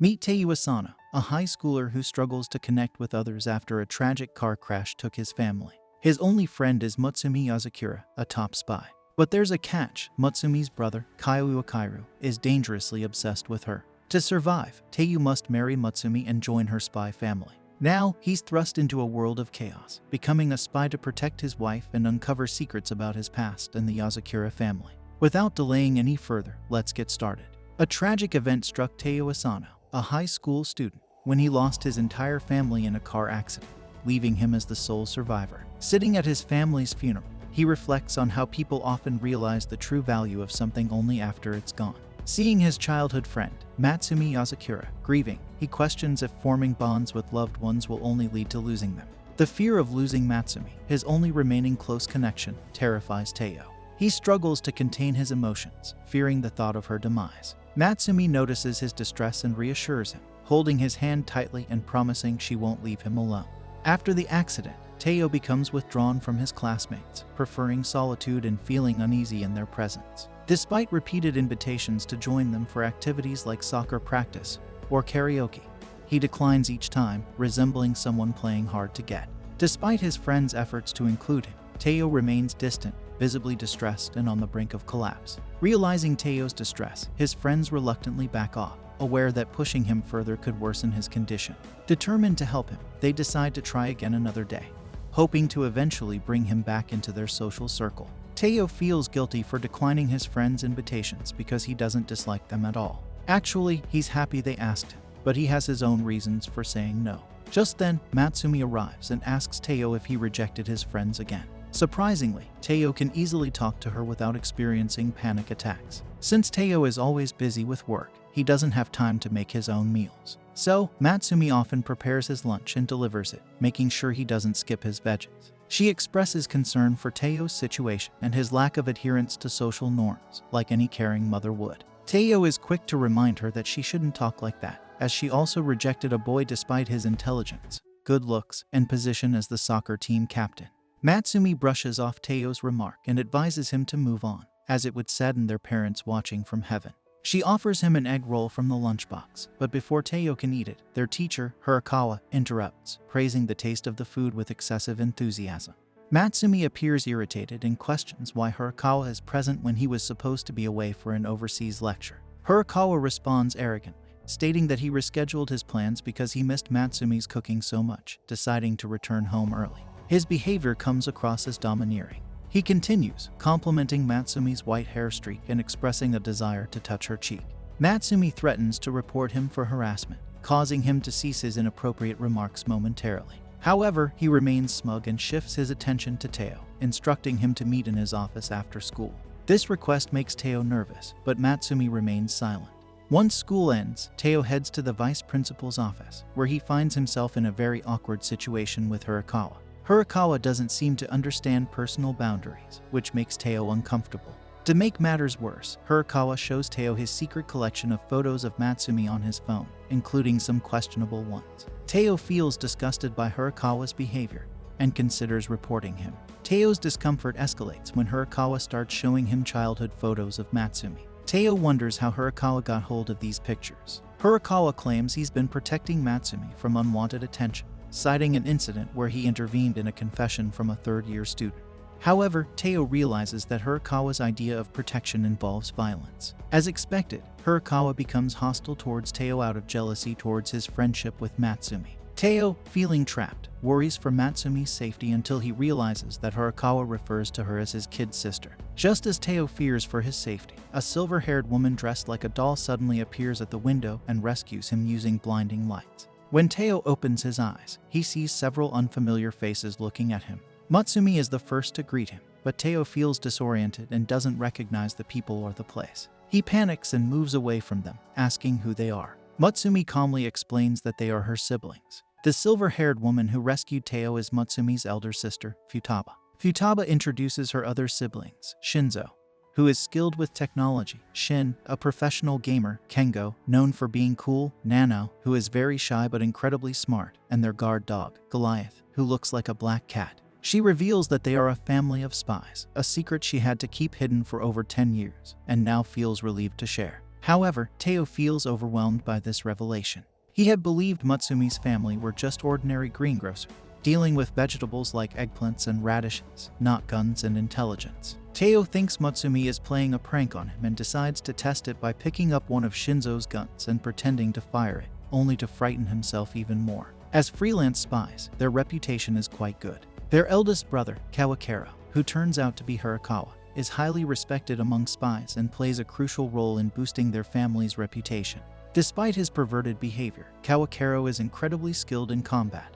Meet Teiyu Asano, a high schooler who struggles to connect with others after a tragic car crash took his family. His only friend is Mutsumi Yozakura, a top spy. But there's a catch: Mutsumi's brother, Kairu, is dangerously obsessed with her. To survive, Teiyu must marry Mutsumi and join her spy family. Now, he's thrust into a world of chaos, becoming a spy to protect his wife and uncover secrets about his past and the Yozakura family. Without delaying any further, let's get started. A tragic event struck Teiyu Asano, a high school student, when he lost his entire family in a car accident, leaving him as the sole survivor. Sitting at his family's funeral, he reflects on how people often realize the true value of something only after it's gone. Seeing his childhood friend, Matsumi Yozakura, grieving, he questions if forming bonds with loved ones will only lead to losing them. The fear of losing Matsumi, his only remaining close connection, terrifies Teiyu. He struggles to contain his emotions, fearing the thought of her demise. Matsumi notices his distress and reassures him, holding his hand tightly and promising she won't leave him alone. After the accident, Teiyu becomes withdrawn from his classmates, preferring solitude and feeling uneasy in their presence. Despite repeated invitations to join them for activities like soccer practice or karaoke, he declines each time, resembling someone playing hard to get. Despite his friends' efforts to include him, Teiyu remains distant, visibly distressed and on the brink of collapse. Realizing Teiyu's distress, his friends reluctantly back off, aware that pushing him further could worsen his condition. Determined to help him, they decide to try again another day, hoping to eventually bring him back into their social circle. Teiyu feels guilty for declining his friends' invitations because he doesn't dislike them at all. Actually, he's happy they asked him, but he has his own reasons for saying no. Just then, Matsumi arrives and asks Teiyu if he rejected his friends again. Surprisingly, Teiyu can easily talk to her without experiencing panic attacks. Since Teiyu is always busy with work, he doesn't have time to make his own meals. So, Matsumi often prepares his lunch and delivers it, making sure he doesn't skip his veggies. She expresses concern for Teiyu's situation and his lack of adherence to social norms, like any caring mother would. Teiyu is quick to remind her that she shouldn't talk like that, as she also rejected a boy despite his intelligence, good looks, and position as the soccer team captain. Matsumi brushes off Teiyu's remark and advises him to move on, as it would sadden their parents watching from heaven. She offers him an egg roll from the lunchbox, but before Teiyu can eat it, their teacher, Hirakawa, interrupts, praising the taste of the food with excessive enthusiasm. Matsumi appears irritated and questions why Hirakawa is present when he was supposed to be away for an overseas lecture. Hirakawa responds arrogantly, stating that he rescheduled his plans because he missed Matsumi's cooking so much, deciding to return home early. His behavior comes across as domineering. He continues, complimenting Matsumi's white hair streak and expressing a desire to touch her cheek. Matsumi threatens to report him for harassment, causing him to cease his inappropriate remarks momentarily. However, he remains smug and shifts his attention to Teiyu, instructing him to meet in his office after school. This request makes Teiyu nervous, but Matsumi remains silent. Once school ends, Teiyu heads to the vice principal's office, where he finds himself in a very awkward situation with Hirakawa. Hirakawa doesn't seem to understand personal boundaries, which makes Teiyu uncomfortable. To make matters worse, Hirakawa shows Teiyu his secret collection of photos of Matsumi on his phone, including some questionable ones. Teiyu feels disgusted by Hirakawa's behavior and considers reporting him. Teiyu's discomfort escalates when Hirakawa starts showing him childhood photos of Matsumi. Teiyu wonders how Hirakawa got hold of these pictures. Hirakawa claims he's been protecting Matsumi from unwanted attention, citing an incident where he intervened in a confession from a third-year student. However, Teiyu realizes that Hirakawa's idea of protection involves violence. As expected, Hirakawa becomes hostile towards Teiyu out of jealousy towards his friendship with Matsumi. Teiyu, feeling trapped, worries for Matsumi's safety until he realizes that Hirakawa refers to her as his kid sister. Just as Teiyu fears for his safety, a silver-haired woman dressed like a doll suddenly appears at the window and rescues him using blinding lights. When Teiyu opens his eyes, he sees several unfamiliar faces looking at him. Matsumi is the first to greet him, but Teiyu feels disoriented and doesn't recognize the people or the place. He panics and moves away from them, asking who they are. Matsumi calmly explains that they are her siblings. The silver-haired woman who rescued Teiyu is Matsumi's elder sister, Futaba. Futaba introduces her other siblings, Shinzo, who is skilled with technology, Shin, a professional gamer, Kengo, known for being cool, Nano, who is very shy but incredibly smart, and their guard dog, Goliath, who looks like a black cat. She reveals that they are a family of spies, a secret she had to keep hidden for over 10 years, and now feels relieved to share. However, Teo feels overwhelmed by this revelation. He had believed Mutsumi's family were just ordinary greengrocers, dealing with vegetables like eggplants and radishes, not guns and intelligence. Teo thinks Mutsumi is playing a prank on him and decides to test it by picking up one of Shinzo's guns and pretending to fire it, only to frighten himself even more. As freelance spies, their reputation is quite good. Their eldest brother, Kawakero, who turns out to be Hirakawa, is highly respected among spies and plays a crucial role in boosting their family's reputation. Despite his perverted behavior, Kawakero is incredibly skilled in combat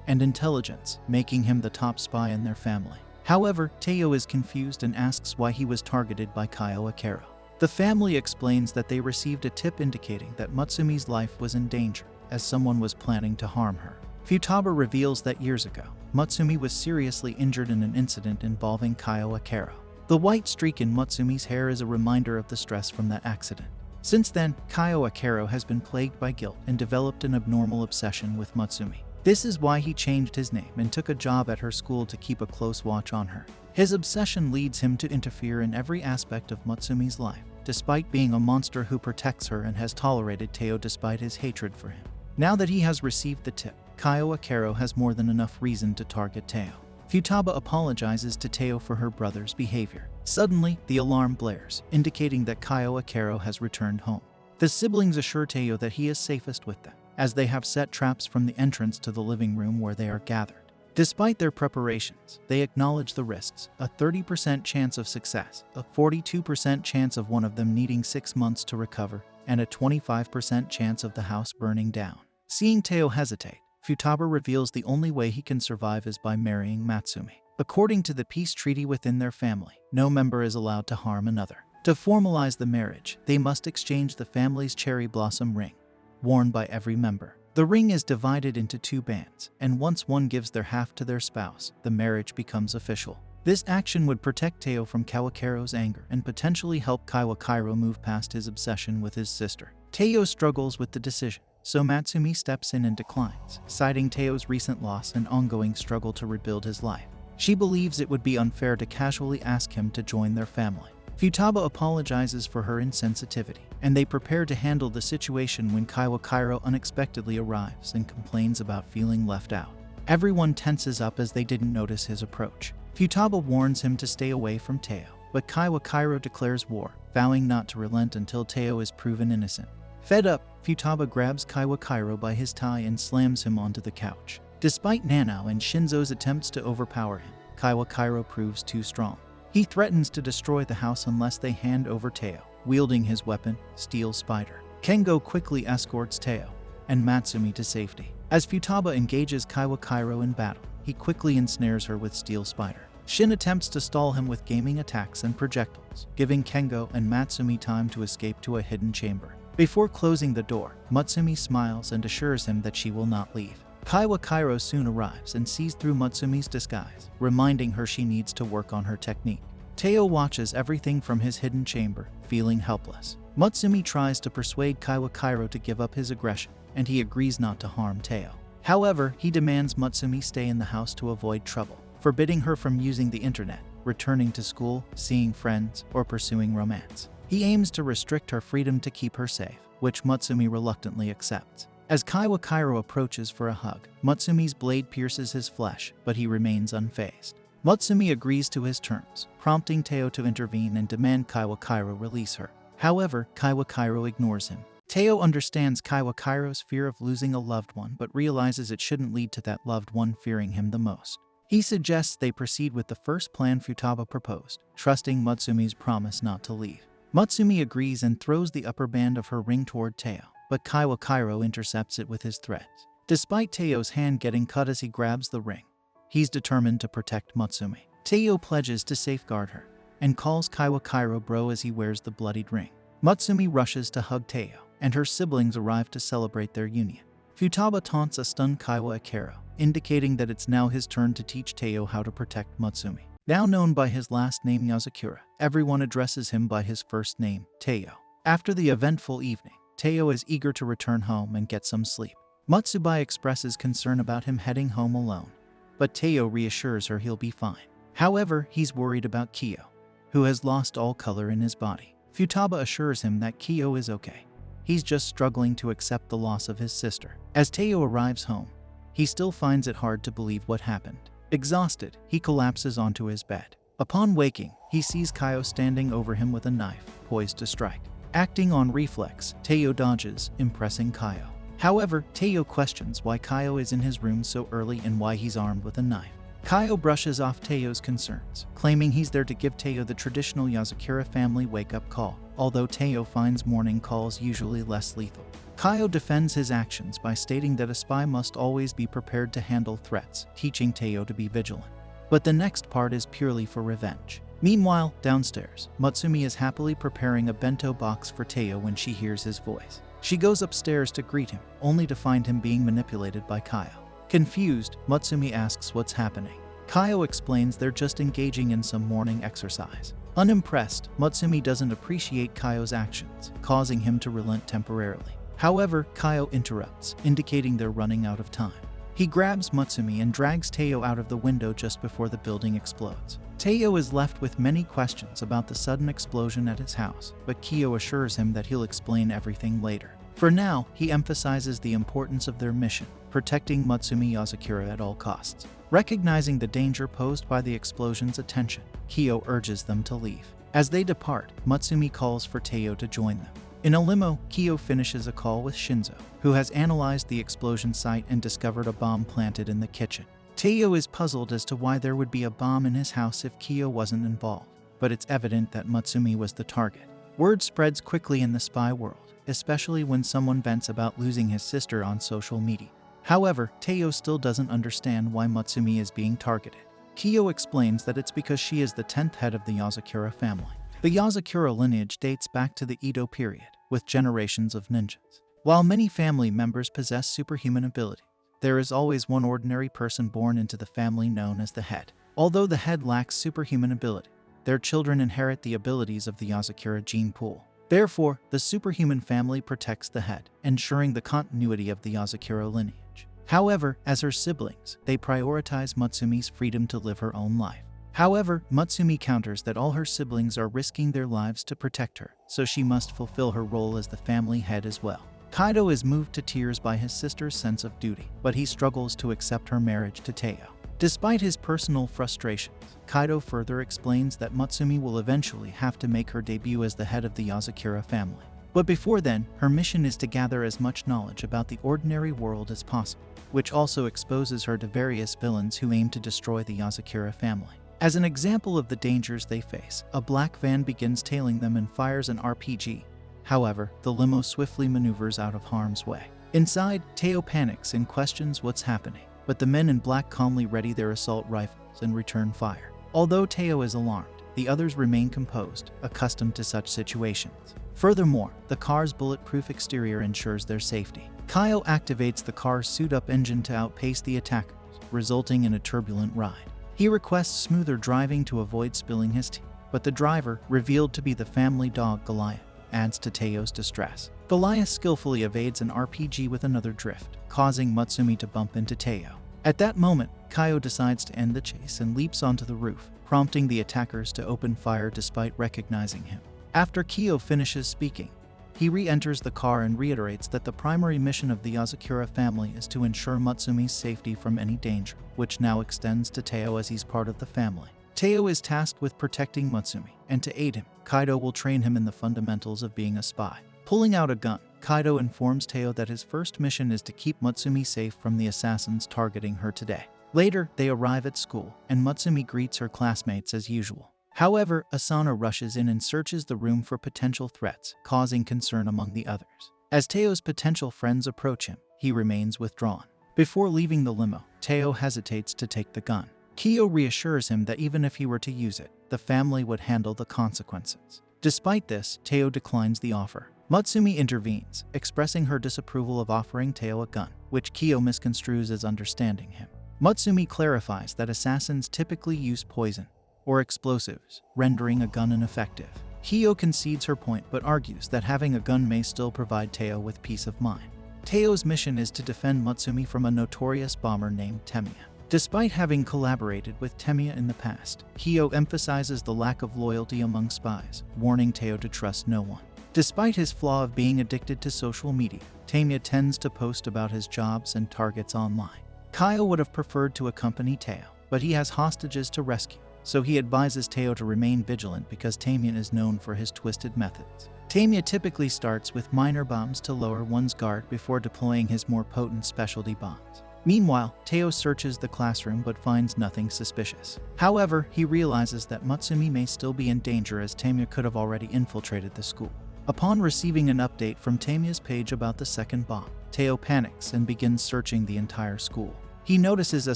and intelligence, making him the top spy in their family. However, Teo is confused and asks why he was targeted by Kawakero. The family explains that they received a tip indicating that Mutsumi's life was in danger, as someone was planning to harm her. Futaba reveals that years ago, Mutsumi was seriously injured in an incident involving Kawakero. The white streak in Mutsumi's hair is a reminder of the stress from that accident. Since then, Kawakero has been plagued by guilt and developed an abnormal obsession with Mutsumi. This is why he changed his name and took a job at her school to keep a close watch on her. His obsession leads him to interfere in every aspect of Mutsumi's life, despite being a monster who protects her and has tolerated Teo despite his hatred for him. Now that he has received the tip, Kawakero has more than enough reason to target Teo. Futaba apologizes to Teo for her brother's behavior. Suddenly, the alarm blares, indicating that Kawakero has returned home. The siblings assure Teo that he is safest with them, as they have set traps from the entrance to the living room where they are gathered. Despite their preparations, they acknowledge the risks: a 30% chance of success, a 42% chance of one of them needing 6 months to recover, and a 25% chance of the house burning down. Seeing Teo hesitate, Futaba reveals the only way he can survive is by marrying Matsumi. According to the peace treaty within their family, no member is allowed to harm another. To formalize the marriage, they must exchange the family's cherry blossom ring, worn by every member. The ring is divided into 2 bands, and once one gives their half to their spouse, the marriage becomes official. This action would protect Teo from Kawakero's anger and potentially help Kawakero move past his obsession with his sister. Teo struggles with the decision, so Matsumi steps in and declines, citing Teo's recent loss and ongoing struggle to rebuild his life. She believes it would be unfair to casually ask him to join their family. Futaba apologizes for her insensitivity, and they prepare to handle the situation when Kawakero unexpectedly arrives and complains about feeling left out. Everyone tenses up as they didn't notice his approach. Futaba warns him to stay away from Teo, but Kawakero declares war, vowing not to relent until Teo is proven innocent. Fed up, Futaba grabs Kawakero by his tie and slams him onto the couch. Despite Nanao and Shinzo's attempts to overpower him, Kawakero proves too strong. He threatens to destroy the house unless they hand over Teo, wielding his weapon, Steel Spider. Kengo quickly escorts Teo and Matsumi to safety. As Futaba engages Kawakero in battle, he quickly ensnares her with Steel Spider. Shin attempts to stall him with gaming attacks and projectiles, giving Kengo and Matsumi time to escape to a hidden chamber. Before closing the door, Matsumi smiles and assures him that she will not leave. Kawakero soon arrives and sees through Matsumi's disguise, reminding her she needs to work on her technique. Teo watches everything from his hidden chamber, feeling helpless. Matsumi tries to persuade Kawakero to give up his aggression, and he agrees not to harm Teo. However, he demands Matsumi stay in the house to avoid trouble, forbidding her from using the internet, returning to school, seeing friends, or pursuing romance. He aims to restrict her freedom to keep her safe, which Matsumi reluctantly accepts. As Kawakero approaches for a hug, Matsumi's blade pierces his flesh, but he remains unfazed. Matsumi agrees to his terms, prompting Teo to intervene and demand Kawakero release her. However, Kawakero ignores him. Teo understands Kawakero's fear of losing a loved one but realizes it shouldn't lead to that loved one fearing him the most. He suggests they proceed with the first plan Futaba proposed, trusting Matsumi's promise not to leave. Matsumi agrees and throws the upper band of her ring toward Teo, but Kawakero intercepts it with his threats. Despite Teo's hand getting cut as he grabs the ring, he's determined to protect Matsumi. Teo pledges to safeguard her, and calls Kawakero bro as he wears the bloodied ring. Matsumi rushes to hug Teo, and her siblings arrive to celebrate their union. Futaba taunts a stunned Kawakero, indicating that it's now his turn to teach Teo how to protect Matsumi. Now known by his last name Yozakura, everyone addresses him by his first name, Teo. After the eventful evening, Teo is eager to return home and get some sleep. Matsubai expresses concern about him heading home alone, but Teo reassures her he'll be fine. However, he's worried about Kyo, who has lost all color in his body. Futaba assures him that Kyo is okay. He's just struggling to accept the loss of his sister. As Teo arrives home, he still finds it hard to believe what happened. Exhausted, he collapses onto his bed. Upon waking, he sees Kyo standing over him with a knife, poised to strike. Acting on reflex, Teo dodges, impressing Kyo. However, Teo questions why Kyo is in his room so early and why he's armed with a knife. Kyo brushes off Teo's concerns, claiming he's there to give Teo the traditional Yozakura family wake-up call, although Teo finds morning calls usually less lethal. Kyo defends his actions by stating that a spy must always be prepared to handle threats, teaching Teo to be vigilant. But the next part is purely for revenge. Meanwhile, downstairs, Mutsumi is happily preparing a bento box for Teo when she hears his voice. She goes upstairs to greet him, only to find him being manipulated by Kyo. Confused, Mutsumi asks what's happening. Kyo explains they're just engaging in some morning exercise. Unimpressed, Mutsumi doesn't appreciate Kyo's actions, causing him to relent temporarily. However, Kyo interrupts, indicating they're running out of time. He grabs Mutsumi and drags Teo out of the window just before the building explodes. Teo is left with many questions about the sudden explosion at his house, but Kyo assures him that he'll explain everything later. For now, he emphasizes the importance of their mission, protecting Mutsumi Yozakura at all costs. Recognizing the danger posed by the explosion's attention, Kyo urges them to leave. As they depart, Mutsumi calls for Teo to join them. In a limo, Kyo finishes a call with Shinzo, who has analyzed the explosion site and discovered a bomb planted in the kitchen. Teo is puzzled as to why there would be a bomb in his house if Kyo wasn't involved, but it's evident that Mutsumi was the target. Word spreads quickly in the spy world, especially when someone vents about losing his sister on social media. However, Teo still doesn't understand why Mutsumi is being targeted. Kyo explains that it's because she is the 10th head of the Yozakura family. The Yozakura lineage dates back to the Edo period, with generations of ninjas. While many family members possess superhuman abilities, there is always one ordinary person born into the family known as the head. Although the head lacks superhuman ability, their children inherit the abilities of the Yozakura gene pool. Therefore, the superhuman family protects the head, ensuring the continuity of the Yozakura lineage. However, as her siblings, they prioritize Mutsumi's freedom to live her own life. However, Mutsumi counters that all her siblings are risking their lives to protect her, so she must fulfill her role as the family head as well. Kaido is moved to tears by his sister's sense of duty, but he struggles to accept her marriage to Teo. Despite his personal frustrations, Kaido further explains that Mutsumi will eventually have to make her debut as the head of the Yozakura family. But before then, her mission is to gather as much knowledge about the ordinary world as possible, which also exposes her to various villains who aim to destroy the Yozakura family. As an example of the dangers they face, a black van begins tailing them and fires an RPG. However, the limo swiftly maneuvers out of harm's way. Inside, Teo panics and questions what's happening, but the men in black calmly ready their assault rifles and return fire. Although Teo is alarmed, the others remain composed, accustomed to such situations. Furthermore, the car's bulletproof exterior ensures their safety. Kyo activates the car's suit-up engine to outpace the attackers, resulting in a turbulent ride. He requests smoother driving to avoid spilling his tea, but the driver, revealed to be the family dog Goliath, adds to Teo's distress. Goliath skillfully evades an RPG with another drift, causing Mutsumi to bump into Teo. At that moment, Kyo decides to end the chase and leaps onto the roof, prompting the attackers to open fire despite recognizing him. After Kyo finishes speaking, he re-enters the car and reiterates that the primary mission of the Yozakura family is to ensure Mutsumi's safety from any danger, which now extends to Teo as he's part of the family. Teo is tasked with protecting Mutsumi, and to aid him, Kaido will train him in the fundamentals of being a spy. Pulling out a gun, Kaido informs Teo that his first mission is to keep Mutsumi safe from the assassins targeting her today. Later, they arrive at school, and Mutsumi greets her classmates as usual. However, Asana rushes in and searches the room for potential threats, causing concern among the others. As Teo's potential friends approach him, he remains withdrawn. Before leaving the limo, Teo hesitates to take the gun. Kyo reassures him that even if he were to use it, the family would handle the consequences. Despite this, Teo declines the offer. Mutsumi intervenes, expressing her disapproval of offering Teo a gun, which Kyo misconstrues as understanding him. Mutsumi clarifies that assassins typically use poison or explosives, rendering a gun ineffective. Kyo concedes her point but argues that having a gun may still provide Teo with peace of mind. Teo's mission is to defend Mutsumi from a notorious bomber named Temiya. Despite having collaborated with Temiya in the past, Kiyo emphasizes the lack of loyalty among spies, warning Teo to trust no one. Despite his flaw of being addicted to social media, Temiya tends to post about his jobs and targets online. Kiyo would have preferred to accompany Teo, but he has hostages to rescue, so he advises Teo to remain vigilant because Temiya is known for his twisted methods. Temiya typically starts with minor bombs to lower one's guard before deploying his more potent specialty bombs. Meanwhile, Teo searches the classroom but finds nothing suspicious. However, he realizes that Matsumi may still be in danger as Temiya could have already infiltrated the school. Upon receiving an update from Temiya's page about the second bomb, Teo panics and begins searching the entire school. He notices a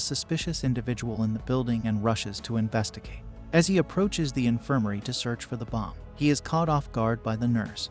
suspicious individual in the building and rushes to investigate. As he approaches the infirmary to search for the bomb, he is caught off guard by the nurse,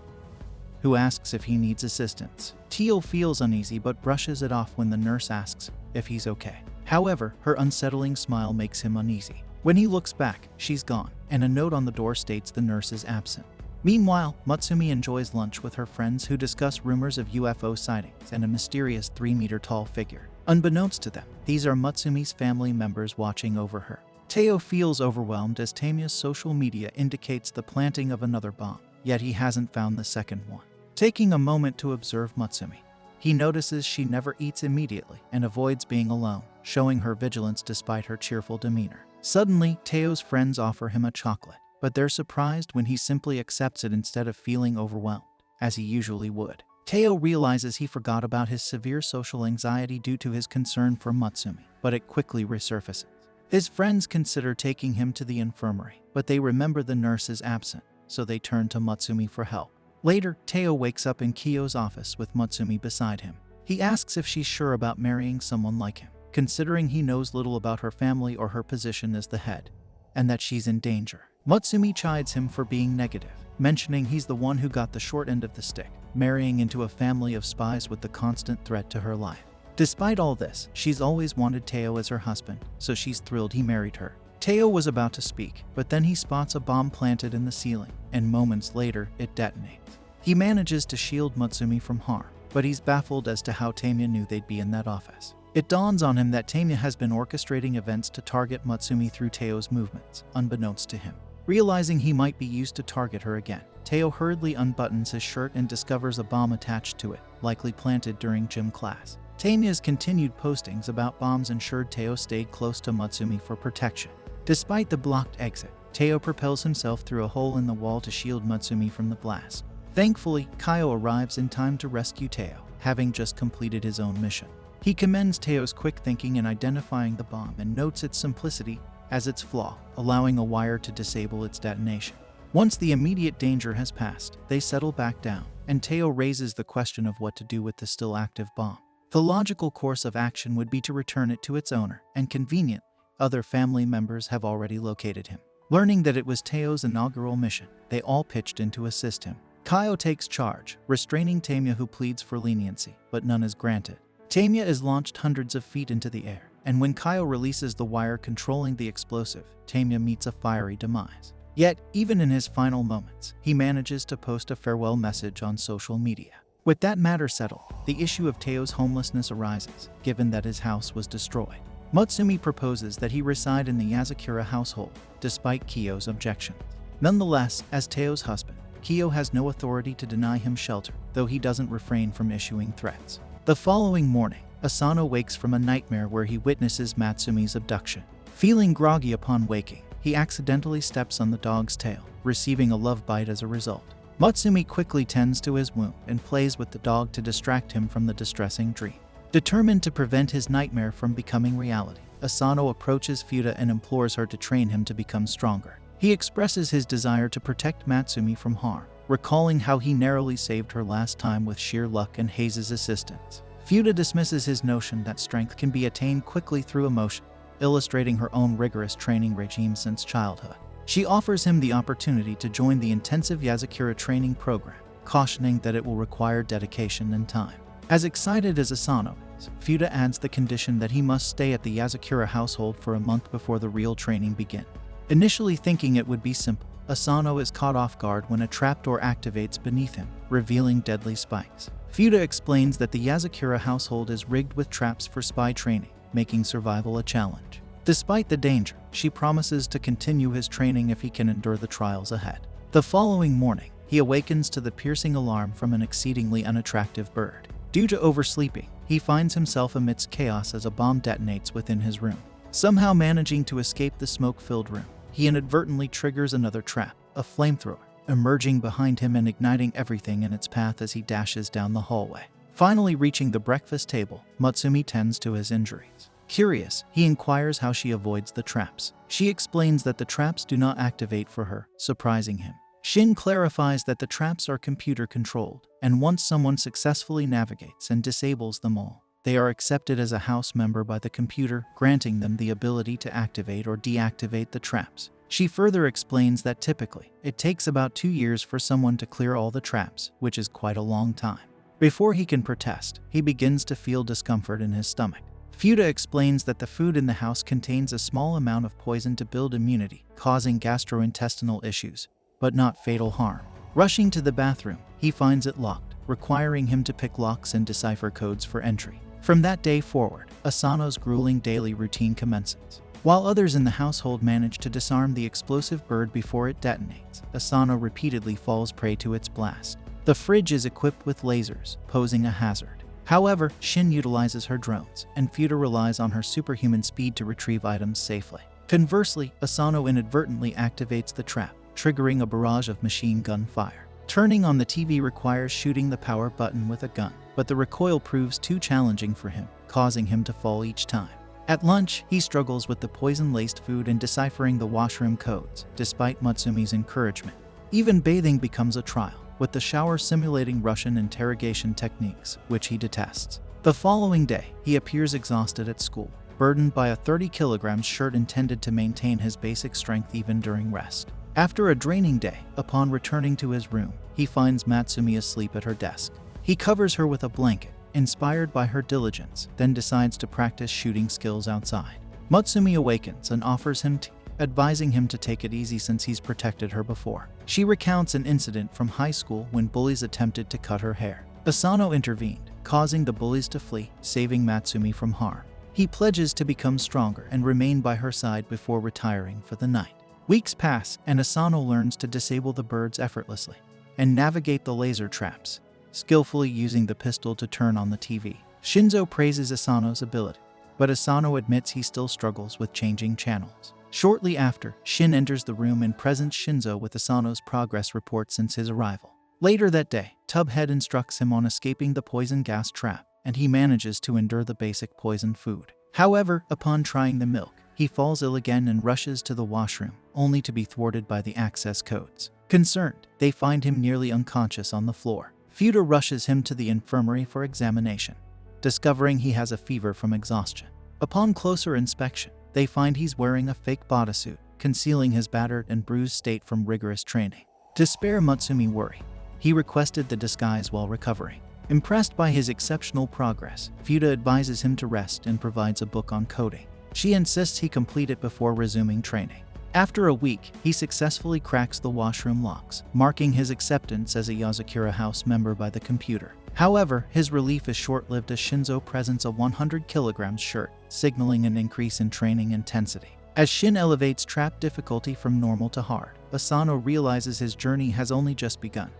who asks if he needs assistance. Teo feels uneasy but brushes it off when the nurse asks if he's okay. However, her unsettling smile makes him uneasy. When he looks back, she's gone, and a note on the door states the nurse is absent. Meanwhile, Matsumi enjoys lunch with her friends who discuss rumors of UFO sightings and a mysterious 3-meter-tall figure. Unbeknownst to them, these are Matsumi's family members watching over her. Teo feels overwhelmed as Temiya's social media indicates the planting of another bomb, yet he hasn't found the second one. Taking a moment to observe Matsumi, he notices she never eats immediately and avoids being alone, showing her vigilance despite her cheerful demeanor. Suddenly, Teo's friends offer him a chocolate, but they're surprised when he simply accepts it instead of feeling overwhelmed, as he usually would. Teo realizes he forgot about his severe social anxiety due to his concern for Matsumi, but it quickly resurfaces. His friends consider taking him to the infirmary, but they remember the nurse is absent, so they turn to Matsumi for help. Later, Teo wakes up in Kiyo's office with Matsumi beside him. He asks if she's sure about marrying someone like him, considering he knows little about her family or her position as the head, and that she's in danger. Matsumi chides him for being negative, mentioning he's the one who got the short end of the stick, marrying into a family of spies with the constant threat to her life. Despite all this, she's always wanted Teo as her husband, so she's thrilled he married her. Teo was about to speak, but then he spots a bomb planted in the ceiling, and moments later, it detonates. He manages to shield Matsumi from harm, but he's baffled as to how Temiya knew they'd be in that office. It dawns on him that Temiya has been orchestrating events to target Matsumi through Teo's movements, unbeknownst to him. Realizing he might be used to target her again, Teo hurriedly unbuttons his shirt and discovers a bomb attached to it, likely planted during gym class. Temiya's continued postings about bombs ensured Teo stayed close to Matsumi for protection. Despite the blocked exit, Teo propels himself through a hole in the wall to shield Matsumi from the blast. Thankfully, Kiyo arrives in time to rescue Teo, having just completed his own mission. He commends Teo's quick thinking in identifying the bomb and notes its simplicity as its flaw, allowing a wire to disable its detonation. Once the immediate danger has passed, they settle back down, and Teo raises the question of what to do with the still active bomb. The logical course of action would be to return it to its owner, and conveniently, other family members have already located him. Learning that it was Teo's inaugural mission, they all pitched in to assist him. Kiyo takes charge, restraining Temiya, who pleads for leniency, but none is granted. Temiya is launched hundreds of feet into the air, and when Kiyo releases the wire controlling the explosive, Temiya meets a fiery demise. Yet, even in his final moments, he manages to post a farewell message on social media. With that matter settled, the issue of Teo's homelessness arises, given that his house was destroyed. Matsumi proposes that he reside in the Yozakura household, despite Kiyo's objections. Nonetheless, as Teo's husband, Kiyo has no authority to deny him shelter, though he doesn't refrain from issuing threats. The following morning, Asano wakes from a nightmare where he witnesses Matsumi's abduction. Feeling groggy upon waking, he accidentally steps on the dog's tail, receiving a love bite as a result. Matsumi quickly tends to his wound and plays with the dog to distract him from the distressing dream. Determined to prevent his nightmare from becoming reality, Asano approaches Fuda and implores her to train him to become stronger. He expresses his desire to protect Matsumi from harm, recalling how he narrowly saved her last time with sheer luck and Haze's assistance. Fuda dismisses his notion that strength can be attained quickly through emotion, illustrating her own rigorous training regime since childhood. She offers him the opportunity to join the intensive Yozakura training program, cautioning that it will require dedication and time. As excited as Asano is, Fuda adds the condition that he must stay at the Yozakura household for a month before the real training begins. Initially thinking it would be simple, Asano is caught off guard when a trapdoor activates beneath him, revealing deadly spikes. Fuda explains that the Yozakura household is rigged with traps for spy training, making survival a challenge. Despite the danger, she promises to continue his training if he can endure the trials ahead. The following morning, he awakens to the piercing alarm from an exceedingly unattractive bird. Due to oversleeping, he finds himself amidst chaos as a bomb detonates within his room. Somehow managing to escape the smoke-filled room, he inadvertently triggers another trap, a flamethrower, emerging behind him and igniting everything in its path as he dashes down the hallway. Finally reaching the breakfast table, Matsumi tends to his injuries. Curious, he inquires how she avoids the traps. She explains that the traps do not activate for her, surprising him. Shin clarifies that the traps are computer-controlled, and once someone successfully navigates and disables them all, they are accepted as a house member by the computer, granting them the ability to activate or deactivate the traps. She further explains that typically, it takes about 2 years for someone to clear all the traps, which is quite a long time. Before he can protest, he begins to feel discomfort in his stomach. Fuda explains that the food in the house contains a small amount of poison to build immunity, causing gastrointestinal issues, but not fatal harm. Rushing to the bathroom, he finds it locked, requiring him to pick locks and decipher codes for entry. From that day forward, Asano's grueling daily routine commences. While others in the household manage to disarm the explosive bird before it detonates, Asano repeatedly falls prey to its blast. The fridge is equipped with lasers, posing a hazard. However, Shin utilizes her drones, and Fuda relies on her superhuman speed to retrieve items safely. Conversely, Asano inadvertently activates the trap, triggering a barrage of machine gun fire. Turning on the TV requires shooting the power button with a gun, but the recoil proves too challenging for him, causing him to fall each time. At lunch, he struggles with the poison-laced food and deciphering the washroom codes, despite Matsumi's encouragement. Even bathing becomes a trial, with the shower simulating Russian interrogation techniques, which he detests. The following day, he appears exhausted at school, burdened by a 30-kilogram shirt intended to maintain his basic strength even during rest. After a draining day, upon returning to his room, he finds Matsumi asleep at her desk. He covers her with a blanket, inspired by her diligence, then decides to practice shooting skills outside. Matsumi awakens and offers him tea, advising him to take it easy since he's protected her before. She recounts an incident from high school when bullies attempted to cut her hair. Asano intervened, causing the bullies to flee, saving Matsumi from harm. He pledges to become stronger and remain by her side before retiring for the night. Weeks pass, and Asano learns to disable the birds effortlessly and navigate the laser traps, skillfully using the pistol to turn on the TV. Shinzo praises Asano's ability, but Asano admits he still struggles with changing channels. Shortly after, Shin enters the room and presents Shinzo with Asano's progress report since his arrival. Later that day, Tubhead instructs him on escaping the poison gas trap, and he manages to endure the basic poison food. However, upon trying the milk, he falls ill again and rushes to the washroom, only to be thwarted by the access codes. Concerned, they find him nearly unconscious on the floor. Fuda rushes him to the infirmary for examination, discovering he has a fever from exhaustion. Upon closer inspection, they find he's wearing a fake bodysuit, concealing his battered and bruised state from rigorous training. To spare Matsumi worry, he requested the disguise while recovering. Impressed by his exceptional progress, Fuda advises him to rest and provides a book on coding. She insists he complete it before resuming training. After a week, he successfully cracks the washroom locks, marking his acceptance as a Yozakura house member by the computer. However, his relief is short-lived as Shinzo presents a 100 kilograms shirt, signaling an increase in training intensity. As Shin elevates trap difficulty from normal to hard, Asano realizes his journey has only just begun,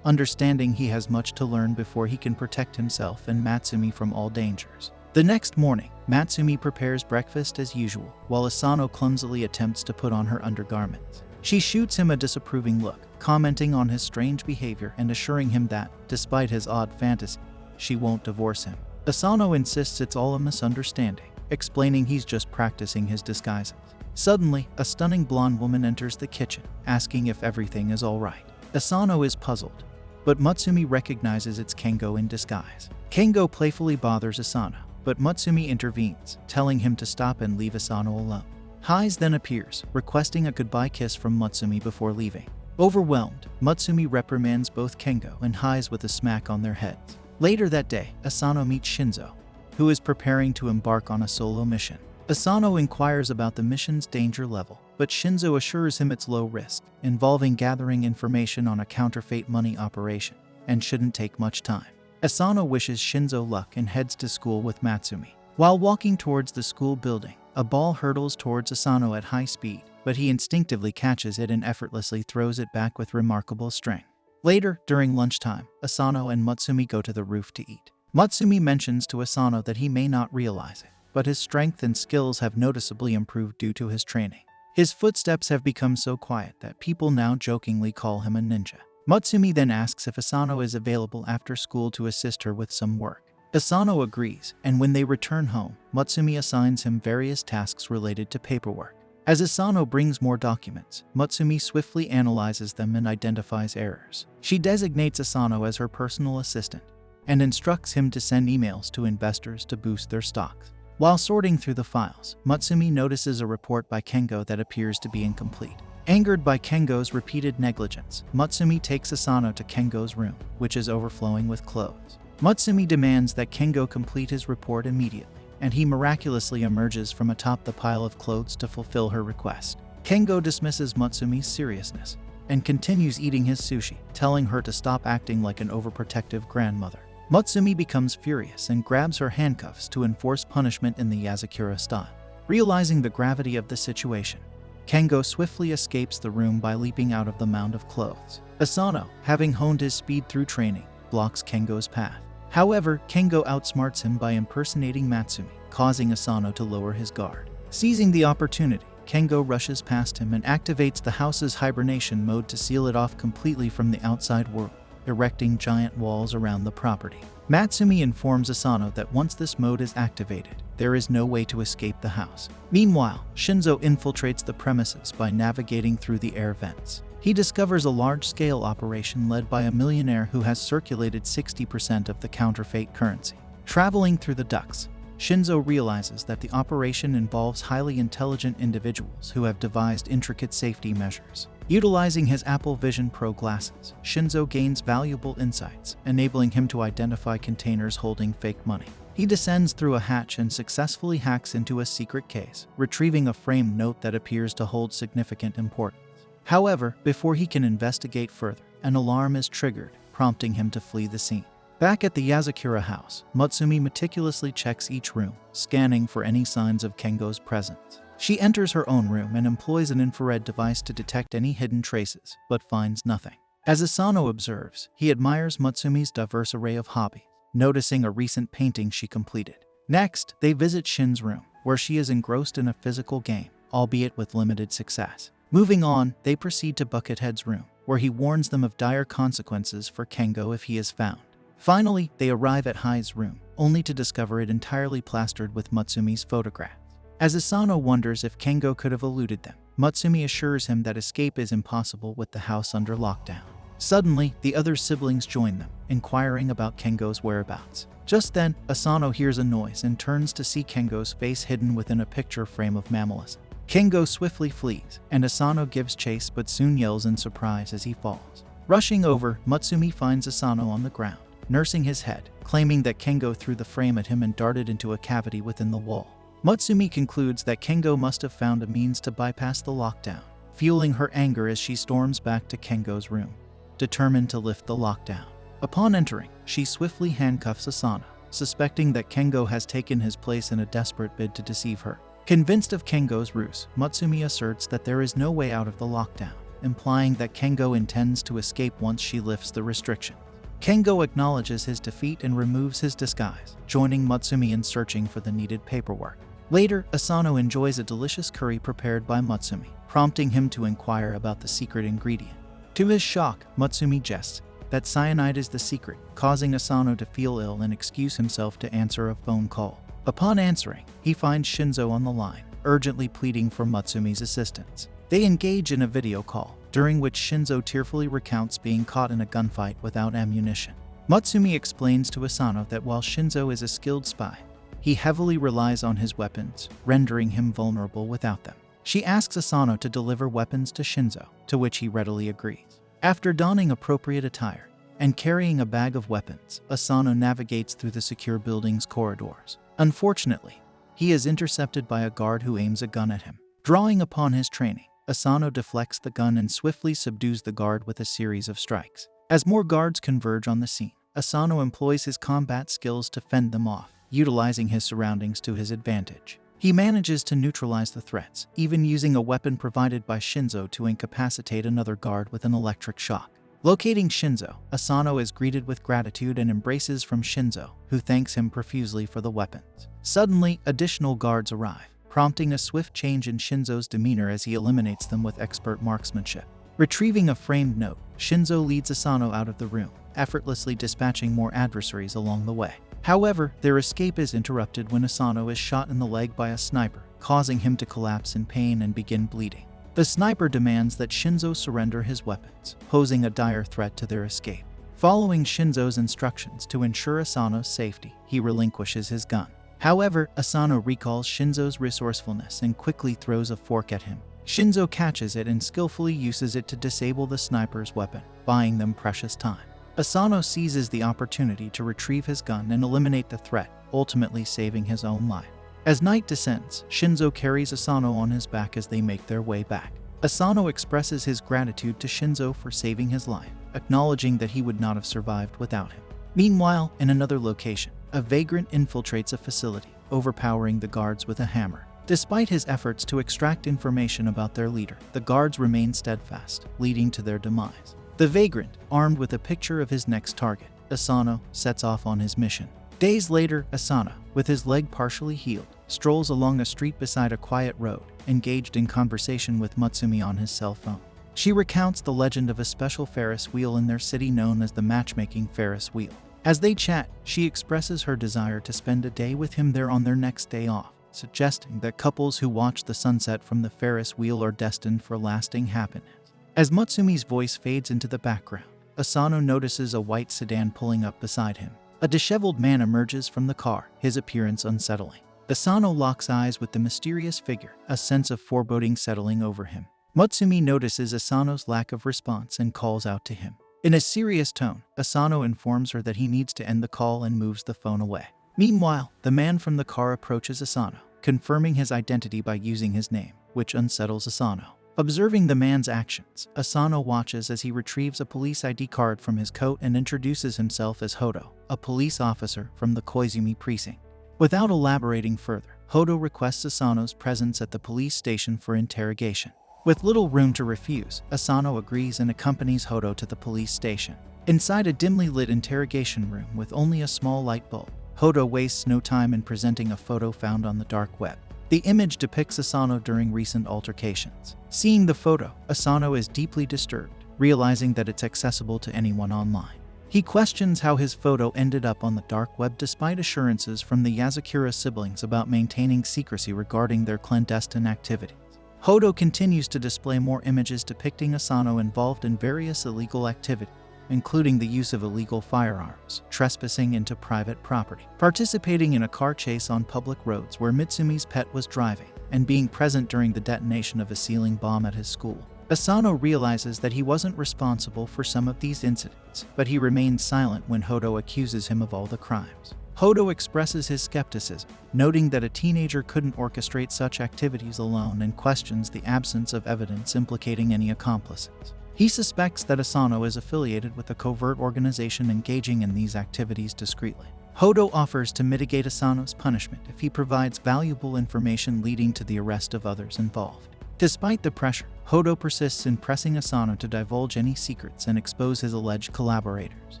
understanding he has much to learn before he can protect himself and Matsumi from all dangers. The next morning, Matsumi prepares breakfast as usual, while Asano clumsily attempts to put on her undergarments. She shoots him a disapproving look, commenting on his strange behavior and assuring him that, despite his odd fantasy, she won't divorce him. Asano insists it's all a misunderstanding, explaining he's just practicing his disguises. Suddenly, a stunning blonde woman enters the kitchen, asking if everything is all right. Asano is puzzled, but Matsumi recognizes it's Kengo in disguise. Kengo playfully bothers Asano, but Matsumi intervenes, telling him to stop and leave Asano alone. Haiz then appears, requesting a goodbye kiss from Matsumi before leaving. Overwhelmed, Matsumi reprimands both Kengo and Haiz with a smack on their heads. Later that day, Asano meets Shinzo, who is preparing to embark on a solo mission. Asano inquires about the mission's danger level, but Shinzo assures him it's low risk, involving gathering information on a counterfeit money operation, and shouldn't take much time. Asano wishes Shinzo luck and heads to school with Matsumi. While walking towards the school building, a ball hurtles towards Asano at high speed, but he instinctively catches it and effortlessly throws it back with remarkable strength. Later, during lunchtime, Asano and Matsumi go to the roof to eat. Matsumi mentions to Asano that he may not realize it, but his strength and skills have noticeably improved due to his training. His footsteps have become so quiet that people now jokingly call him a ninja. Matsumi then asks if Asano is available after school to assist her with some work. Asano agrees, and when they return home, Matsumi assigns him various tasks related to paperwork. As Asano brings more documents, Matsumi swiftly analyzes them and identifies errors. She designates Asano as her personal assistant and instructs him to send emails to investors to boost their stocks. While sorting through the files, Matsumi notices a report by Kengo that appears to be incomplete. Angered by Kengo's repeated negligence, Matsumi takes Asano to Kengo's room, which is overflowing with clothes. Matsumi demands that Kengo complete his report immediately, and he miraculously emerges from atop the pile of clothes to fulfill her request. Kengo dismisses Matsumi's seriousness and continues eating his sushi, telling her to stop acting like an overprotective grandmother. Matsumi becomes furious and grabs her handcuffs to enforce punishment in the Yozakura style. Realizing the gravity of the situation, Kengo swiftly escapes the room by leaping out of the mound of clothes. Asano, having honed his speed through training, blocks Kengo's path. However, Kengo outsmarts him by impersonating Matsumi, causing Asano to lower his guard. Seizing the opportunity, Kengo rushes past him and activates the house's hibernation mode to seal it off completely from the outside world, erecting giant walls around the property. Matsumi informs Asano that once this mode is activated, there is no way to escape the house. Meanwhile, Shinzo infiltrates the premises by navigating through the air vents. He discovers a large-scale operation led by a millionaire who has circulated 60% of the counterfeit currency. Traveling through the ducts, Shinzo realizes that the operation involves highly intelligent individuals who have devised intricate safety measures. Utilizing his Apple Vision Pro glasses, Shinzo gains valuable insights, enabling him to identify containers holding fake money. He descends through a hatch and successfully hacks into a secret case, retrieving a framed note that appears to hold significant importance. However, before he can investigate further, an alarm is triggered, prompting him to flee the scene. Back at the Yozakura house, Matsumi meticulously checks each room, scanning for any signs of Kengo's presence. She enters her own room and employs an infrared device to detect any hidden traces, but finds nothing. As Asano observes, he admires Matsumi's diverse array of hobbies, noticing a recent painting she completed. Next, they visit Shin's room, where she is engrossed in a physical game, albeit with limited success. Moving on, they proceed to Buckethead's room, where he warns them of dire consequences for Kengo if he is found. Finally, they arrive at Hai's room, only to discover it entirely plastered with Matsumi's photographs. As Asano wonders if Kengo could have eluded them, Matsumi assures him that escape is impossible with the house under lockdown. Suddenly, the other siblings join them, inquiring about Kengo's whereabouts. Just then, Asano hears a noise and turns to see Kengo's face hidden within a picture frame of mammalism. Kengo swiftly flees, and Asano gives chase but soon yells in surprise as he falls. Rushing over, Matsumi finds Asano on the ground, nursing his head, claiming that Kengo threw the frame at him and darted into a cavity within the wall. Matsumi concludes that Kengo must have found a means to bypass the lockdown, fueling her anger as she storms back to Kengo's room, determined to lift the lockdown. Upon entering, she swiftly handcuffs Asano, suspecting that Kengo has taken his place in a desperate bid to deceive her. Convinced of Kengo's ruse, Matsumi asserts that there is no way out of the lockdown, implying that Kengo intends to escape once she lifts the restriction. Kengo acknowledges his defeat and removes his disguise, joining Matsumi in searching for the needed paperwork. Later, Asano enjoys a delicious curry prepared by Matsumi, prompting him to inquire about the secret ingredient. To his shock, Matsumi jests that cyanide is the secret, causing Asano to feel ill and excuse himself to answer a phone call. Upon answering, he finds Shinzo on the line, urgently pleading for Matsumi's assistance. They engage in a video call, during which Shinzo tearfully recounts being caught in a gunfight without ammunition. Matsumi explains to Asano that while Shinzo is a skilled spy, he heavily relies on his weapons, rendering him vulnerable without them. She asks Asano to deliver weapons to Shinzo, to which he readily agrees. After donning appropriate attire and carrying a bag of weapons, Asano navigates through the secure building's corridors. Unfortunately, he is intercepted by a guard who aims a gun at him. Drawing upon his training, Asano deflects the gun and swiftly subdues the guard with a series of strikes. As more guards converge on the scene, Asano employs his combat skills to fend them off. utilizing his surroundings to his advantage. He manages to neutralize the threats, even using a weapon provided by Shinzo to incapacitate another guard with an electric shock. Locating Shinzo, Asano is greeted with gratitude and embraces from Shinzo, who thanks him profusely for the weapons. Suddenly, additional guards arrive, prompting a swift change in Shinzo's demeanor as he eliminates them with expert marksmanship. Retrieving a framed note, Shinzo leads Asano out of the room, effortlessly dispatching more adversaries along the way. However, their escape is interrupted when Asano is shot in the leg by a sniper, causing him to collapse in pain and begin bleeding. The sniper demands that Shinzo surrender his weapons, posing a dire threat to their escape. Following Shinzo's instructions to ensure Asano's safety, he relinquishes his gun. However, Asano recalls Shinzo's resourcefulness and quickly throws a fork at him. Shinzo catches it and skillfully uses it to disable the sniper's weapon, buying them precious time. Asano seizes the opportunity to retrieve his gun and eliminate the threat, ultimately saving his own life. As night descends, Shinzo carries Asano on his back as they make their way back. Asano expresses his gratitude to Shinzo for saving his life, acknowledging that he would not have survived without him. Meanwhile, in another location, a vagrant infiltrates a facility, overpowering the guards with a hammer. Despite his efforts to extract information about their leader, the guards remain steadfast, leading to their demise. The vagrant, armed with a picture of his next target, Asano, sets off on his mission. Days later, Asano, with his leg partially healed, strolls along a street beside a quiet road, engaged in conversation with Mutsumi on his cell phone. She recounts the legend of a special Ferris wheel in their city known as the matchmaking Ferris wheel. As they chat, she expresses her desire to spend a day with him there on their next day off, suggesting that couples who watch the sunset from the Ferris wheel are destined for lasting happiness. As Mutsumi's voice fades into the background, Asano notices a white sedan pulling up beside him. A disheveled man emerges from the car, his appearance unsettling. Asano locks eyes with the mysterious figure, a sense of foreboding settling over him. Mutsumi notices Asano's lack of response and calls out to him. In a serious tone, Asano informs her that he needs to end the call and moves the phone away. Meanwhile, the man from the car approaches Asano, confirming his identity by using his name, which unsettles Asano. Observing the man's actions, Asano watches as he retrieves a police ID card from his coat and introduces himself as Hodo, a police officer from the Koizumi precinct. Without elaborating further, Hodo requests Asano's presence at the police station for interrogation. With little room to refuse, Asano agrees and accompanies Hodo to the police station. Inside a dimly lit interrogation room with only a small light bulb, Hodo wastes no time in presenting a photo found on the dark web. The image depicts Asano during recent altercations. Seeing the photo, Asano is deeply disturbed, realizing that it's accessible to anyone online. He questions how his photo ended up on the dark web despite assurances from the Yozakura siblings about maintaining secrecy regarding their clandestine activities. Hodo continues to display more images depicting Asano involved in various illegal activities, including the use of illegal firearms, trespassing into private property, participating in a car chase on public roads where Mitsumi's pet was driving, and being present during the detonation of a ceiling bomb at his school. Asano realizes that he wasn't responsible for some of these incidents, but he remains silent when Hodo accuses him of all the crimes. Hodo expresses his skepticism, noting that a teenager couldn't orchestrate such activities alone and questions the absence of evidence implicating any accomplices. He suspects that Asano is affiliated with a covert organization engaging in these activities discreetly. Hodo offers to mitigate Asano's punishment if he provides valuable information leading to the arrest of others involved. Despite the pressure, Hodo persists in pressing Asano to divulge any secrets and expose his alleged collaborators.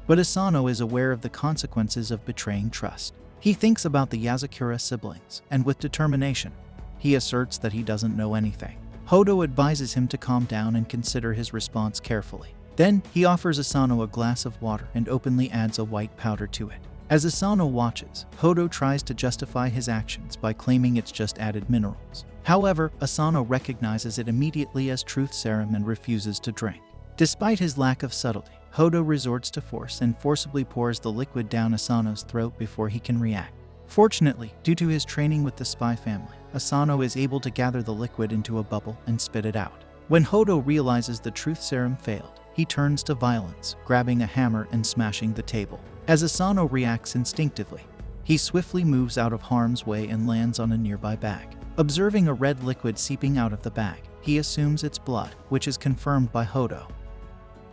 But Asano is aware of the consequences of betraying trust. He thinks about the Yozakura siblings, and with determination, he asserts that he doesn't know anything. Hodo advises him to calm down and consider his response carefully. Then, he offers Asano a glass of water and openly adds a white powder to it. As Asano watches, Hodo tries to justify his actions by claiming it's just added minerals. However, Asano recognizes it immediately as truth serum and refuses to drink. Despite his lack of subtlety, Hodo resorts to force and forcibly pours the liquid down Asano's throat before he can react. Fortunately, due to his training with the spy family, Asano is able to gather the liquid into a bubble and spit it out. When Hodo realizes the truth serum failed, he turns to violence, grabbing a hammer and smashing the table. As Asano reacts instinctively, he swiftly moves out of harm's way and lands on a nearby bag. Observing a red liquid seeping out of the bag, he assumes it's blood, which is confirmed by Hodo,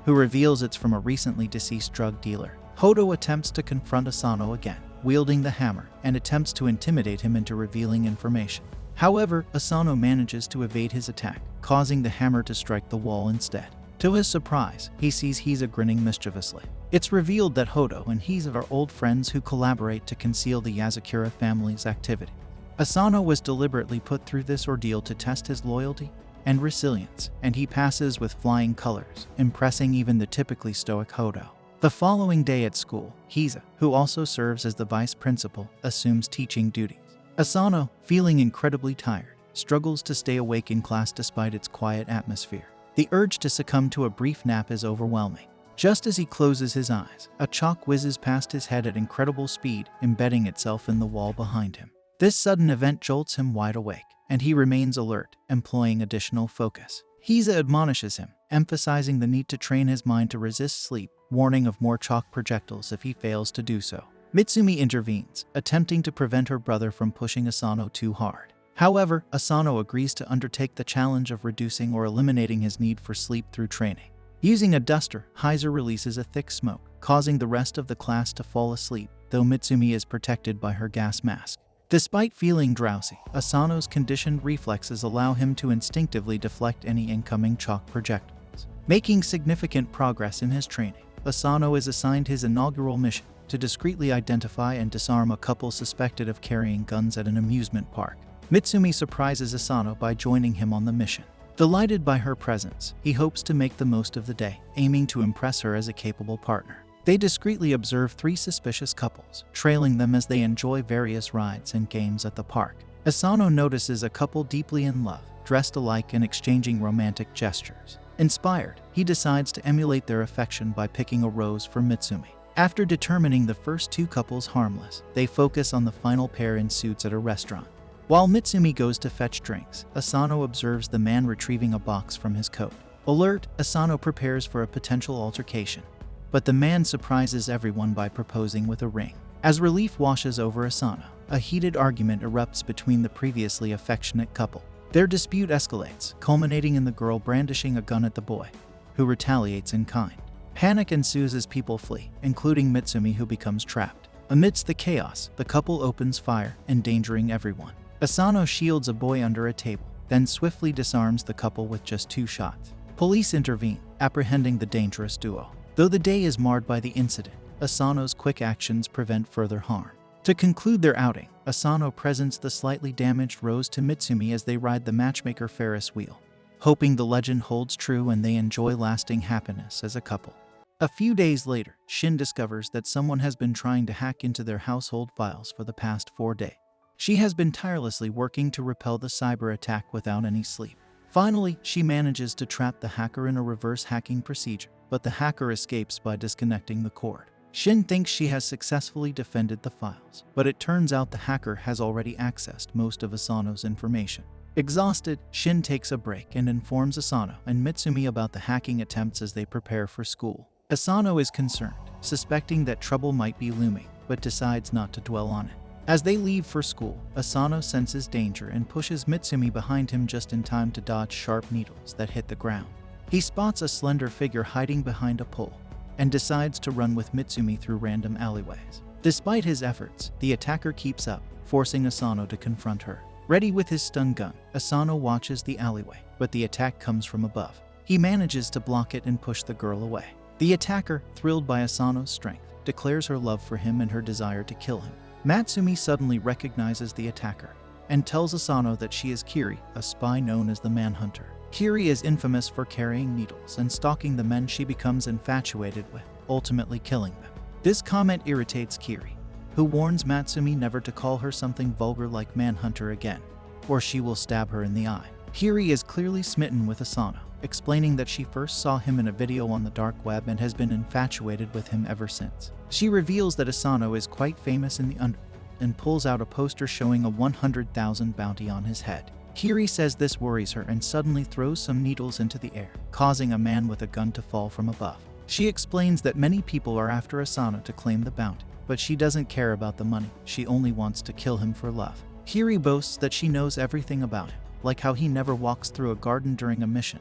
who reveals it's from a recently deceased drug dealer. Hodo attempts to confront Asano again, wielding the hammer, and attempts to intimidate him into revealing information. However, Asano manages to evade his attack, causing the hammer to strike the wall instead. To his surprise, he sees Hiza grinning mischievously. It's revealed that Hodo and Hiza are old friends who collaborate to conceal the Yozakura family's activity. Asano was deliberately put through this ordeal to test his loyalty and resilience, and he passes with flying colors, impressing even the typically stoic Hodo. The following day at school, Hiza, who also serves as the vice principal, assumes teaching duties. Asano, feeling incredibly tired, struggles to stay awake in class despite its quiet atmosphere. The urge to succumb to a brief nap is overwhelming. Just as he closes his eyes, a chalk whizzes past his head at incredible speed, embedding itself in the wall behind him. This sudden event jolts him wide awake, and he remains alert, employing additional focus. Hiza admonishes him, emphasizing the need to train his mind to resist sleep, warning of more chalk projectiles if he fails to do so. Mitsumi intervenes, attempting to prevent her brother from pushing Asano too hard. However, Asano agrees to undertake the challenge of reducing or eliminating his need for sleep through training. Using a duster, Hiza releases a thick smoke, causing the rest of the class to fall asleep, though Mitsumi is protected by her gas mask. Despite feeling drowsy, Asano's conditioned reflexes allow him to instinctively deflect any incoming chalk projectiles. Making significant progress in his training, Asano is assigned his inaugural mission to discreetly identify and disarm a couple suspected of carrying guns at an amusement park. Mitsumi surprises Asano by joining him on the mission. Delighted by her presence, he hopes to make the most of the day, aiming to impress her as a capable partner. They discreetly observe three suspicious couples, trailing them as they enjoy various rides and games at the park. Asano notices a couple deeply in love, dressed alike and exchanging romantic gestures. Inspired, he decides to emulate their affection by picking a rose for Mitsumi. After determining the first two couples harmless, they focus on the final pair in suits at a restaurant. While Mitsumi goes to fetch drinks, Asano observes the man retrieving a box from his coat. Alert, Asano prepares for a potential altercation, but the man surprises everyone by proposing with a ring. As relief washes over Asano, a heated argument erupts between the previously affectionate couple. Their dispute escalates, culminating in the girl brandishing a gun at the boy, who retaliates in kind. Panic ensues as people flee, including Mitsumi, who becomes trapped. Amidst the chaos, the couple opens fire, endangering everyone. Asano shields a boy under a table, then swiftly disarms the couple with just 2 shots. Police intervene, apprehending the dangerous duo. Though the day is marred by the incident, Asano's quick actions prevent further harm. To conclude their outing, Asano presents the slightly damaged rose to Mitsumi as they ride the matchmaker Ferris wheel, hoping the legend holds true and they enjoy lasting happiness as a couple. A few days later, Shin discovers that someone has been trying to hack into their household files for the past 4 days. She has been tirelessly working to repel the cyber attack without any sleep. Finally, she manages to trap the hacker in a reverse hacking procedure, but the hacker escapes by disconnecting the cord. Shin thinks she has successfully defended the files, but it turns out the hacker has already accessed most of Asano's information. Exhausted, Shin takes a break and informs Asano and Mitsumi about the hacking attempts as they prepare for school. Asano is concerned, suspecting that trouble might be looming, but decides not to dwell on it. As they leave for school, Asano senses danger and pushes Mitsumi behind him just in time to dodge sharp needles that hit the ground. He spots a slender figure hiding behind a pole and decides to run with Mitsumi through random alleyways. Despite his efforts, the attacker keeps up, forcing Asano to confront her. Ready with his stun gun, Asano watches the alleyway, but the attack comes from above. He manages to block it and push the girl away. The attacker, thrilled by Asano's strength, declares her love for him and her desire to kill him. Matsumi suddenly recognizes the attacker and tells Asano that she is Kiri, a spy known as the Manhunter. Kiri is infamous for carrying needles and stalking the men she becomes infatuated with, ultimately killing them. This comment irritates Kiri, who warns Matsumi never to call her something vulgar like Manhunter again, or she will stab her in the eye. Kiri is clearly smitten with Asano, explaining that she first saw him in a video on the dark web and has been infatuated with him ever since. She reveals that Asano is quite famous in the underworld and pulls out a poster showing a 100,000 bounty on his head. Kiri says this worries her and suddenly throws some needles into the air, causing a man with a gun to fall from above. She explains that many people are after Asano to claim the bounty, but she doesn't care about the money, she only wants to kill him for love. Kiri boasts that she knows everything about him, like how he never walks through a garden during a mission,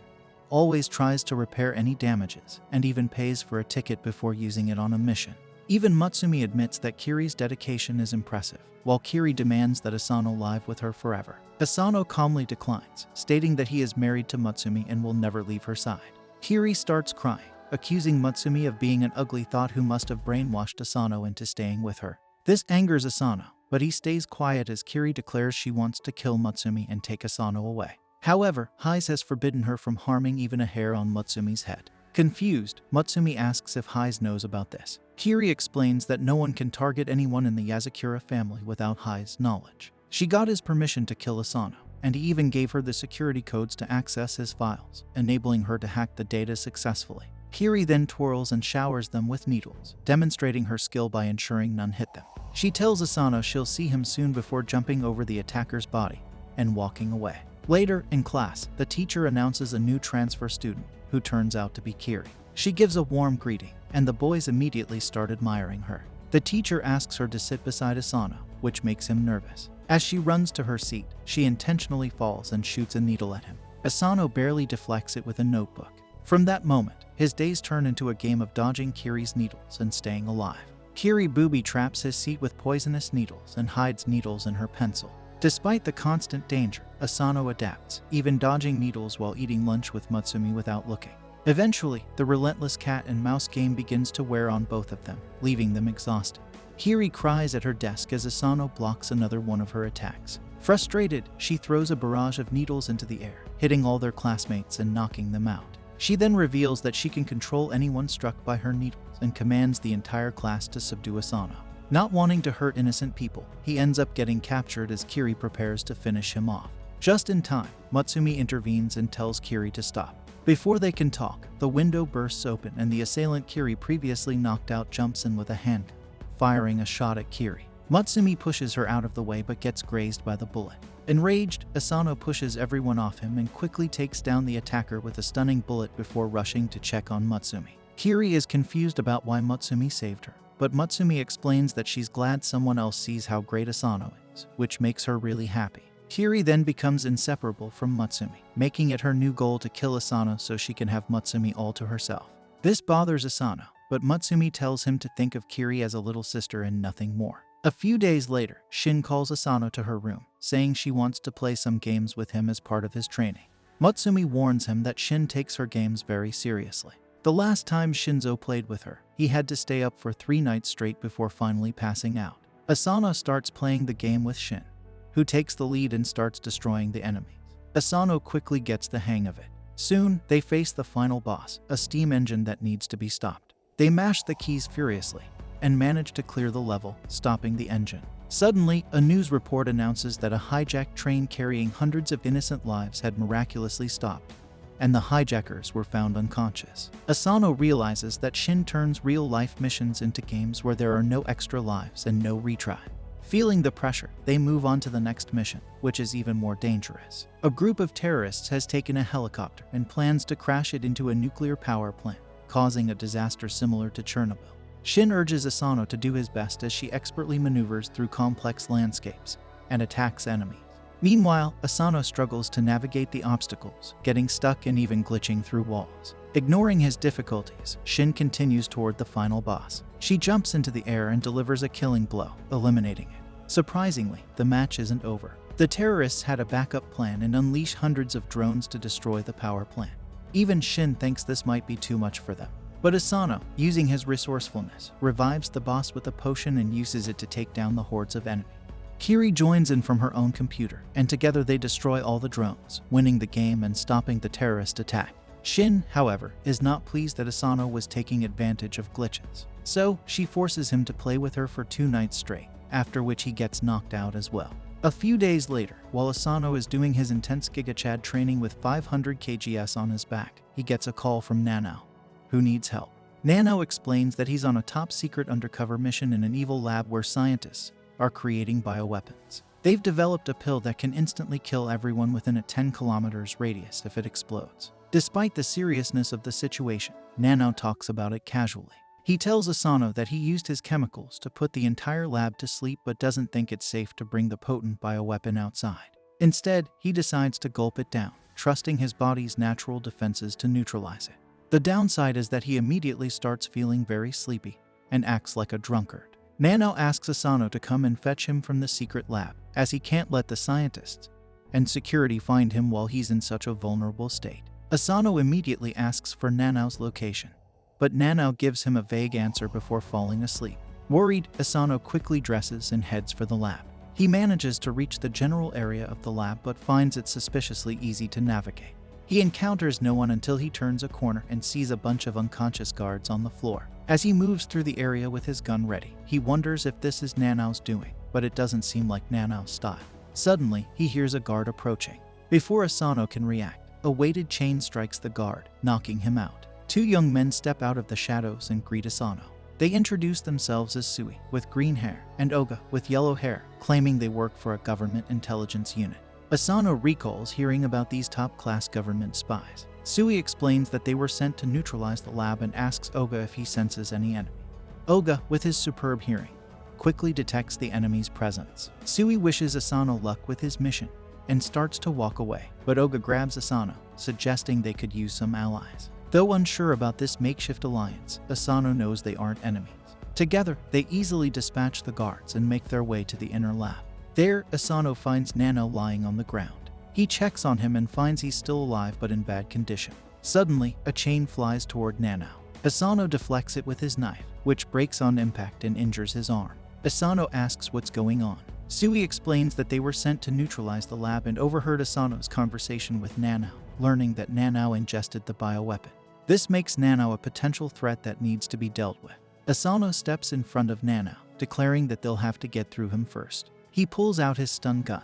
always tries to repair any damages, and even pays for a ticket before using it on a mission. Even Matsumi admits that Kiri's dedication is impressive, while Kiri demands that Asano live with her forever. Asano calmly declines, stating that he is married to Matsumi and will never leave her side. Kiri starts crying, accusing Matsumi of being an ugly thought who must have brainwashed Asano into staying with her. This angers Asano, but he stays quiet as Kiri declares she wants to kill Matsumi and take Asano away. However, Hise has forbidden her from harming even a hair on Matsumi's head. Confused, Matsumi asks if Hise knows about this. Kiri explains that no one can target anyone in the Yozakura family without Hise's knowledge. She got his permission to kill Asano, and he even gave her the security codes to access his files, enabling her to hack the data successfully. Kiri then twirls and showers them with needles, demonstrating her skill by ensuring none hit them. She tells Asano she'll see him soon before jumping over the attacker's body and walking away. Later, in class, the teacher announces a new transfer student, who turns out to be Kiri. She gives a warm greeting, and the boys immediately start admiring her. The teacher asks her to sit beside Asano, which makes him nervous. As she runs to her seat, she intentionally falls and shoots a needle at him. Asano barely deflects it with a notebook. From that moment, his days turn into a game of dodging Kiri's needles and staying alive. Kiri booby-traps his seat with poisonous needles and hides needles in her pencil. Despite the constant danger, Asano adapts, even dodging needles while eating lunch with Matsumi without looking. Eventually, the relentless cat and mouse game begins to wear on both of them, leaving them exhausted. Kiri cries at her desk as Asano blocks another one of her attacks. Frustrated, she throws a barrage of needles into the air, hitting all their classmates and knocking them out. She then reveals that she can control anyone struck by her needles and commands the entire class to subdue Asano. Not wanting to hurt innocent people, he ends up getting captured as Kiri prepares to finish him off. Just in time, Matsumi intervenes and tells Kiri to stop. Before they can talk, the window bursts open and the assailant Kiri previously knocked out jumps in with a handgun, firing a shot at Kiri. Matsumi pushes her out of the way but gets grazed by the bullet. Enraged, Asano pushes everyone off him and quickly takes down the attacker with a stunning bullet before rushing to check on Matsumi. Kiri is confused about why Matsumi saved her, but Matsumi explains that she's glad someone else sees how great Asano is, which makes her really happy. Kiri then becomes inseparable from Matsumi, making it her new goal to kill Asano so she can have Matsumi all to herself. This bothers Asano, but Matsumi tells him to think of Kiri as a little sister and nothing more. A few days later, Shin calls Asano to her room, saying she wants to play some games with him as part of his training. Matsumi warns him that Shin takes her games very seriously. The last time Shinzo played with her, he had to stay up for 3 nights straight before finally passing out. Asano starts playing the game with Shin, who takes the lead and starts destroying the enemies. Asano quickly gets the hang of it. Soon, they face the final boss, a steam engine that needs to be stopped. They mash the keys furiously and manage to clear the level, stopping the engine. Suddenly, a news report announces that a hijacked train carrying hundreds of innocent lives had miraculously stopped, and the hijackers were found unconscious. Asano realizes that Shin turns real-life missions into games where there are no extra lives and no retry. Feeling the pressure, they move on to the next mission, which is even more dangerous. A group of terrorists has taken a helicopter and plans to crash it into a nuclear power plant, causing a disaster similar to Chernobyl. Shin urges Asano to do his best as she expertly maneuvers through complex landscapes and attacks enemies. Meanwhile, Asano struggles to navigate the obstacles, getting stuck and even glitching through walls. Ignoring his difficulties, Shin continues toward the final boss. She jumps into the air and delivers a killing blow, eliminating it. Surprisingly, the match isn't over. The terrorists had a backup plan and unleash hundreds of drones to destroy the power plant. Even Shin thinks this might be too much for them. But Asano, using his resourcefulness, revives the boss with a potion and uses it to take down the hordes of enemies. Kiri joins in from her own computer, and together they destroy all the drones, winning the game and stopping the terrorist attack. Shin, however, is not pleased that Asano was taking advantage of glitches, so she forces him to play with her for 2 nights straight, after which he gets knocked out as well. A few days later, while Asano is doing his intense GigaChad training with 500 kgs on his back, he gets a call from Nano, who needs help. Nano explains that he's on a top-secret undercover mission in an evil lab where scientists are creating bioweapons. They've developed a pill that can instantly kill everyone within a 10 kilometers radius if it explodes. Despite the seriousness of the situation, Nano talks about it casually. He tells Asano that he used his chemicals to put the entire lab to sleep but doesn't think it's safe to bring the potent bioweapon outside. Instead, he decides to gulp it down, trusting his body's natural defenses to neutralize it. The downside is that he immediately starts feeling very sleepy and acts like a drunkard. Nanao asks Asano to come and fetch him from the secret lab, as he can't let the scientists and security find him while he's in such a vulnerable state. Asano immediately asks for Nanao's location, but Nanao gives him a vague answer before falling asleep. Worried, Asano quickly dresses and heads for the lab. He manages to reach the general area of the lab but finds it suspiciously easy to navigate. He encounters no one until he turns a corner and sees a bunch of unconscious guards on the floor. As he moves through the area with his gun ready, he wonders if this is Nanao's doing, but it doesn't seem like Nanao's style. Suddenly, he hears a guard approaching. Before Asano can react, a weighted chain strikes the guard, knocking him out. Two young men step out of the shadows and greet Asano. They introduce themselves as Sui, with green hair, and Oga, with yellow hair, claiming they work for a government intelligence unit. Asano recalls hearing about these top-class government spies. Sui explains that they were sent to neutralize the lab and asks Oga if he senses any enemy. Oga, with his superb hearing, quickly detects the enemy's presence. Sui wishes Asano luck with his mission and starts to walk away, but Oga grabs Asano, suggesting they could use some allies. Though unsure about this makeshift alliance, Asano knows they aren't enemies. Together, they easily dispatch the guards and make their way to the inner lab. There, Asano finds Nanao lying on the ground. He checks on him and finds he's still alive but in bad condition. Suddenly, a chain flies toward Nanao. Asano deflects it with his knife, which breaks on impact and injures his arm. Asano asks what's going on. Sui explains that they were sent to neutralize the lab and overheard Asano's conversation with Nanao, learning that Nanao ingested the bioweapon. This makes Nanao a potential threat that needs to be dealt with. Asano steps in front of Nanao, declaring that they'll have to get through him first. He pulls out his stun gun,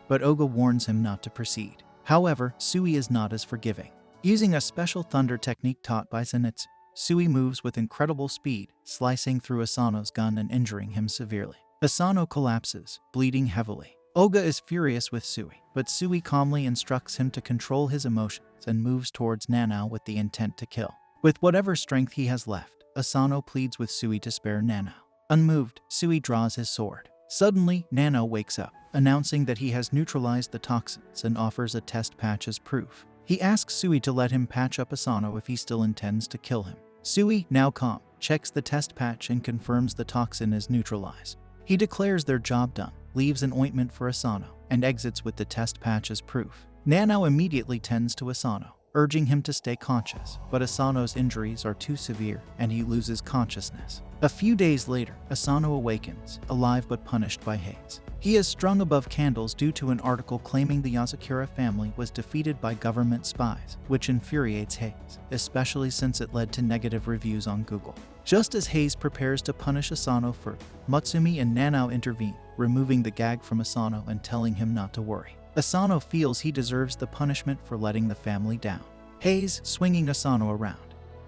but Oga warns him not to proceed. However, Sui is not as forgiving. Using a special thunder technique taught by Zenitsu, Sui moves with incredible speed, slicing through Asano's gun and injuring him severely. Asano collapses, bleeding heavily. Oga is furious with Sui, but Sui calmly instructs him to control his emotions and moves towards Nanao with the intent to kill. With whatever strength he has left, Asano pleads with Sui to spare Nanao. Unmoved, Sui draws his sword. Suddenly, Nanao wakes up, announcing that he has neutralized the toxins and offers a test patch as proof. He asks Sui to let him patch up Asano if he still intends to kill him. Sui, now calm, checks the test patch and confirms the toxin is neutralized. He declares their job done, leaves an ointment for Asano, and exits with the test patch as proof. Nanao immediately tends to Asano, urging him to stay conscious, but Asano's injuries are too severe and he loses consciousness. A few days later, Asano awakens, alive but punished by Hayes. He is strung above candles due to an article claiming the Yozakura family was defeated by government spies, which infuriates Hayes, especially since it led to negative reviews on Google. Just as Hayes prepares to punish Asano further, Matsumi and Nanao intervene, removing the gag from Asano and telling him not to worry. Asano feels he deserves the punishment for letting the family down. Hayes, swinging Asano around,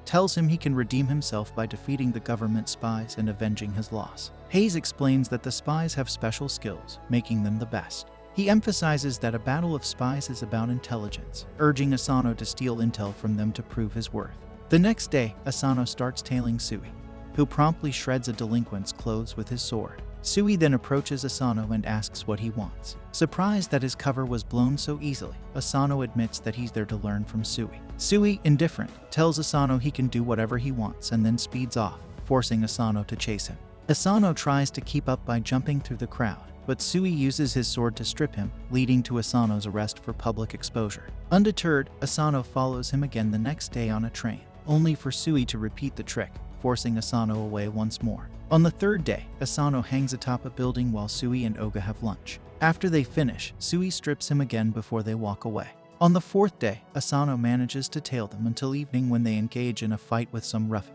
tells him he can redeem himself by defeating the government spies and avenging his loss. Hayes explains that the spies have special skills, making them the best. He emphasizes that a battle of spies is about intelligence, urging Asano to steal intel from them to prove his worth. The next day, Asano starts tailing Sui, who promptly shreds a delinquent's clothes with his sword. Sui then approaches Asano and asks what he wants. Surprised that his cover was blown so easily, Asano admits that he's there to learn from Sui. Sui, indifferent, tells Asano he can do whatever he wants and then speeds off, forcing Asano to chase him. Asano tries to keep up by jumping through the crowd, but Sui uses his sword to strip him, leading to Asano's arrest for public exposure. Undeterred, Asano follows him again the next day on a train, only for Sui to repeat the trick, forcing Asano away once more. On the third day, Asano hangs atop a building while Sui and Oga have lunch. After they finish, Sui strips him again before they walk away. On the fourth day, Asano manages to tail them until evening when they engage in a fight with some ruffians.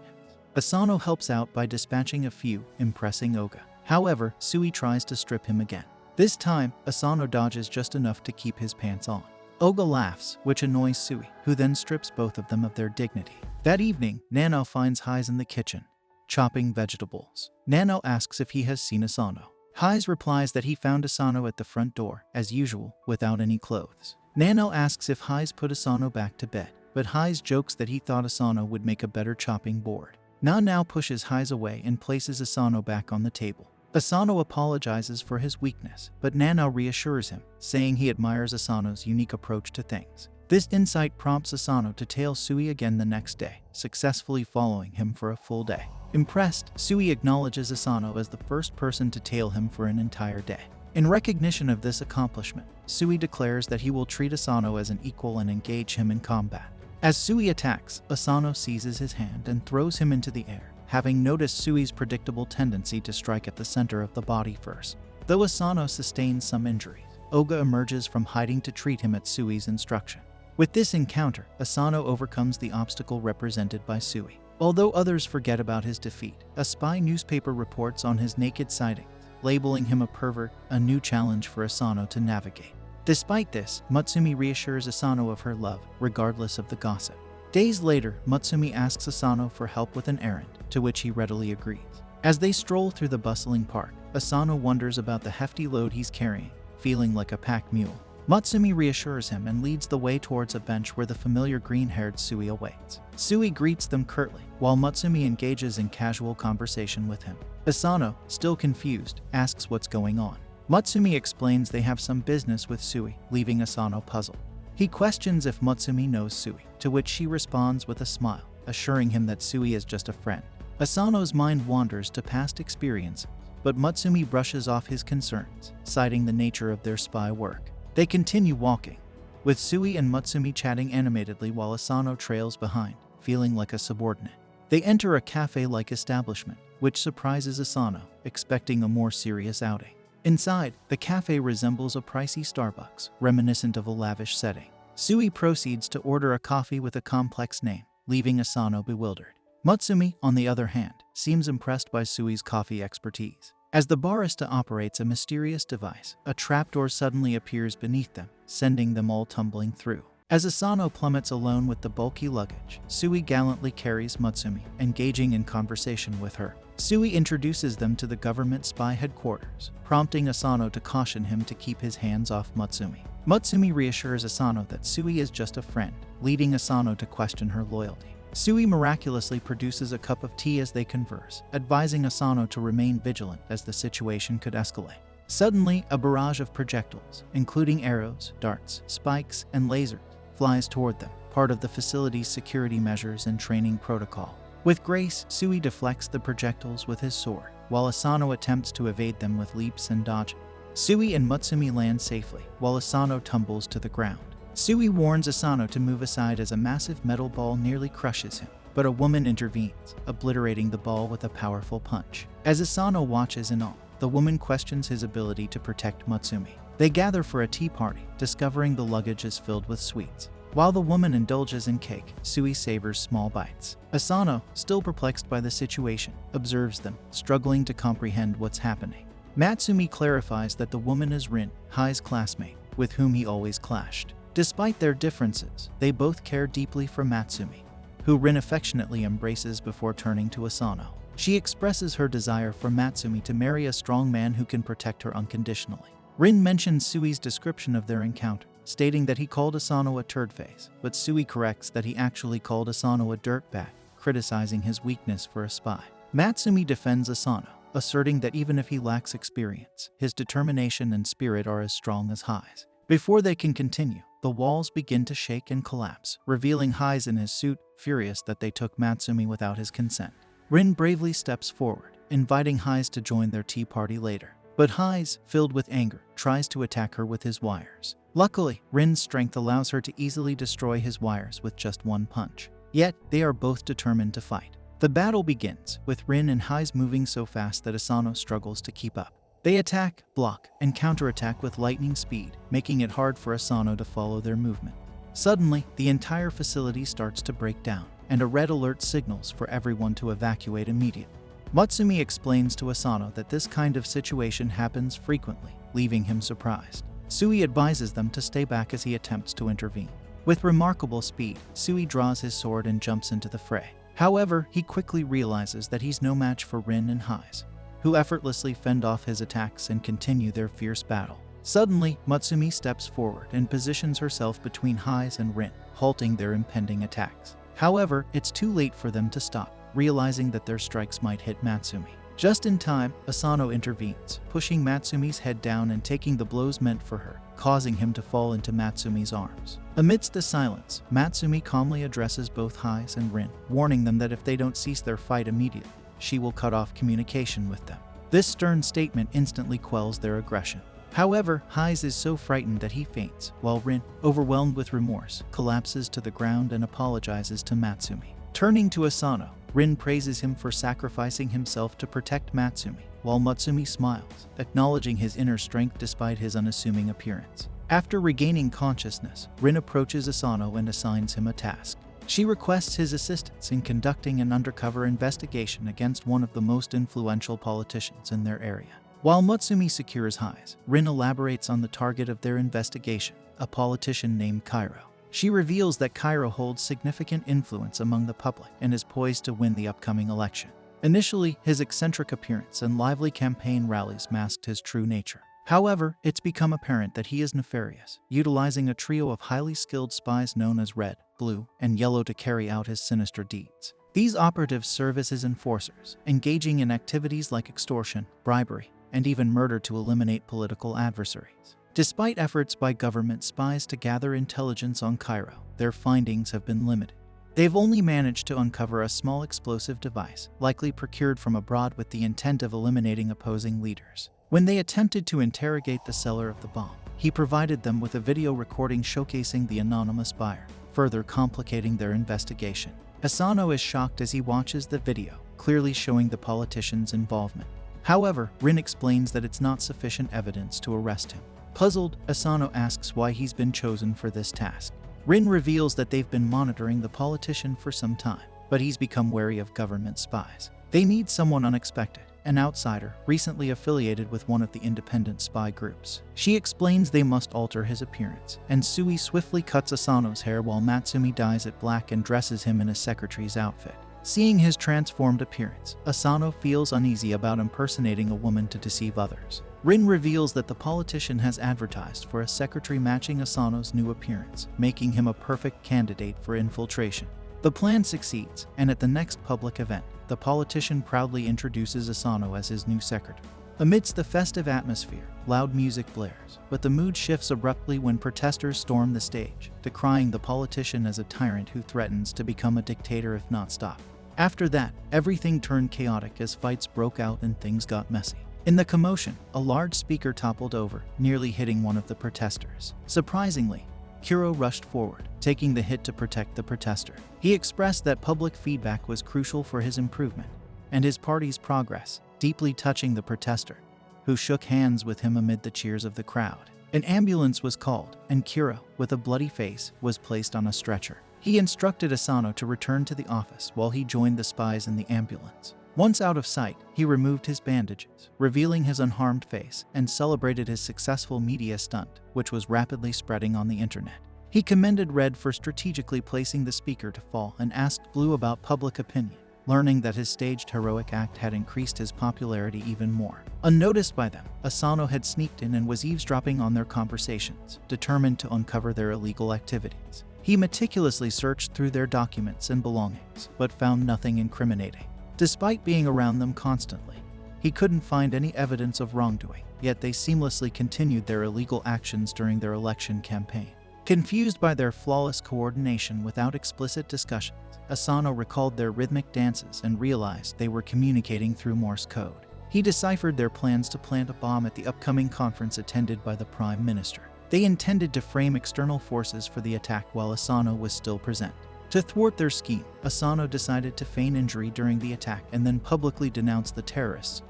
Asano helps out by dispatching a few, impressing Oga. However, Sui tries to strip him again. This time, Asano dodges just enough to keep his pants on. Oga laughs, which annoys Sui, who then strips both of them of their dignity. That evening, Nanao finds Hayes in the kitchen, chopping vegetables. Nanao asks if he has seen Asano. Hayes replies that he found Asano at the front door, as usual, without any clothes. Nanao asks if Hayes put Asano back to bed, but Hayes jokes that he thought Asano would make a better chopping board. Nanao pushes Hayes away and places Asano back on the table. Asano apologizes for his weakness, but Nanao reassures him, saying he admires Asano's unique approach to things. This insight prompts Asano to tail Sui again the next day, successfully following him for a full day. Impressed, Sui acknowledges Asano as the first person to tail him for an entire day. In recognition of this accomplishment, Sui declares that he will treat Asano as an equal and engage him in combat. As Sui attacks, Asano seizes his hand and throws him into the air, having noticed Sui's predictable tendency to strike at the center of the body first. Though Asano sustains some injuries, Oga emerges from hiding to treat him at Sui's instruction. With this encounter, Asano overcomes the obstacle represented by Sui. Although others forget about his defeat, a spy newspaper reports on his naked sightings, labeling him a pervert, a new challenge for Asano to navigate. Despite this, Mutsumi reassures Asano of her love, regardless of the gossip. Days later, Mutsumi asks Asano for help with an errand, to which he readily agrees. As they stroll through the bustling park, Asano wonders about the hefty load he's carrying, feeling like a pack mule. Mutsumi reassures him and leads the way towards a bench where the familiar green-haired Sui awaits. Sui greets them curtly, while Mutsumi engages in casual conversation with him. Asano, still confused, asks what's going on. Mutsumi explains they have some business with Sui, leaving Asano puzzled. He questions if Mutsumi knows Sui, to which she responds with a smile, assuring him that Sui is just a friend. Asano's mind wanders to past experiences, but Mutsumi brushes off his concerns, citing the nature of their spy work. They continue walking, with Sui and Mutsumi chatting animatedly while Asano trails behind, feeling like a subordinate. They enter a cafe-like establishment, which surprises Asano, expecting a more serious outing. Inside, the cafe resembles a pricey Starbucks, reminiscent of a lavish setting. Sui proceeds to order a coffee with a complex name, leaving Asano bewildered. Mutsumi, on the other hand, seems impressed by Sui's coffee expertise. As the barista operates a mysterious device, a trapdoor suddenly appears beneath them, sending them all tumbling through. As Asano plummets alone with the bulky luggage, Sui gallantly carries Mutsumi, engaging in conversation with her. Sui introduces them to the government spy headquarters, prompting Asano to caution him to keep his hands off Mutsumi. Mutsumi reassures Asano that Sui is just a friend, leading Asano to question her loyalty. Sui miraculously produces a cup of tea as they converse, advising Asano to remain vigilant as the situation could escalate. Suddenly, a barrage of projectiles, including arrows, darts, spikes, and lasers, flies toward them, part of the facility's security measures and training protocol. With grace, Sui deflects the projectiles with his sword, while Asano attempts to evade them with leaps and dodges. Sui and Mutsumi land safely, while Asano tumbles to the ground. Sui warns Asano to move aside as a massive metal ball nearly crushes him, but a woman intervenes, obliterating the ball with a powerful punch. As Asano watches in awe, the woman questions his ability to protect Mutsumi. They gather for a tea party, discovering the luggage is filled with sweets. While the woman indulges in cake, Sui savors small bites. Asano, still perplexed by the situation, observes them, struggling to comprehend what's happening. Matsumi clarifies that the woman is Rin, Hai's classmate, with whom he always clashed. Despite their differences, they both care deeply for Matsumi, who Rin affectionately embraces before turning to Asano. She expresses her desire for Matsumi to marry a strong man who can protect her unconditionally. Rin mentions Sui's description of their encounter, stating that he called Asano a turd face, but Sui corrects that he actually called Asano a dirtbag, criticizing his weakness for a spy. Matsumi defends Asano, asserting that even if he lacks experience, his determination and spirit are as strong as Hai's. Before they can continue, the walls begin to shake and collapse, revealing Hai's in his suit, furious that they took Matsumi without his consent. Rin bravely steps forward, inviting Hai's to join their tea party later. But Hai's, filled with anger, tries to attack her with his wires. Luckily, Rin's strength allows her to easily destroy his wires with just one punch. Yet, they are both determined to fight. The battle begins, with Rin and Hai's moving so fast that Asano struggles to keep up. They attack, block, and counterattack with lightning speed, making it hard for Asano to follow their movement. Suddenly, the entire facility starts to break down, and a red alert signals for everyone to evacuate immediately. Mutsumi explains to Asano that this kind of situation happens frequently, leaving him surprised. Sui advises them to stay back as he attempts to intervene. With remarkable speed, Sui draws his sword and jumps into the fray. However, he quickly realizes that he's no match for Rin and Hai's, who effortlessly fend off his attacks and continue their fierce battle. Suddenly, Mutsumi steps forward and positions herself between Hai's and Rin, halting their impending attacks. However, it's too late for them to stop, realizing that their strikes might hit Matsumi. Just in time, Asano intervenes, pushing Matsumi's head down and taking the blows meant for her, causing him to fall into Matsumi's arms. Amidst the silence, Matsumi calmly addresses both Hai's and Rin, warning them that if they don't cease their fight immediately, she will cut off communication with them. This stern statement instantly quells their aggression. However, Heize is so frightened that he faints, while Rin, overwhelmed with remorse, collapses to the ground and apologizes to Matsumi. Turning to Asano, Rin praises him for sacrificing himself to protect Matsumi, while Matsumi smiles, acknowledging his inner strength despite his unassuming appearance. After regaining consciousness, Rin approaches Asano and assigns him a task. She requests his assistance in conducting an undercover investigation against one of the most influential politicians in their area. While Matsumi secures Heize, Rin elaborates on the target of their investigation, a politician named Kairo. She reveals that Kairo holds significant influence among the public and is poised to win the upcoming election. Initially, his eccentric appearance and lively campaign rallies masked his true nature. However, it's become apparent that he is nefarious, utilizing a trio of highly skilled spies known as Red, Blue, and Yellow to carry out his sinister deeds. These operatives serve as his enforcers, engaging in activities like extortion, bribery, and even murder to eliminate political adversaries. Despite efforts by government spies to gather intelligence on Kairo, their findings have been limited. They've only managed to uncover a small explosive device, likely procured from abroad with the intent of eliminating opposing leaders. When they attempted to interrogate the seller of the bomb, he provided them with a video recording showcasing the anonymous buyer, further complicating their investigation. Asano is shocked as he watches the video, clearly showing the politician's involvement. However, Rin explains that it's not sufficient evidence to arrest him. Puzzled, Asano asks why he's been chosen for this task. Rin reveals that they've been monitoring the politician for some time, but he's become wary of government spies. They need someone unexpected, an outsider, recently affiliated with one of the independent spy groups. She explains they must alter his appearance, and Sui swiftly cuts Asano's hair while Matsumi dyes it black and dresses him in his secretary's outfit. Seeing his transformed appearance, Asano feels uneasy about impersonating a woman to deceive others. Rin reveals that the politician has advertised for a secretary matching Asano's new appearance, making him a perfect candidate for infiltration. The plan succeeds, and at the next public event, the politician proudly introduces Asano as his new secretary. Amidst the festive atmosphere, loud music blares, but the mood shifts abruptly when protesters storm the stage, decrying the politician as a tyrant who threatens to become a dictator if not stopped. After that, everything turned chaotic as fights broke out and things got messy. In the commotion, a large speaker toppled over, nearly hitting one of the protesters. Surprisingly, Kuro rushed forward, taking the hit to protect the protester. He expressed that public feedback was crucial for his improvement and his party's progress, deeply touching the protester, who shook hands with him amid the cheers of the crowd. An ambulance was called, and Kuro, with a bloody face, was placed on a stretcher. He instructed Asano to return to the office while he joined the spies in the ambulance. Once out of sight, he removed his bandages, revealing his unharmed face, and celebrated his successful media stunt, which was rapidly spreading on the internet. He commended Red for strategically placing the speaker to fall and asked Blue about public opinion, learning that his staged heroic act had increased his popularity even more. Unnoticed by them, Asano had sneaked in and was eavesdropping on their conversations, determined to uncover their illegal activities. He meticulously searched through their documents and belongings, but found nothing incriminating. Despite being around them constantly, he couldn't find any evidence of wrongdoing, yet they seamlessly continued their illegal actions during their election campaign. Confused by their flawless coordination without explicit discussions, Asano recalled their rhythmic dances and realized they were communicating through Morse code. He deciphered their plans to plant a bomb at the upcoming conference attended by the Prime Minister. They intended to frame external forces for the attack while Asano was still present. To thwart their scheme, Asano decided to feign injury during the attack and then publicly denounce the terrorists,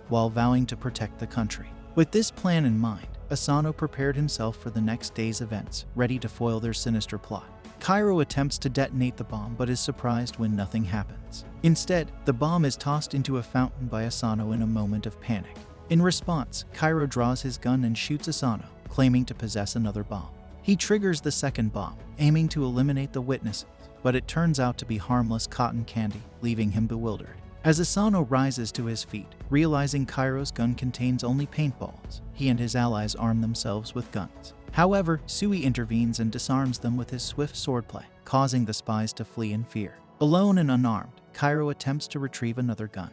while vowing to protect the country. With this plan in mind, Asano prepared himself for the next day's events, ready to foil their sinister plot. Kairo attempts to detonate the bomb but is surprised when nothing happens. Instead, the bomb is tossed into a fountain by Asano in a moment of panic. In response, Kairo draws his gun and shoots Asano, claiming to possess another bomb. He triggers the second bomb, aiming to eliminate the witnesses, but it turns out to be harmless cotton candy, leaving him bewildered. As Asano rises to his feet, realizing Kairo's gun contains only paintballs, he and his allies arm themselves with guns. However, Sui intervenes and disarms them with his swift swordplay, causing the spies to flee in fear. Alone and unarmed, Kairo attempts to retrieve another gun,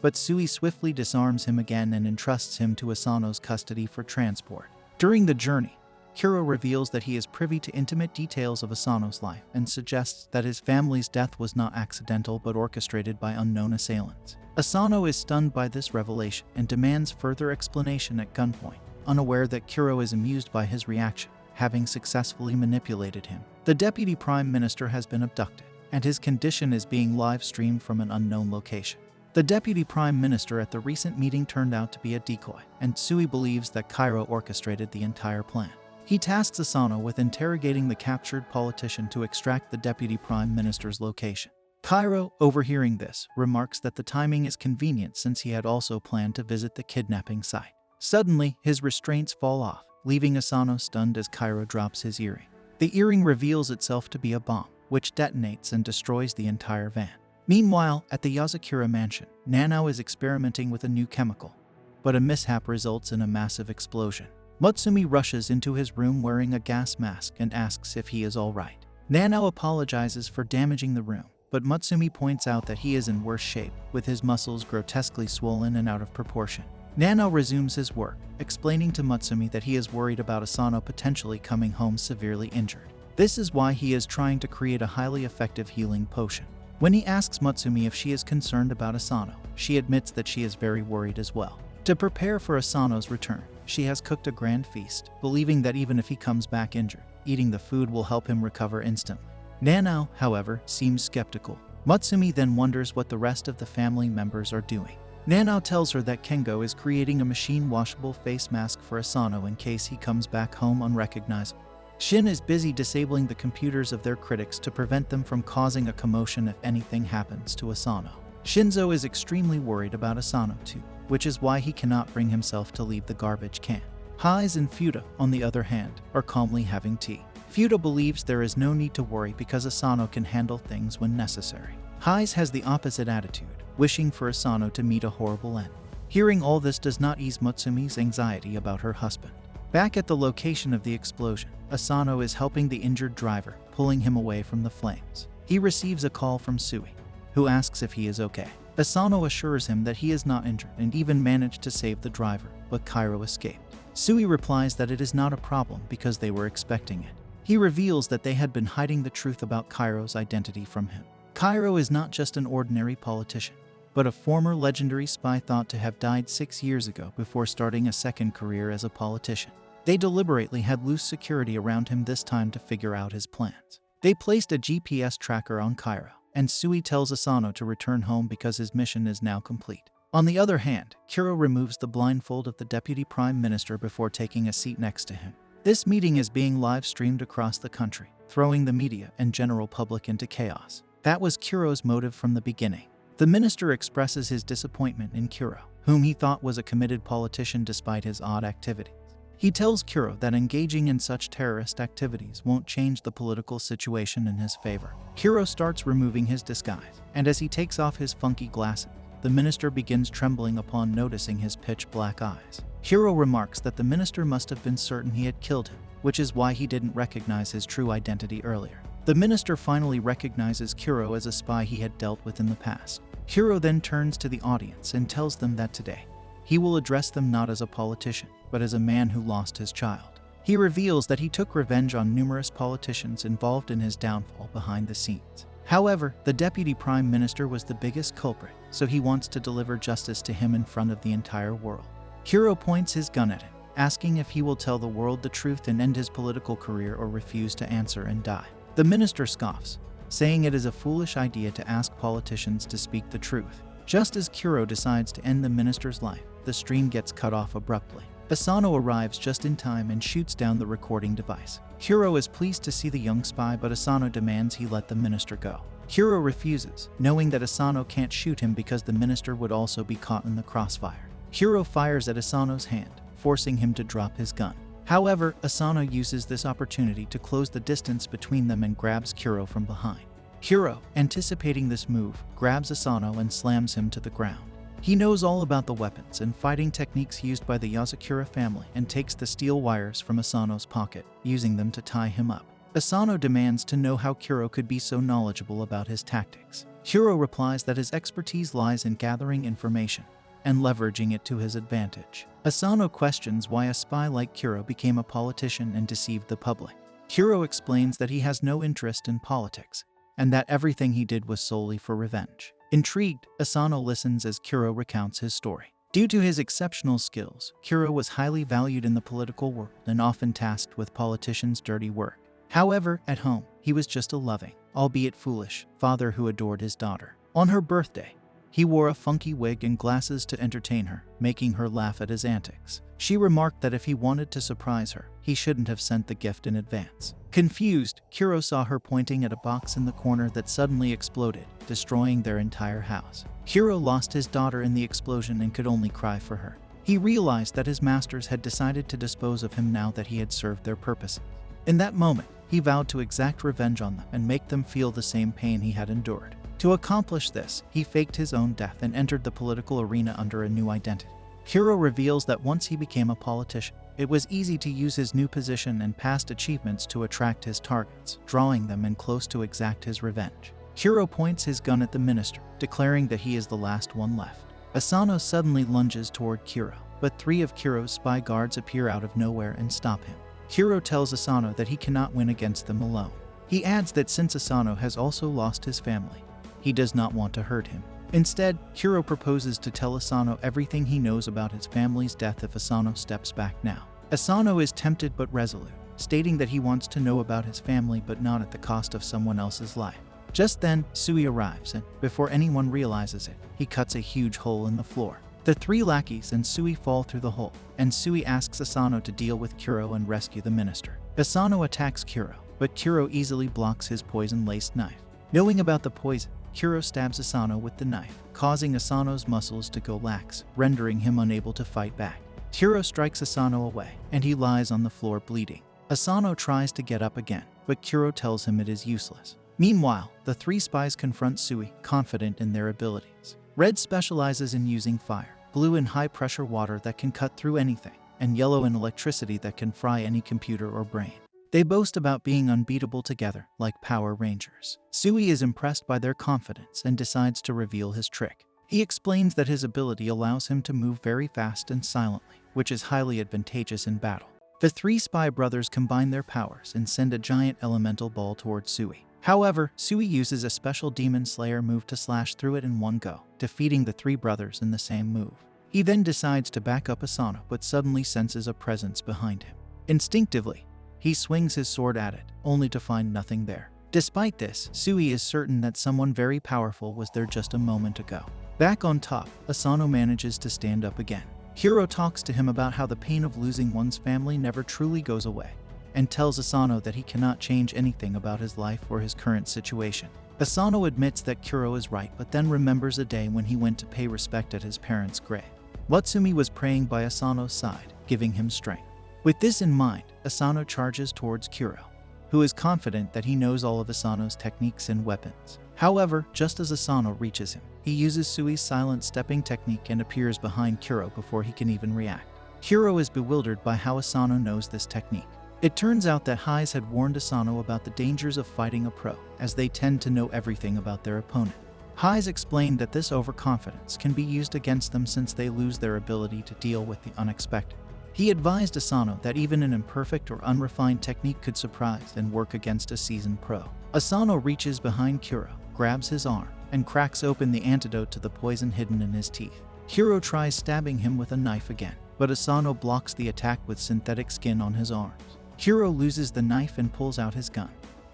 but Sui swiftly disarms him again and entrusts him to Asano's custody for transport. During the journey, Kuro reveals that he is privy to intimate details of Asano's life and suggests that his family's death was not accidental but orchestrated by unknown assailants. Asano is stunned by this revelation and demands further explanation at gunpoint, unaware that Kuro is amused by his reaction, having successfully manipulated him. The Deputy Prime Minister has been abducted, and his condition is being live-streamed from an unknown location. The Deputy Prime Minister at the recent meeting turned out to be a decoy, and Sui believes that Kuro orchestrated the entire plan. He tasks Asano with interrogating the captured politician to extract the Deputy Prime Minister's location. Kuro, overhearing this, remarks that the timing is convenient since he had also planned to visit the kidnapping site. Suddenly, his restraints fall off, leaving Asano stunned as Kuro drops his earring. The earring reveals itself to be a bomb, which detonates and destroys the entire van. Meanwhile, at the Yozakura mansion, Nanao is experimenting with a new chemical, but a mishap results in a massive explosion. Mutsumi rushes into his room wearing a gas mask and asks if he is alright. Nanao apologizes for damaging the room, but Mutsumi points out that he is in worse shape, with his muscles grotesquely swollen and out of proportion. Nanao resumes his work, explaining to Mutsumi that he is worried about Asano potentially coming home severely injured. This is why he is trying to create a highly effective healing potion. When he asks Mutsumi if she is concerned about Asano, she admits that she is very worried as well. To prepare for Asano's return, she has cooked a grand feast, believing that even if he comes back injured, eating the food will help him recover instantly. Nanao, however, seems skeptical. Mutsumi then wonders what the rest of the family members are doing. Nanao tells her that Kengo is creating a machine-washable face mask for Asano in case he comes back home unrecognizable. Shin is busy disabling the computers of their critics to prevent them from causing a commotion if anything happens to Asano. Shinzo is extremely worried about Asano too, which is why he cannot bring himself to leave the garbage can. Haiz and Fuda, on the other hand, are calmly having tea. Fuda believes there is no need to worry because Asano can handle things when necessary. Haiz has the opposite attitude, wishing for Asano to meet a horrible end. Hearing all this does not ease Mutsumi's anxiety about her husband. Back at the location of the explosion, Asano is helping the injured driver, pulling him away from the flames. He receives a call from Sui, who asks if he is okay. Asano assures him that he is not injured and even managed to save the driver, but Kuro escaped. Sui replies that it is not a problem because they were expecting it. He reveals that they had been hiding the truth about Kuro's identity from him. Kuro is not just an ordinary politician, but a former legendary spy thought to have died 6 years ago before starting a second career as a politician. They deliberately had loose security around him this time to figure out his plans. They placed a GPS tracker on Kuro, and Sui tells Asano to return home because his mission is now complete. On the other hand, Kuro removes the blindfold of the Deputy Prime Minister before taking a seat next to him. This meeting is being live-streamed across the country, throwing the media and general public into chaos. That was Kuro's motive from the beginning. The minister expresses his disappointment in Kuro, whom he thought was a committed politician despite his odd activities. He tells Kuro that engaging in such terrorist activities won't change the political situation in his favor. Kuro starts removing his disguise, and as he takes off his funky glasses, the minister begins trembling upon noticing his pitch-black eyes. Kuro remarks that the minister must have been certain he had killed him, which is why he didn't recognize his true identity earlier. The minister finally recognizes Kuro as a spy he had dealt with in the past. Kuro then turns to the audience and tells them that today, he will address them not as a politician, but as a man who lost his child. He reveals that he took revenge on numerous politicians involved in his downfall behind the scenes. However, the Deputy Prime Minister was the biggest culprit, so he wants to deliver justice to him in front of the entire world. Kuro points his gun at him, asking if he will tell the world the truth and end his political career or refuse to answer and die. The minister scoffs, saying it is a foolish idea to ask politicians to speak the truth. Just as Kuro decides to end the minister's life, the stream gets cut off abruptly. Asano arrives just in time and shoots down the recording device. Kuro is pleased to see the young spy, but Asano demands he let the minister go. Kuro refuses, knowing that Asano can't shoot him because the minister would also be caught in the crossfire. Kuro fires at Asano's hand, forcing him to drop his gun. However, Asano uses this opportunity to close the distance between them and grabs Kuro from behind. Kuro, anticipating this move, grabs Asano and slams him to the ground. He knows all about the weapons and fighting techniques used by the Yozakura family and takes the steel wires from Asano's pocket, using them to tie him up. Asano demands to know how Kuro could be so knowledgeable about his tactics. Kuro replies that his expertise lies in gathering information and leveraging it to his advantage. Asano questions why a spy like Kuro became a politician and deceived the public. Kuro explains that he has no interest in politics, and that everything he did was solely for revenge. Intrigued, Asano listens as Kuro recounts his story. Due to his exceptional skills, Kuro was highly valued in the political world and often tasked with politicians' dirty work. However, at home, he was just a loving, albeit foolish, father who adored his daughter. On her birthday, he wore a funky wig and glasses to entertain her, making her laugh at his antics. She remarked that if he wanted to surprise her, he shouldn't have sent the gift in advance. Confused, Kuro saw her pointing at a box in the corner that suddenly exploded, destroying their entire house. Kuro lost his daughter in the explosion and could only cry for her. He realized that his masters had decided to dispose of him now that he had served their purposes. In that moment, he vowed to exact revenge on them and make them feel the same pain he had endured. To accomplish this, he faked his own death and entered the political arena under a new identity. Kuro reveals that once he became a politician, it was easy to use his new position and past achievements to attract his targets, drawing them in close to exact his revenge. Kuro points his gun at the minister, declaring that he is the last one left. Asano suddenly lunges toward Kuro, but 3 of Kuro's spy guards appear out of nowhere and stop him. Kuro tells Asano that he cannot win against them alone. He adds that since Asano has also lost his family, he does not want to hurt him. Instead, Kuro proposes to tell Asano everything he knows about his family's death if Asano steps back now. Asano is tempted but resolute, stating that he wants to know about his family but not at the cost of someone else's life. Just then, Sui arrives and, before anyone realizes it, he cuts a huge hole in the floor. The 3 lackeys and Sui fall through the hole, and Sui asks Asano to deal with Kuro and rescue the minister. Asano attacks Kuro, but Kuro easily blocks his poison-laced knife. Knowing about the poison, Kuro stabs Asano with the knife, causing Asano's muscles to go lax, rendering him unable to fight back. Kuro strikes Asano away, and he lies on the floor bleeding. Asano tries to get up again, but Kuro tells him it is useless. Meanwhile, the 3 spies confront Sui, confident in their abilities. Red specializes in using fire, blue in high-pressure water that can cut through anything, and yellow in electricity that can fry any computer or brain. They boast about being unbeatable together, like Power Rangers. Sui is impressed by their confidence and decides to reveal his trick. He explains that his ability allows him to move very fast and silently, which is highly advantageous in battle. The 3 spy brothers combine their powers and send a giant elemental ball towards Sui. However, Sui uses a special Demon Slayer move to slash through it in one go, defeating the 3 brothers in the same move. He then decides to back up Asano but suddenly senses a presence behind him. Instinctively, he swings his sword at it, only to find nothing there. Despite this, Sui is certain that someone very powerful was there just a moment ago. Back on top, Asano manages to stand up again. Kuro talks to him about how the pain of losing one's family never truly goes away, and tells Asano that he cannot change anything about his life or his current situation. Asano admits that Kuro is right but then remembers a day when he went to pay respect at his parents' grave. Watsumi was praying by Asano's side, giving him strength. With this in mind, Asano charges towards Kuro, who is confident that he knows all of Asano's techniques and weapons. However, just as Asano reaches him, he uses Sui's silent stepping technique and appears behind Kuro before he can even react. Kuro is bewildered by how Asano knows this technique. It turns out that Hise had warned Asano about the dangers of fighting a pro, as they tend to know everything about their opponent. Hise explained that this overconfidence can be used against them since they lose their ability to deal with the unexpected. He advised Asano that even an imperfect or unrefined technique could surprise and work against a seasoned pro. Asano reaches behind Kuro, grabs his arm, and cracks open the antidote to the poison hidden in his teeth. Kuro tries stabbing him with a knife again, but Asano blocks the attack with synthetic skin on his arms. Kuro loses the knife and pulls out his gun,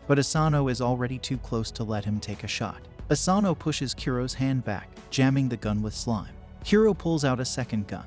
but Asano is already too close to let him take a shot. Asano pushes Kuro's hand back, jamming the gun with slime. Kuro pulls out a second gun,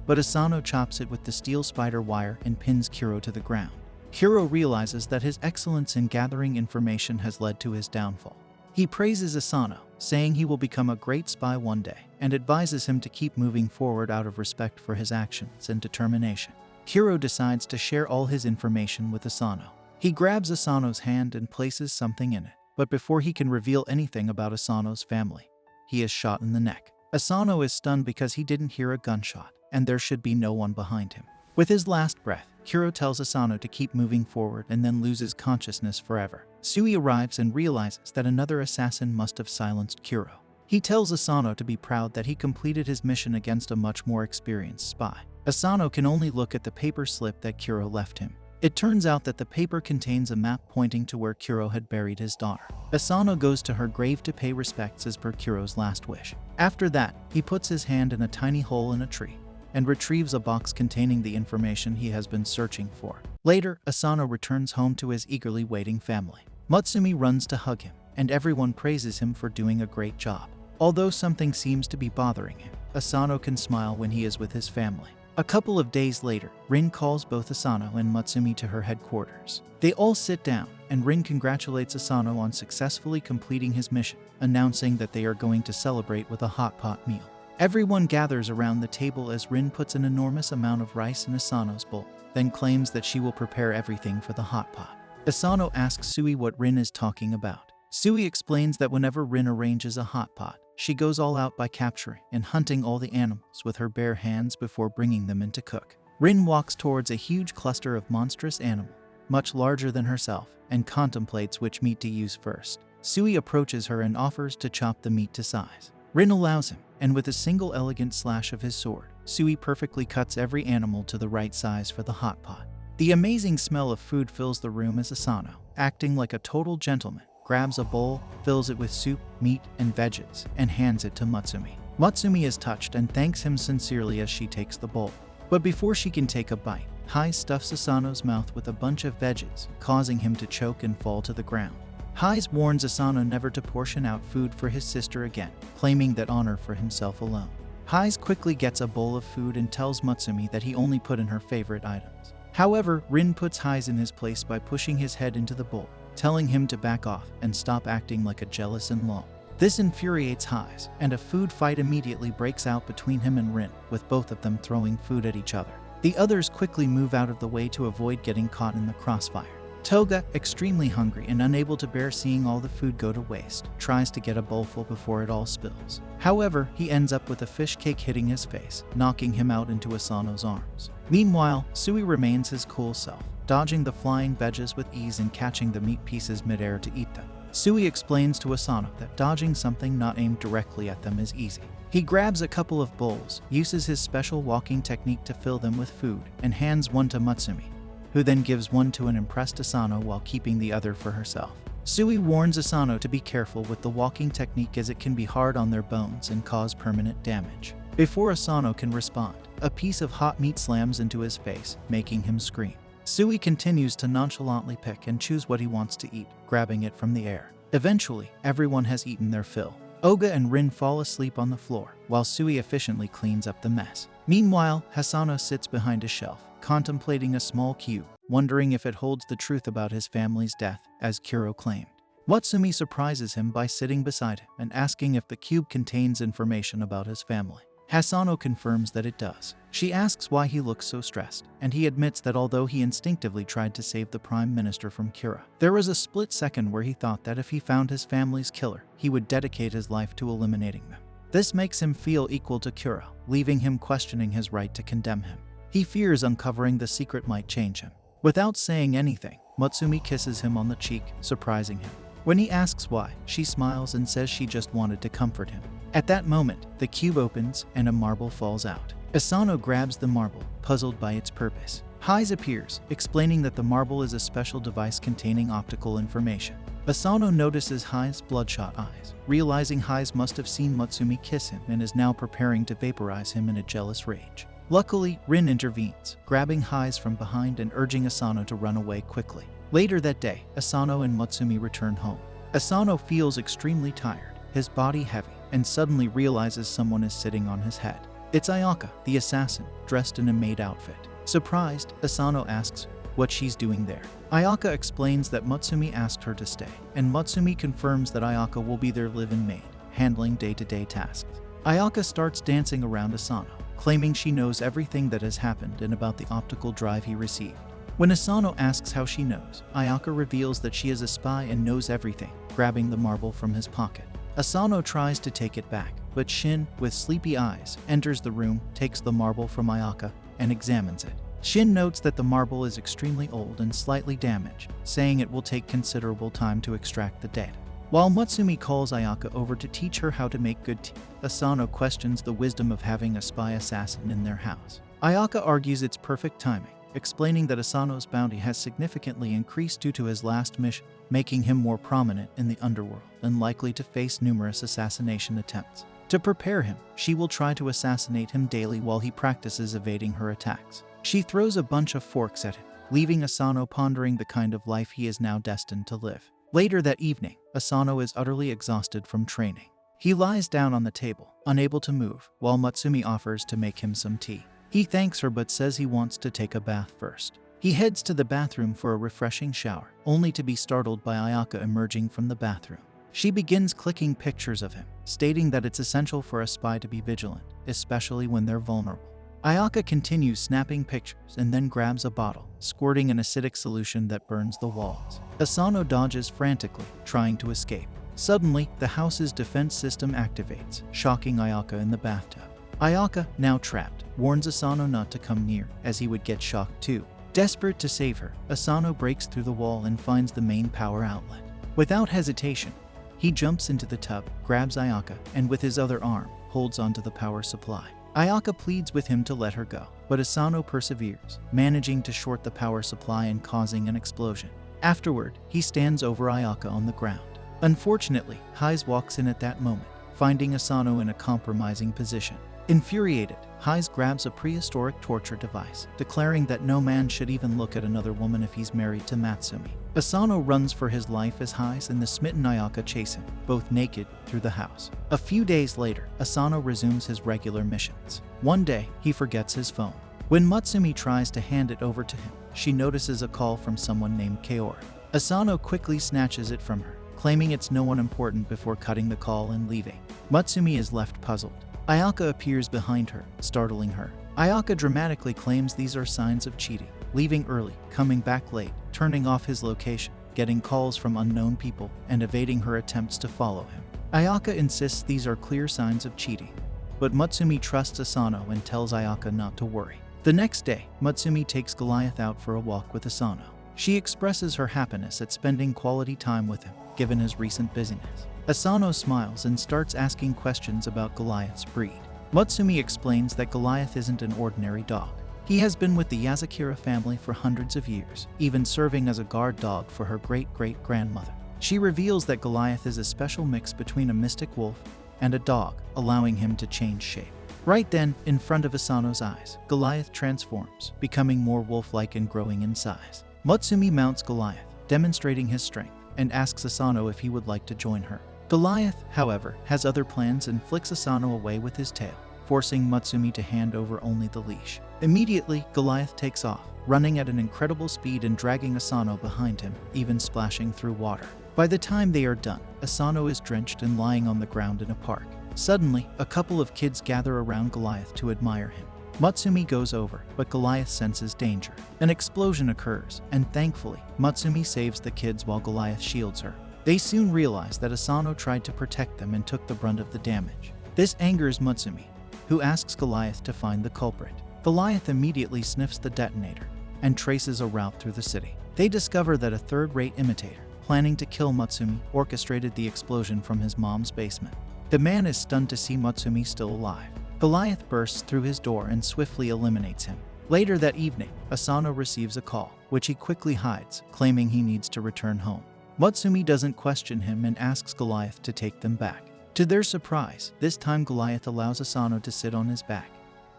but Asano chops it with the steel spider wire and pins Kuro to the ground. Kuro realizes that his excellence in gathering information has led to his downfall. He praises Asano, saying he will become a great spy one day, and advises him to keep moving forward out of respect for his actions and determination. Kuro decides to share all his information with Asano. He grabs Asano's hand and places something in it, but before he can reveal anything about Asano's family, he is shot in the neck. Asano is stunned because he didn't hear a gunshot, and there should be no one behind him. With his last breath, Kuro tells Asano to keep moving forward and then loses consciousness forever. Sui arrives and realizes that another assassin must have silenced Kuro. He tells Asano to be proud that he completed his mission against a much more experienced spy. Asano can only look at the paper slip that Kuro left him. It turns out that the paper contains a map pointing to where Kuro had buried his daughter. Asano goes to her grave to pay respects as per Kuro's last wish. After that, he puts his hand in a tiny hole in a tree and retrieves a box containing the information he has been searching for. Later, Asano returns home to his eagerly waiting family. Mutsumi runs to hug him, and everyone praises him for doing a great job. Although something seems to be bothering him, Asano can smile when he is with his family. A couple of days later, Rin calls both Asano and Mutsumi to her headquarters. They all sit down, and Rin congratulates Asano on successfully completing his mission, announcing that they are going to celebrate with a hot pot meal. Everyone gathers around the table as Rin puts an enormous amount of rice in Asano's bowl, then claims that she will prepare everything for the hot pot. Asano asks Sui what Rin is talking about. Sui explains that whenever Rin arranges a hot pot, she goes all out by capturing and hunting all the animals with her bare hands before bringing them in to cook. Rin walks towards a huge cluster of monstrous animals, much larger than herself, and contemplates which meat to use first. Sui approaches her and offers to chop the meat to size. Rin allows him, and with a single elegant slash of his sword, Sui perfectly cuts every animal to the right size for the hot pot. The amazing smell of food fills the room as Asano, acting like a total gentleman, grabs a bowl, fills it with soup, meat, and veggies, and hands it to Mutsumi. Mutsumi is touched and thanks him sincerely as she takes the bowl. But before she can take a bite, Hai stuffs Asano's mouth with a bunch of veggies, causing him to choke and fall to the ground. Hai warns Asano never to portion out food for his sister again, claiming that honor for himself alone. Hai quickly gets a bowl of food and tells Mutsumi that he only put in her favorite items. However, Rin puts Hai in his place by pushing his head into the bowl, telling him to back off and stop acting like a jealous in-law. This infuriates Hai, and a food fight immediately breaks out between him and Rin, with both of them throwing food at each other. The others quickly move out of the way to avoid getting caught in the crossfire. Toga, extremely hungry and unable to bear seeing all the food go to waste, tries to get a bowlful before it all spills. However, he ends up with a fish cake hitting his face, knocking him out into Asano's arms. Meanwhile, Sui remains his cool self, dodging the flying veggies with ease and catching the meat pieces midair to eat them. Sui explains to Asano that dodging something not aimed directly at them is easy. He grabs a couple of bowls, uses his special walking technique to fill them with food, and hands one to Mutsumi, who then gives one to an impressed Asano while keeping the other for herself. Sui warns Asano to be careful with the walking technique as it can be hard on their bones and cause permanent damage. Before Asano can respond, a piece of hot meat slams into his face, making him scream. Sui continues to nonchalantly pick and choose what he wants to eat, grabbing it from the air. Eventually, everyone has eaten their fill. Oga and Rin fall asleep on the floor, while Sui efficiently cleans up the mess. Meanwhile, Asano sits behind a shelf, contemplating a small cube, wondering if it holds the truth about his family's death, as Kuro claimed. Mutsumi surprises him by sitting beside him and asking if the cube contains information about his family. Asano confirms that it does. She asks why he looks so stressed, and he admits that although he instinctively tried to save the Prime Minister from Kira, there was a split second where he thought that if he found his family's killer, he would dedicate his life to eliminating them. This makes him feel equal to Kira, leaving him questioning his right to condemn him. He fears uncovering the secret might change him. Without saying anything, Mutsumi kisses him on the cheek, surprising him. When he asks why, she smiles and says she just wanted to comfort him. At that moment, the cube opens and a marble falls out. Asano grabs the marble, puzzled by its purpose. Hai appears, explaining that the marble is a special device containing optical information. Asano notices Hai's bloodshot eyes, realizing Hai must have seen Mutsumi kiss him and is now preparing to vaporize him in a jealous rage. Luckily, Rin intervenes, grabbing Hai from behind and urging Asano to run away quickly. Later that day, Asano and Mutsumi return home. Asano feels extremely tired, his body heavy, and suddenly realizes someone is sitting on his head. It's Ayaka, the assassin, dressed in a maid outfit. Surprised, Asano asks what she's doing there. Ayaka explains that Mutsumi asked her to stay, and Mutsumi confirms that Ayaka will be their live-in maid, handling day-to-day tasks. Ayaka starts dancing around Asano, claiming she knows everything that has happened and about the optical drive he received. When Asano asks how she knows, Ayaka reveals that she is a spy and knows everything, grabbing the marble from his pocket. Asano tries to take it back, but Shin, with sleepy eyes, enters the room, takes the marble from Ayaka, and examines it. Shin notes that the marble is extremely old and slightly damaged, saying it will take considerable time to extract the data. While Mutsumi calls Ayaka over to teach her how to make good tea, Asano questions the wisdom of having a spy assassin in their house. Ayaka argues it's perfect timing, explaining that Asano's bounty has significantly increased due to his last mission, making him more prominent in the underworld and likely to face numerous assassination attempts. To prepare him, she will try to assassinate him daily while he practices evading her attacks. She throws a bunch of forks at him, leaving Asano pondering the kind of life he is now destined to live. Later that evening, Asano is utterly exhausted from training. He lies down on the table, unable to move, while Mutsumi offers to make him some tea. He thanks her but says he wants to take a bath first. He heads to the bathroom for a refreshing shower, only to be startled by Ayaka emerging from the bathroom. She begins clicking pictures of him, stating that it's essential for a spy to be vigilant, especially when they're vulnerable. Ayaka continues snapping pictures and then grabs a bottle, squirting an acidic solution that burns the walls. Asano dodges frantically, trying to escape. Suddenly, the house's defense system activates, shocking Ayaka in the bathtub. Ayaka, now trapped, warns Asano not to come near, as he would get shocked too. Desperate to save her, Asano breaks through the wall and finds the main power outlet. Without hesitation, he jumps into the tub, grabs Ayaka, and with his other arm, holds onto the power supply. Ayaka pleads with him to let her go, but Asano perseveres, managing to short the power supply and causing an explosion. Afterward, he stands over Ayaka on the ground. Unfortunately, Hise walks in at that moment, finding Asano in a compromising position. Infuriated, Hise grabs a prehistoric torture device, declaring that no man should even look at another woman if he's married to Matsumi. Asano runs for his life as Hise and the smitten Ayaka chase him, both naked, through the house. A few days later, Asano resumes his regular missions. One day, he forgets his phone. When Matsumi tries to hand it over to him, she notices a call from someone named Kaori. Asano quickly snatches it from her, claiming it's no one important before cutting the call and leaving. Matsumi is left puzzled. Ayaka appears behind her, startling her. Ayaka dramatically claims these are signs of cheating, leaving early, coming back late, turning off his location, getting calls from unknown people, and evading her attempts to follow him. Ayaka insists these are clear signs of cheating, but Matsumi trusts Asano and tells Ayaka not to worry. The next day, Matsumi takes Goliath out for a walk with Asano. She expresses her happiness at spending quality time with him, given his recent busyness. Asano smiles and starts asking questions about Goliath's breed. Matsumi explains that Goliath isn't an ordinary dog. He has been with the Yozakura family for hundreds of years, even serving as a guard dog for her great-great-grandmother. She reveals that Goliath is a special mix between a mystic wolf and a dog, allowing him to change shape. Right then, in front of Asano's eyes, Goliath transforms, becoming more wolf-like and growing in size. Matsumi mounts Goliath, demonstrating his strength, and asks Asano if he would like to join her. Goliath, however, has other plans and flicks Asano away with his tail, forcing Matsumi to hand over only the leash. Immediately, Goliath takes off, running at an incredible speed and dragging Asano behind him, even splashing through water. By the time they are done, Asano is drenched and lying on the ground in a park. Suddenly, a couple of kids gather around Goliath to admire him. Matsumi goes over, but Goliath senses danger. An explosion occurs, and thankfully, Matsumi saves the kids while Goliath shields her. They soon realize that Asano tried to protect them and took the brunt of the damage. This angers Matsumi, who asks Goliath to find the culprit. Goliath immediately sniffs the detonator and traces a route through the city. They discover that a third-rate imitator, planning to kill Matsumi, orchestrated the explosion from his mom's basement. The man is stunned to see Matsumi still alive. Goliath bursts through his door and swiftly eliminates him. Later that evening, Asano receives a call, which he quickly hides, claiming he needs to return home. Matsumi doesn't question him and asks Goliath to take them back. To their surprise, this time Goliath allows Asano to sit on his back,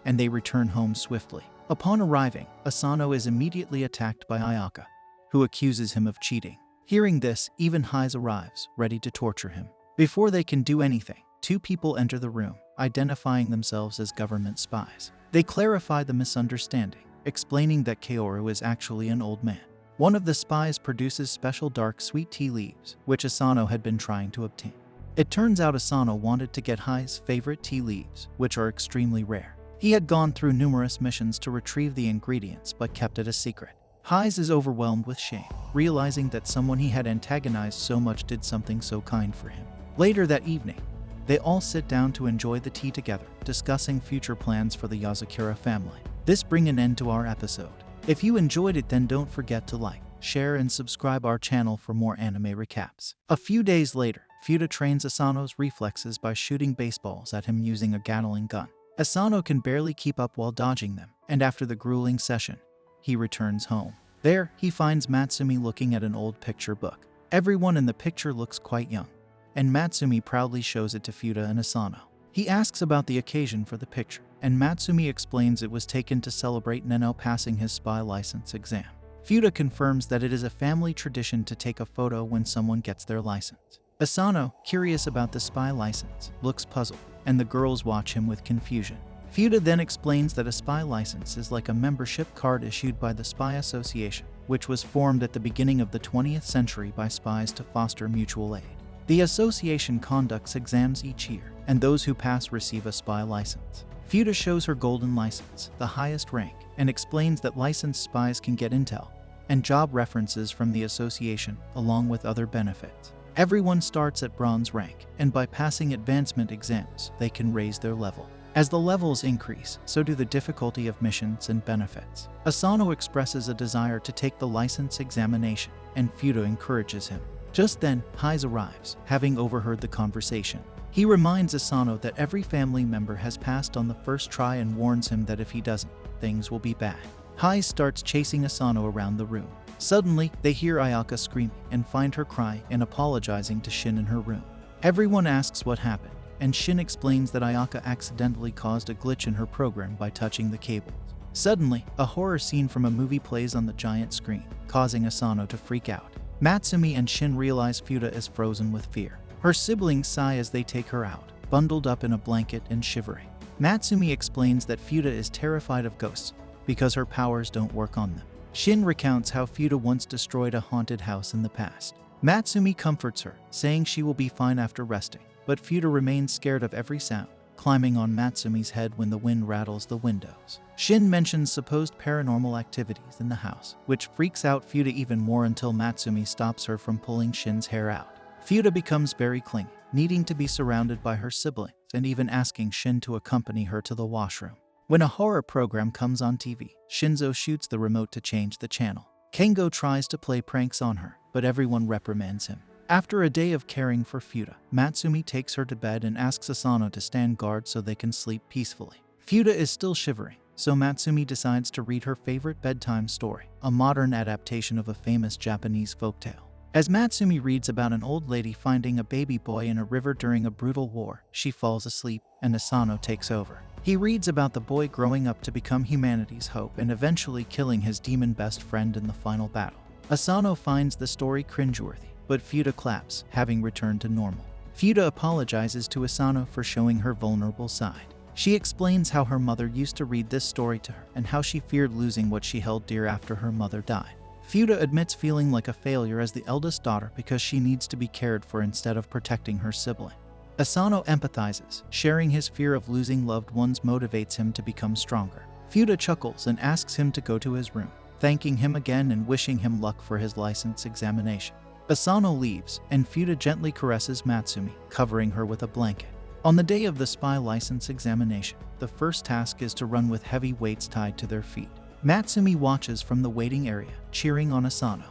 and they return home swiftly. Upon arriving, Asano is immediately attacked by Ayaka, who accuses him of cheating. Hearing this, even Hise arrives, ready to torture him. Before they can do anything, two people enter the room, identifying themselves as government spies. They clarify the misunderstanding, explaining that Kaoru is actually an old man. One of the spies produces special dark sweet tea leaves, which Asano had been trying to obtain. It turns out Asano wanted to get Hise's favorite tea leaves, which are extremely rare. He had gone through numerous missions to retrieve the ingredients but kept it a secret. Hise is overwhelmed with shame, realizing that someone he had antagonized so much did something so kind for him. Later that evening, they all sit down to enjoy the tea together, discussing future plans for the Yozakura family. This brings an end to our episode. If you enjoyed it, then don't forget to like, share, and subscribe our channel for more anime recaps. A few days later, Futa trains Asano's reflexes by shooting baseballs at him using a Gatling gun. Asano can barely keep up while dodging them, and after the grueling session, he returns home. There, he finds Matsumi looking at an old picture book. Everyone in the picture looks quite young, and Matsumi proudly shows it to Fuda and Asano. He asks about the occasion for the picture, and Matsumi explains it was taken to celebrate Neno passing his spy license exam. Fuda confirms that it is a family tradition to take a photo when someone gets their license. Asano, curious about the spy license, looks puzzled, and the girls watch him with confusion. Fuda then explains that a spy license is like a membership card issued by the Spy Association, which was formed at the beginning of the 20th century by spies to foster mutual aid. The association conducts exams each year, and those who pass receive a spy license. Fuda shows her golden license, the highest rank, and explains that licensed spies can get intel and job references from the association, along with other benefits. Everyone starts at bronze rank, and by passing advancement exams, they can raise their level. As the levels increase, so do the difficulty of missions and benefits. Asano expresses a desire to take the license examination, and Fuda encourages him. Just then, Haiz arrives, having overheard the conversation. He reminds Asano that every family member has passed on the first try and warns him that if he doesn't, things will be bad. Haiz starts chasing Asano around the room. Suddenly, they hear Ayaka screaming and find her crying and apologizing to Shin in her room. Everyone asks what happened, and Shin explains that Ayaka accidentally caused a glitch in her program by touching the cables. Suddenly, a horror scene from a movie plays on the giant screen, causing Asano to freak out. Matsumi and Shin realize Fuda is frozen with fear. Her siblings sigh as they take her out, bundled up in a blanket and shivering. Matsumi explains that Fuda is terrified of ghosts because her powers don't work on them. Shin recounts how Fuda once destroyed a haunted house in the past. Matsumi comforts her, saying she will be fine after resting, but Fuda remains scared of every sound, climbing on Matsumi's head when the wind rattles the windows. Shin mentions supposed paranormal activities in the house, which freaks out Fuda even more until Matsumi stops her from pulling Shin's hair out. Fuda becomes very clingy, needing to be surrounded by her siblings and even asking Shin to accompany her to the washroom. When a horror program comes on TV, Shinzo shoots the remote to change the channel. Kengo tries to play pranks on her, but everyone reprimands him. After a day of caring for Fuda, Matsumi takes her to bed and asks Asano to stand guard so they can sleep peacefully. Fuda is still shivering, so Matsumi decides to read her favorite bedtime story, a modern adaptation of a famous Japanese folktale. As Matsumi reads about an old lady finding a baby boy in a river during a brutal war, she falls asleep, and Asano takes over. He reads about the boy growing up to become humanity's hope and eventually killing his demon best friend in the final battle. Asano finds the story cringeworthy, but Fuda claps, having returned to normal. Fuda apologizes to Asano for showing her vulnerable side. She explains how her mother used to read this story to her and how she feared losing what she held dear after her mother died. Fuda admits feeling like a failure as the eldest daughter because she needs to be cared for instead of protecting her sibling. Asano empathizes, sharing his fear of losing loved ones motivates him to become stronger. Fuda chuckles and asks him to go to his room, thanking him again and wishing him luck for his license examination. Asano leaves, and Fuda gently caresses Matsumi, covering her with a blanket. On the day of the spy license examination, the first task is to run with heavy weights tied to their feet. Matsumi watches from the waiting area, cheering on Asano,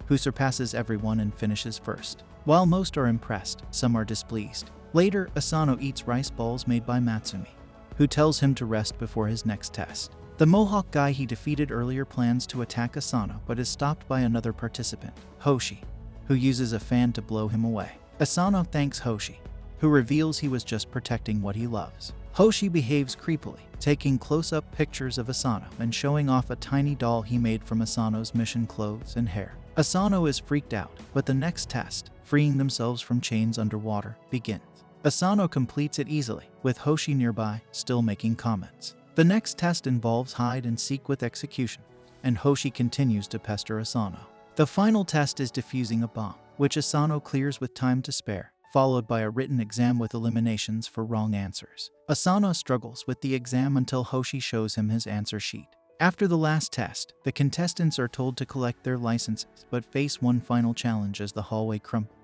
who surpasses everyone and finishes first. While most are impressed, some are displeased. Later, Asano eats rice balls made by Matsumi, who tells him to rest before his next test. The Mohawk guy he defeated earlier plans to attack Asano but is stopped by another participant, Hoshi, who uses a fan to blow him away. Asano thanks Hoshi, who reveals he was just protecting what he loves. Hoshi behaves creepily, taking close-up pictures of Asano and showing off a tiny doll he made from Asano's mission clothes and hair. Asano is freaked out, but the next test, freeing themselves from chains underwater, begins. Asano completes it easily, with Hoshi nearby, still making comments. The next test involves hide and seek with execution, and Hoshi continues to pester Asano. The final test is defusing a bomb, which Asano clears with time to spare, followed by a written exam with eliminations for wrong answers. Asano struggles with the exam until Hoshi shows him his answer sheet. After the last test, the contestants are told to collect their licenses but face one final challenge as the hallway crumbles.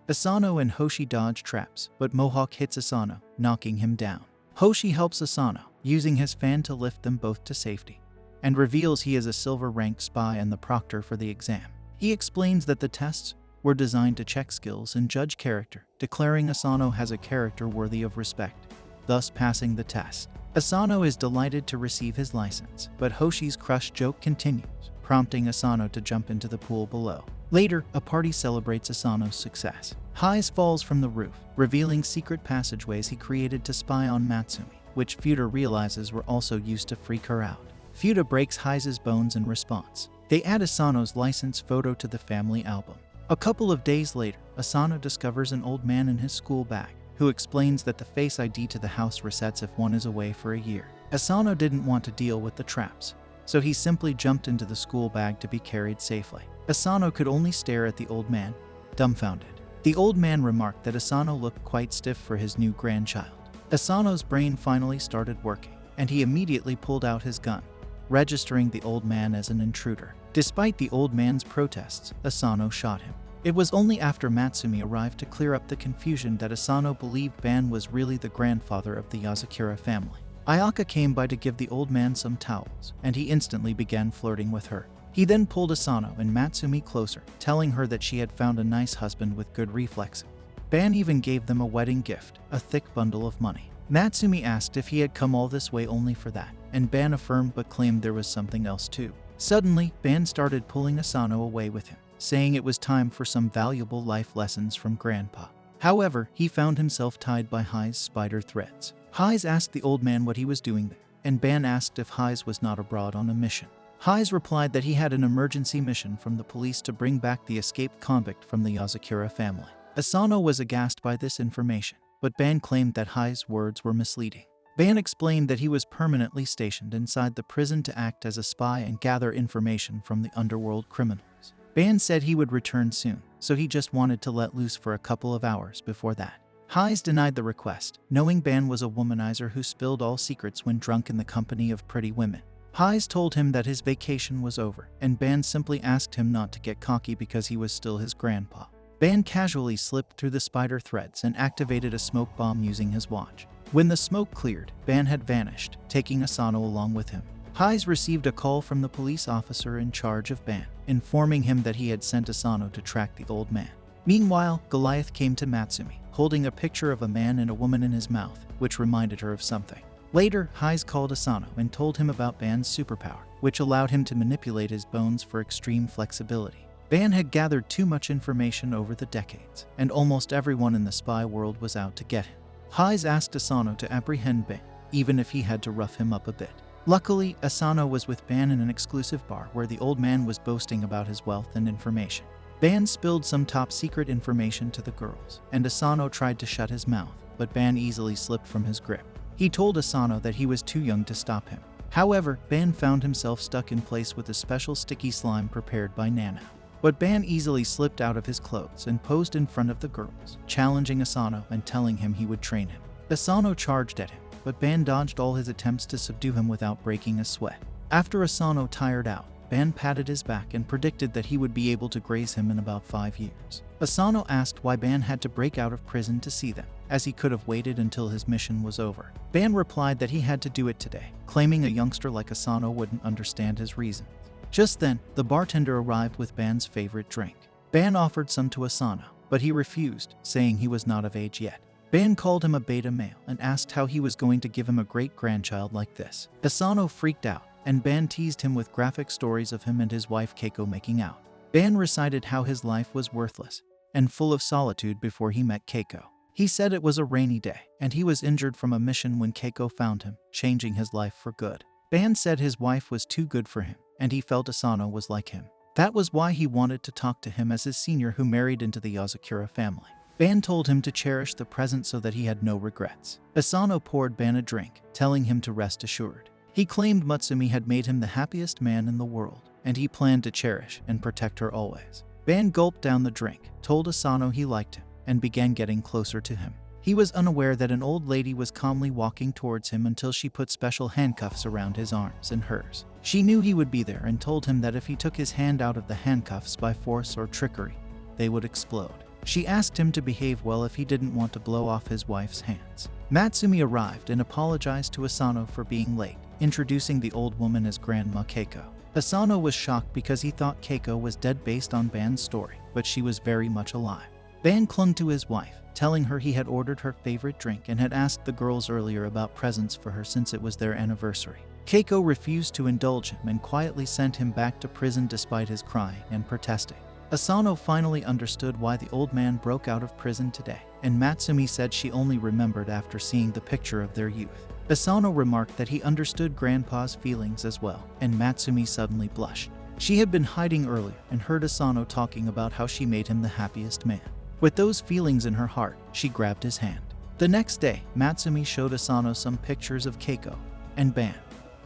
Asano and Hoshi dodge traps, but Mohawk hits Asano, knocking him down. Hoshi helps Asano, using his fan to lift them both to safety, and reveals he is a silver-ranked spy and the proctor for the exam. He explains that the tests were designed to check skills and judge character, declaring Asano has a character worthy of respect. thus passing the test. Asano is delighted to receive his license, but Hoshi's crush joke continues, prompting Asano to jump into the pool below. Later, a party celebrates Asano's success. Hise falls from the roof, revealing secret passageways he created to spy on Matsumi, which Futa realizes were also used to freak her out. Futa breaks Hise's bones in response. They add Asano's license photo to the family album. A couple of days later, Asano discovers an old man in his school bag, who explains that the face ID to the house resets if one is away for a year. Asano didn't want to deal with the traps, so he simply jumped into the school bag to be carried safely. Asano could only stare at the old man, dumbfounded. The old man remarked that Asano looked quite stiff for his new grandchild. Asano's brain finally started working, and he immediately pulled out his gun, registering the old man as an intruder. Despite the old man's protests, Asano shot him. It was only after Matsumi arrived to clear up the confusion that Asano believed Ban was really the grandfather of the Yozakura family. Ayaka came by to give the old man some towels, and he instantly began flirting with her. He then pulled Asano and Matsumi closer, telling her that she had found a nice husband with good reflexes. Ban even gave them a wedding gift, a thick bundle of money. Matsumi asked if he had come all this way only for that, and Ban affirmed but claimed there was something else too. Suddenly, Ban started pulling Asano away with him, saying it was time for some valuable life lessons from Grandpa. However, he found himself tied by Hise's spider threads. Hise asked the old man what he was doing there, and Ban asked if Hise was not abroad on a mission. Hise replied that he had an emergency mission from the police to bring back the escaped convict from the Yozakura family. Asano was aghast by this information, but Ban claimed that Hise's words were misleading. Ban explained that he was permanently stationed inside the prison to act as a spy and gather information from the underworld criminals. Ban said he would return soon, so he just wanted to let loose for a couple of hours before that. Hise denied the request, knowing Ban was a womanizer who spilled all secrets when drunk in the company of pretty women. Hise told him that his vacation was over, and Ban simply asked him not to get cocky because he was still his grandpa. Ban casually slipped through the spider threads and activated a smoke bomb using his watch. When the smoke cleared, Ban had vanished, taking Asano along with him. Hise received a call from the police officer in charge of Ban, informing him that he had sent Asano to track the old man. Meanwhile, Goliath came to Matsumi, holding a picture of a man and a woman in his mouth, which reminded her of something. Later, Hise called Asano and told him about Ban's superpower, which allowed him to manipulate his bones for extreme flexibility. Ban had gathered too much information over the decades, and almost everyone in the spy world was out to get him. Hise asked Asano to apprehend Ban, even if he had to rough him up a bit. Luckily, Asano was with Ban in an exclusive bar where the old man was boasting about his wealth and information. Ban spilled some top-secret information to the girls, and Asano tried to shut his mouth, but Ban easily slipped from his grip. He told Asano that he was too young to stop him. However, Ban found himself stuck in place with a special sticky slime prepared by Nana. But Ban easily slipped out of his clothes and posed in front of the girls, challenging Asano and telling him he would train him. Asano charged at him, but Ban dodged all his attempts to subdue him without breaking a sweat. After Asano tired out, Ban patted his back and predicted that he would be able to graze him in about 5 years. Asano asked why Ban had to break out of prison to see them, as he could have waited until his mission was over. Ban replied that he had to do it today, claiming a youngster like Asano wouldn't understand his reasons. Just then, the bartender arrived with Ban's favorite drink. Ban offered some to Asano, but he refused, saying he was not of age yet. Ban called him a beta male and asked how he was going to give him a great-grandchild like this. Asano freaked out, and Ban teased him with graphic stories of him and his wife Keiko making out. Ban recited how his life was worthless and full of solitude before he met Keiko. He said it was a rainy day, and he was injured from a mission when Keiko found him, changing his life for good. Ban said his wife was too good for him, and he felt Asano was like him. That was why he wanted to talk to him as his senior who married into the Yozakura family. Ban told him to cherish the present so that he had no regrets. Asano poured Ban a drink, telling him to rest assured. He claimed Matsumi had made him the happiest man in the world, and he planned to cherish and protect her always. Ban gulped down the drink, told Asano he liked him, and began getting closer to him. He was unaware that an old lady was calmly walking towards him until she put special handcuffs around his arms and hers. She knew he would be there and told him that if he took his hand out of the handcuffs by force or trickery, they would explode. She asked him to behave well if he didn't want to blow off his wife's hands. Matsumi arrived and apologized to Asano for being late, introducing the old woman as Grandma Keiko. Asano was shocked because he thought Keiko was dead based on Ban's story, but she was very much alive. Ban clung to his wife, telling her he had ordered her favorite drink and had asked the girls earlier about presents for her since it was their anniversary. Keiko refused to indulge him and quietly sent him back to prison despite his crying and protesting. Asano finally understood why the old man broke out of prison today, and Matsumi said she only remembered after seeing the picture of their youth. Asano remarked that he understood Grandpa's feelings as well, and Matsumi suddenly blushed. She had been hiding earlier and heard Asano talking about how she made him the happiest man. With those feelings in her heart, she grabbed his hand. The next day, Matsumi showed Asano some pictures of Keiko and Ban,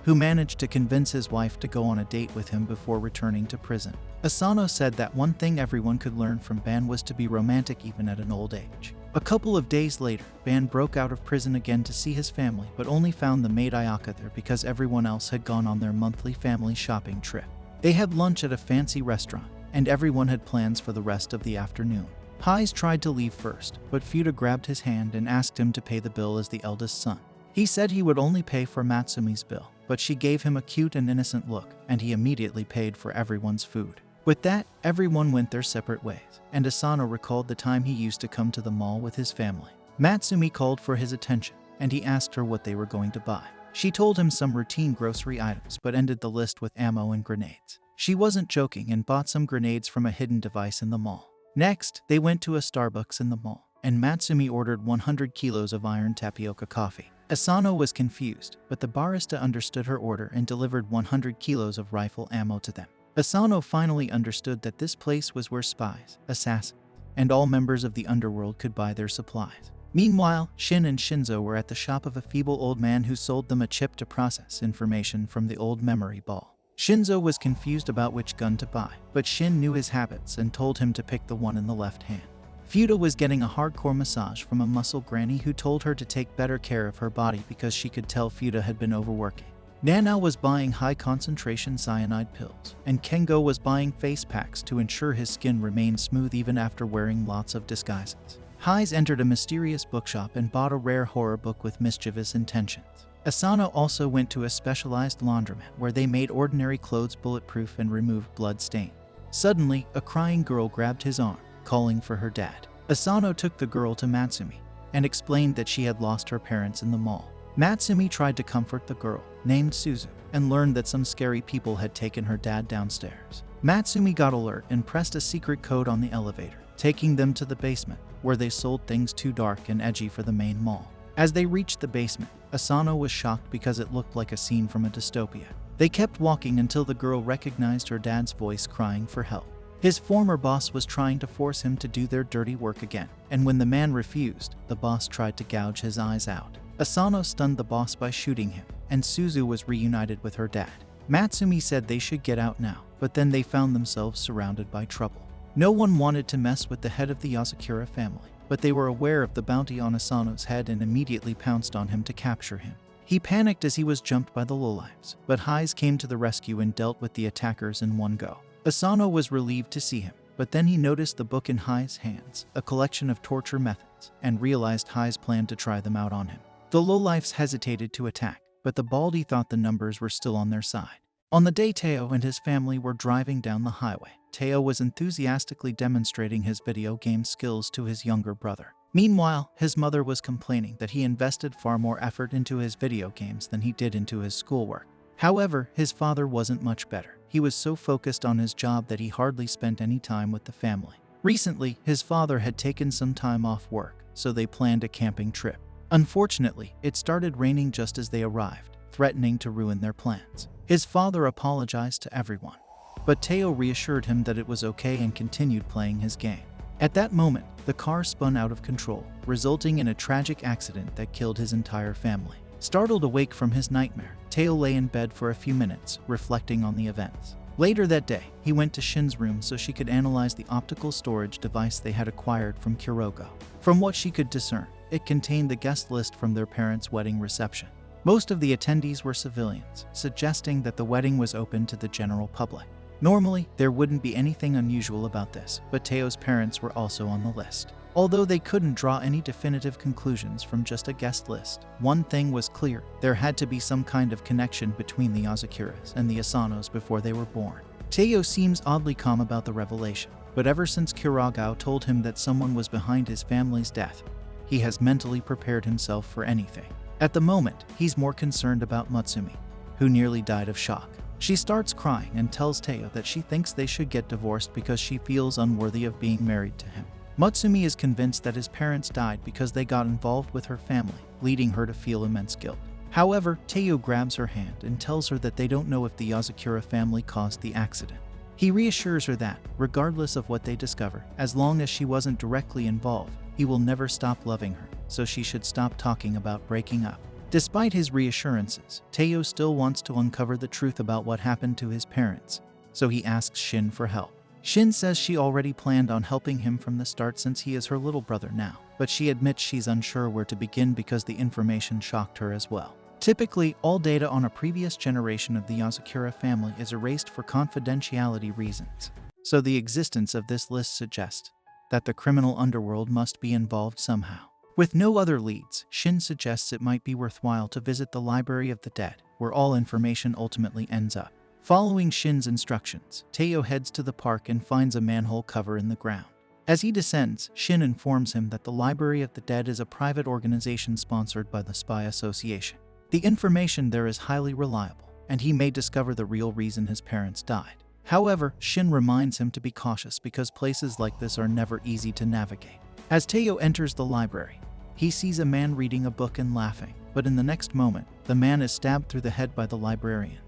who managed to convince his wife to go on a date with him before returning to prison. Asano said that one thing everyone could learn from Ban was to be romantic even at an old age. A couple of days later, Ban broke out of prison again to see his family, but only found the maid Ayaka there because everyone else had gone on their monthly family shopping trip. They had lunch at a fancy restaurant, and everyone had plans for the rest of the afternoon. Hais tried to leave first, but Fuda grabbed his hand and asked him to pay the bill as the eldest son. He said he would only pay for Matsumi's bill, but she gave him a cute and innocent look, and he immediately paid for everyone's food. With that, everyone went their separate ways, and Asano recalled the time he used to come to the mall with his family. Matsumi called for his attention, and he asked her what they were going to buy. She told him some routine grocery items, but ended the list with ammo and grenades. She wasn't joking and bought some grenades from a hidden device in the mall. Next, they went to a Starbucks in the mall, and Matsumi ordered 100 kilos of iron tapioca coffee. Asano was confused, but the barista understood her order and delivered 100 kilos of rifle ammo to them. Asano finally understood that this place was where spies, assassins, and all members of the underworld could buy their supplies. Meanwhile, Shin and Shinzo were at the shop of a feeble old man who sold them a chip to process information from the old memory ball. Shinzo was confused about which gun to buy, but Shin knew his habits and told him to pick the one in the left hand. Fuda was getting a hardcore massage from a muscle granny who told her to take better care of her body because she could tell Fuda had been overworking. Nana was buying high-concentration cyanide pills, and Kengo was buying face packs to ensure his skin remained smooth even after wearing lots of disguises. Hais entered a mysterious bookshop and bought a rare horror book with mischievous intentions. Asano also went to a specialized laundromat where they made ordinary clothes bulletproof and removed blood stain. Suddenly, a crying girl grabbed his arm, calling for her dad. Asano took the girl to Matsumi and explained that she had lost her parents in the mall. Matsumi tried to comfort the girl, named Suzu, and learned that some scary people had taken her dad downstairs. Matsumi got alert and pressed a secret code on the elevator, taking them to the basement, where they sold things too dark and edgy for the main mall. As they reached the basement, Asano was shocked because it looked like a scene from a dystopia. They kept walking until the girl recognized her dad's voice crying for help. His former boss was trying to force him to do their dirty work again, and when the man refused, the boss tried to gouge his eyes out. Asano stunned the boss by shooting him, and Suzu was reunited with her dad. Matsumi said they should get out now, but then they found themselves surrounded by trouble. No one wanted to mess with the head of the Yozakura family, but they were aware of the bounty on Asano's head and immediately pounced on him to capture him. He panicked as he was jumped by the lowlifes, but Hais came to the rescue and dealt with the attackers in one go. Asano was relieved to see him, but then he noticed the book in Hais' hands, a collection of torture methods, and realized Hais planned to try them out on him. The lowlifes hesitated to attack, but the Baldy thought the numbers were still on their side. On the day Teo and his family were driving down the highway, Teo was enthusiastically demonstrating his video game skills to his younger brother. Meanwhile, his mother was complaining that he invested far more effort into his video games than he did into his schoolwork. However, his father wasn't much better. He was so focused on his job that he hardly spent any time with the family. Recently, his father had taken some time off work, so they planned a camping trip. Unfortunately, it started raining just as they arrived, threatening to ruin their plans. His father apologized to everyone, but Teo reassured him that it was okay and continued playing his game. At that moment, the car spun out of control, resulting in a tragic accident that killed his entire family. Startled awake from his nightmare, Teo lay in bed for a few minutes, reflecting on the events. Later that day, he went to Shin's room so she could analyze the optical storage device they had acquired from Kurogo. From what she could discern, it contained the guest list from their parents' wedding reception. Most of the attendees were civilians, suggesting that the wedding was open to the general public. Normally, there wouldn't be anything unusual about this, but Teo's parents were also on the list. Although they couldn't draw any definitive conclusions from just a guest list, one thing was clear: there had to be some kind of connection between the Yozakuras and the Asanos before they were born. Teo seems oddly calm about the revelation, but ever since Kuragao told him that someone was behind his family's death, he has mentally prepared himself for anything. At the moment, he's more concerned about Mutsumi, who nearly died of shock. She starts crying and tells Teo that she thinks they should get divorced because she feels unworthy of being married to him. Mutsumi is convinced that his parents died because they got involved with her family, leading her to feel immense guilt. However, Teo grabs her hand and tells her that they don't know if the Yozakura family caused the accident. He reassures her that, regardless of what they discover, as long as she wasn't directly involved, he will never stop loving her, so she should stop talking about breaking up. Despite his reassurances, Teo still wants to uncover the truth about what happened to his parents, so he asks Shin for help. Shin says she already planned on helping him from the start since he is her little brother now, but she admits she's unsure where to begin because the information shocked her as well. Typically, all data on a previous generation of the Yozakura family is erased for confidentiality reasons, so the existence of this list suggests that the criminal underworld must be involved somehow. With no other leads, Shin suggests it might be worthwhile to visit the Library of the Dead, where all information ultimately ends up. Following Shin's instructions, Teo heads to the park and finds a manhole cover in the ground. As he descends, Shin informs him that the Library of the Dead is a private organization sponsored by the Spy Association. The information there is highly reliable, and he may discover the real reason his parents died. However, Shin reminds him to be cautious because places like this are never easy to navigate. As Teo enters the library, he sees a man reading a book and laughing, but in the next moment, the man is stabbed through the head by the librarian,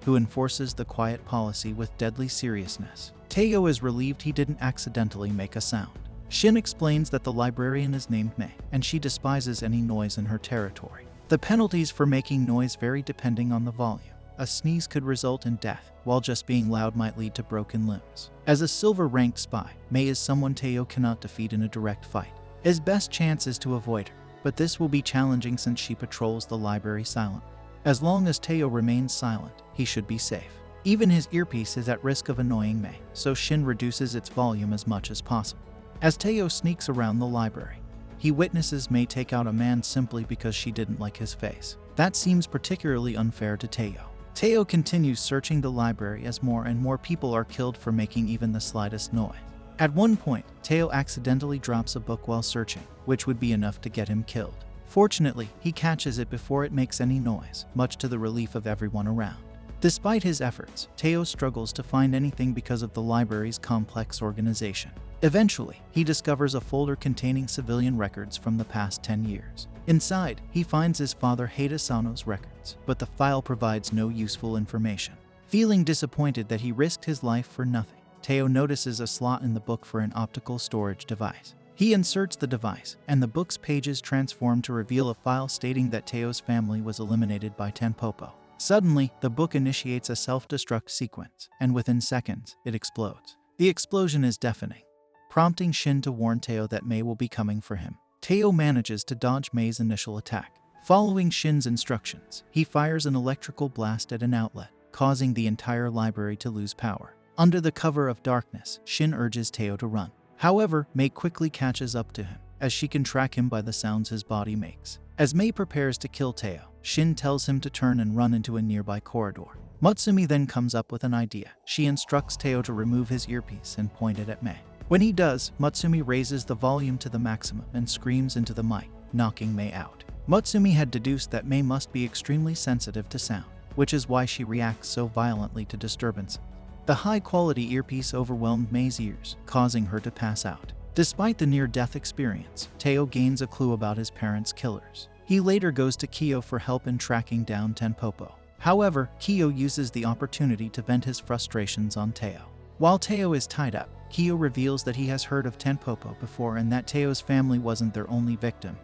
who enforces the quiet policy with deadly seriousness. Teo is relieved he didn't accidentally make a sound. Shin explains that the librarian is named Mei, and she despises any noise in her territory. The penalties for making noise vary depending on the volume. A sneeze could result in death, while just being loud might lead to broken limbs. As a silver-ranked spy, Mei is someone Teo cannot defeat in a direct fight. His best chance is to avoid her, but this will be challenging since she patrols the library silently. As long as Teo remains silent, he should be safe. Even his earpiece is at risk of annoying Mei, so Shin reduces its volume as much as possible. As Teo sneaks around the library, he witnesses Mei take out a man simply because she didn't like his face. That seems particularly unfair to Teo. Teo continues searching the library as more and more people are killed for making even the slightest noise. At one point, Teo accidentally drops a book while searching, which would be enough to get him killed. Fortunately, he catches it before it makes any noise, much to the relief of everyone around. Despite his efforts, Teo struggles to find anything because of the library's complex organization. Eventually, he discovers a folder containing civilian records from the past 10 years. Inside, he finds his father Hada Sano's records, but the file provides no useful information. Feeling disappointed that he risked his life for nothing, Teo notices a slot in the book for an optical storage device. He inserts the device, and the book's pages transform to reveal a file stating that Teo's family was eliminated by Tenpopo. Suddenly, the book initiates a self-destruct sequence, and within seconds, it explodes. The explosion is deafening, prompting Shin to warn Teo that Mei will be coming for him. Teo manages to dodge Mei's initial attack. Following Shin's instructions, he fires an electrical blast at an outlet, causing the entire library to lose power. Under the cover of darkness, Shin urges Teo to run. However, Mei quickly catches up to him, as she can track him by the sounds his body makes. As Mei prepares to kill Teo, Shin tells him to turn and run into a nearby corridor. Mutsumi then comes up with an idea. She instructs Teo to remove his earpiece and point it at Mei. When he does, Mutsumi raises the volume to the maximum and screams into the mic, knocking Mei out. Mutsumi had deduced that Mei must be extremely sensitive to sound, which is why she reacts so violently to disturbances. The high-quality earpiece overwhelmed Mei's ears, causing her to pass out. Despite the near-death experience, Teo gains a clue about his parents' killers. He later goes to Kyo for help in tracking down Tenpopo. However, Kyo uses the opportunity to vent his frustrations on Teo. While Teo is tied up, Kyo reveals that he has heard of Tenpopo before and that Teo's family wasn't their only victim.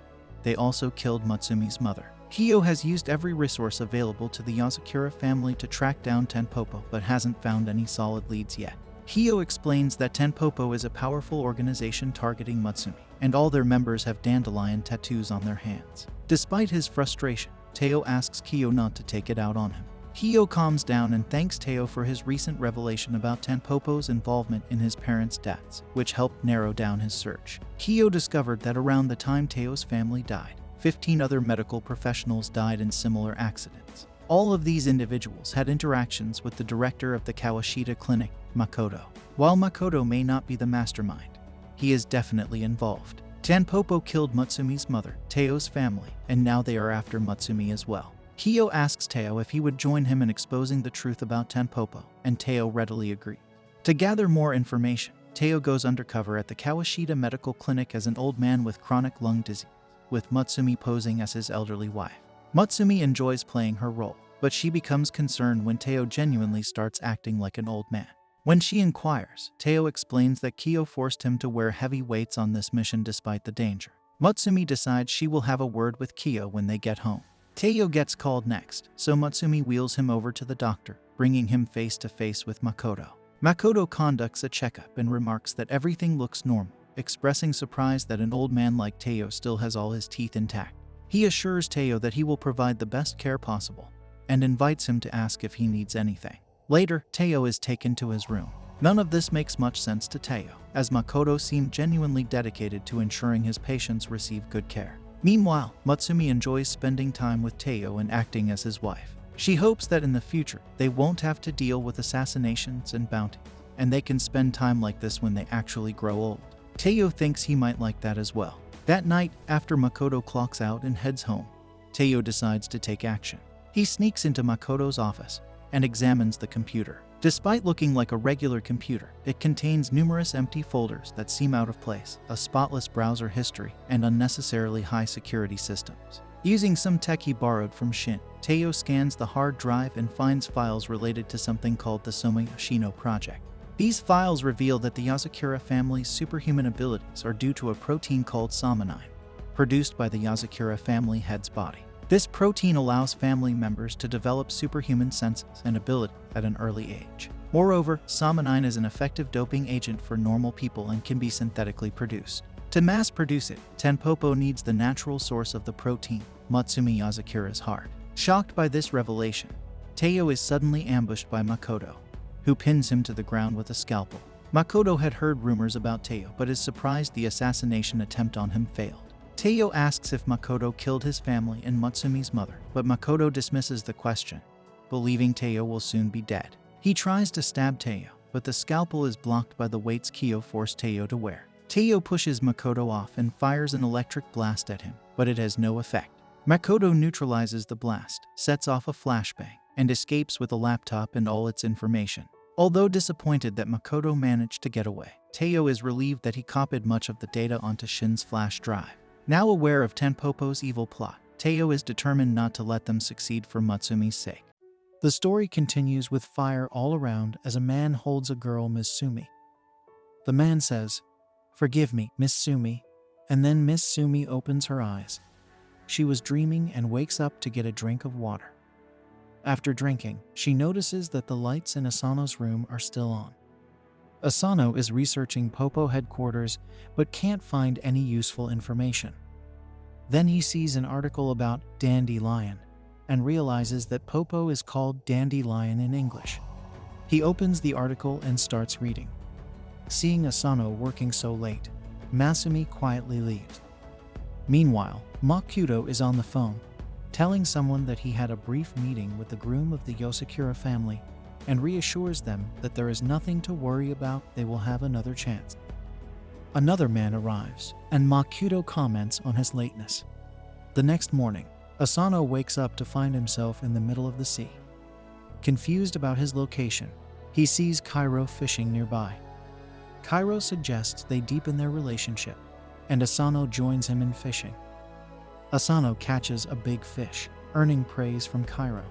They also killed Mutsumi's mother. Kyo has used every resource available to the Yozakura family to track down Tenpopo but hasn't found any solid leads yet. Kyo explains that Tenpopo is a powerful organization targeting Mutsumi, and all their members have dandelion tattoos on their hands. Despite his frustration, Teo asks Kyo not to take it out on him. Kyo calms down and thanks Teo for his recent revelation about Tenpopo's involvement in his parents' deaths, which helped narrow down his search. Kyo discovered that around the time Teo's family died, 15 other medical professionals died in similar accidents. All of these individuals had interactions with the director of the Kawashita clinic, Makoto. While Makoto may not be the mastermind, he is definitely involved. Tanpopo killed Mutsumi's mother, Teo's family, and now they are after Mutsumi as well. Kyo asks Teo if he would join him in exposing the truth about Tanpopo, and Teo readily agrees. To gather more information, Teo goes undercover at the Kawashita medical clinic as an old man with chronic lung disease, with Mutsumi posing as his elderly wife. Mutsumi enjoys playing her role, but she becomes concerned when Teo genuinely starts acting like an old man. When she inquires, Teo explains that Kyo forced him to wear heavy weights on this mission despite the danger. Mutsumi decides she will have a word with Kyo when they get home. Teo gets called next, so Mutsumi wheels him over to the doctor, bringing him face to face with Makoto. Makoto conducts a checkup and remarks that everything looks normal, expressing surprise that an old man like Teo still has all his teeth intact. He assures Teo that he will provide the best care possible, and invites him to ask if he needs anything. Later, Teo is taken to his room. None of this makes much sense to Teo, as Makoto seemed genuinely dedicated to ensuring his patients receive good care. Meanwhile, Mutsumi enjoys spending time with Teo and acting as his wife. She hopes that in the future, they won't have to deal with assassinations and bounties, and they can spend time like this when they actually grow old. Teo thinks he might like that as well. That night, after Makoto clocks out and heads home, Teo decides to take action. He sneaks into Makoto's office and examines the computer. Despite looking like a regular computer, it contains numerous empty folders that seem out of place, a spotless browser history, and unnecessarily high security systems. Using some tech he borrowed from Shin, Teo scans the hard drive and finds files related to something called the Soma Yoshino project. These files reveal that the Yozakura family's superhuman abilities are due to a protein called somanine, produced by the Yozakura family head's body. This protein allows family members to develop superhuman senses and abilities at an early age. Moreover, somanine is an effective doping agent for normal people and can be synthetically produced. To mass produce it, Tanpopo needs the natural source of the protein, Mutsumi Yozakura's heart. Shocked by this revelation, Teo is suddenly ambushed by Makoto, who pins him to the ground with a scalpel. Makoto had heard rumors about Teo but is surprised the assassination attempt on him failed. Teo asks if Makoto killed his family and Mutsumi's mother, but Makoto dismisses the question, believing Teo will soon be dead. He tries to stab Teo, but the scalpel is blocked by the weights Kyo forced Teo to wear. Teo pushes Makoto off and fires an electric blast at him, but it has no effect. Makoto neutralizes the blast, sets off a flashbang, and escapes with a laptop and all its information. Although disappointed that Makoto managed to get away, Teo is relieved that he copied much of the data onto Shin's flash drive. Now aware of Tanpopo's evil plot, Teo is determined not to let them succeed for Mutsumi's sake. The story continues with fire all around as a man holds a girl, Miss Sumi. The man says, "Forgive me, Miss Sumi," and then Miss Sumi opens her eyes. She was dreaming and wakes up to get a drink of water. After drinking, she notices that the lights in Asano's room are still on. Asano is researching Popo headquarters but can't find any useful information. Then he sees an article about dandelion and realizes that Popo is called dandelion in English. He opens the article and starts reading. Seeing Asano working so late, Masumi quietly leaves. Meanwhile, Makoto is on the phone, telling someone that he had a brief meeting with the groom of the Yozakura family and reassures them that there is nothing to worry about, they will have another chance. Another man arrives, and Makoto comments on his lateness. The next morning, Asano wakes up to find himself in the middle of the sea. Confused about his location, he sees Kairo fishing nearby. Kairo suggests they deepen their relationship, and Asano joins him in fishing. Asano catches a big fish, earning praise from Kairo.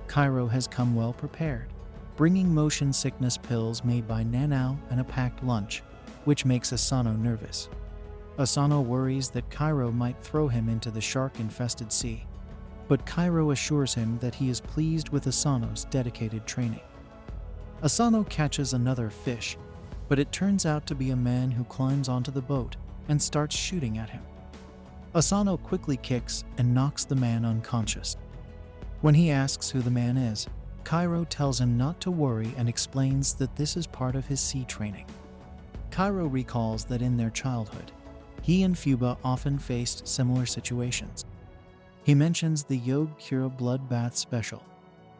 Kairo has come well prepared, bringing motion sickness pills made by Nanao and a packed lunch, which makes Asano nervous. Asano worries that Kairo might throw him into the shark-infested sea, but Kairo assures him that he is pleased with Asano's dedicated training. Asano catches another fish, but it turns out to be a man who climbs onto the boat and starts shooting at him. Asano quickly kicks and knocks the man unconscious. When he asks who the man is, Kairo tells him not to worry and explains that this is part of his sea training. Kairo recalls that in their childhood, he and Fuba often faced similar situations. He mentions the Yozakura bloodbath special,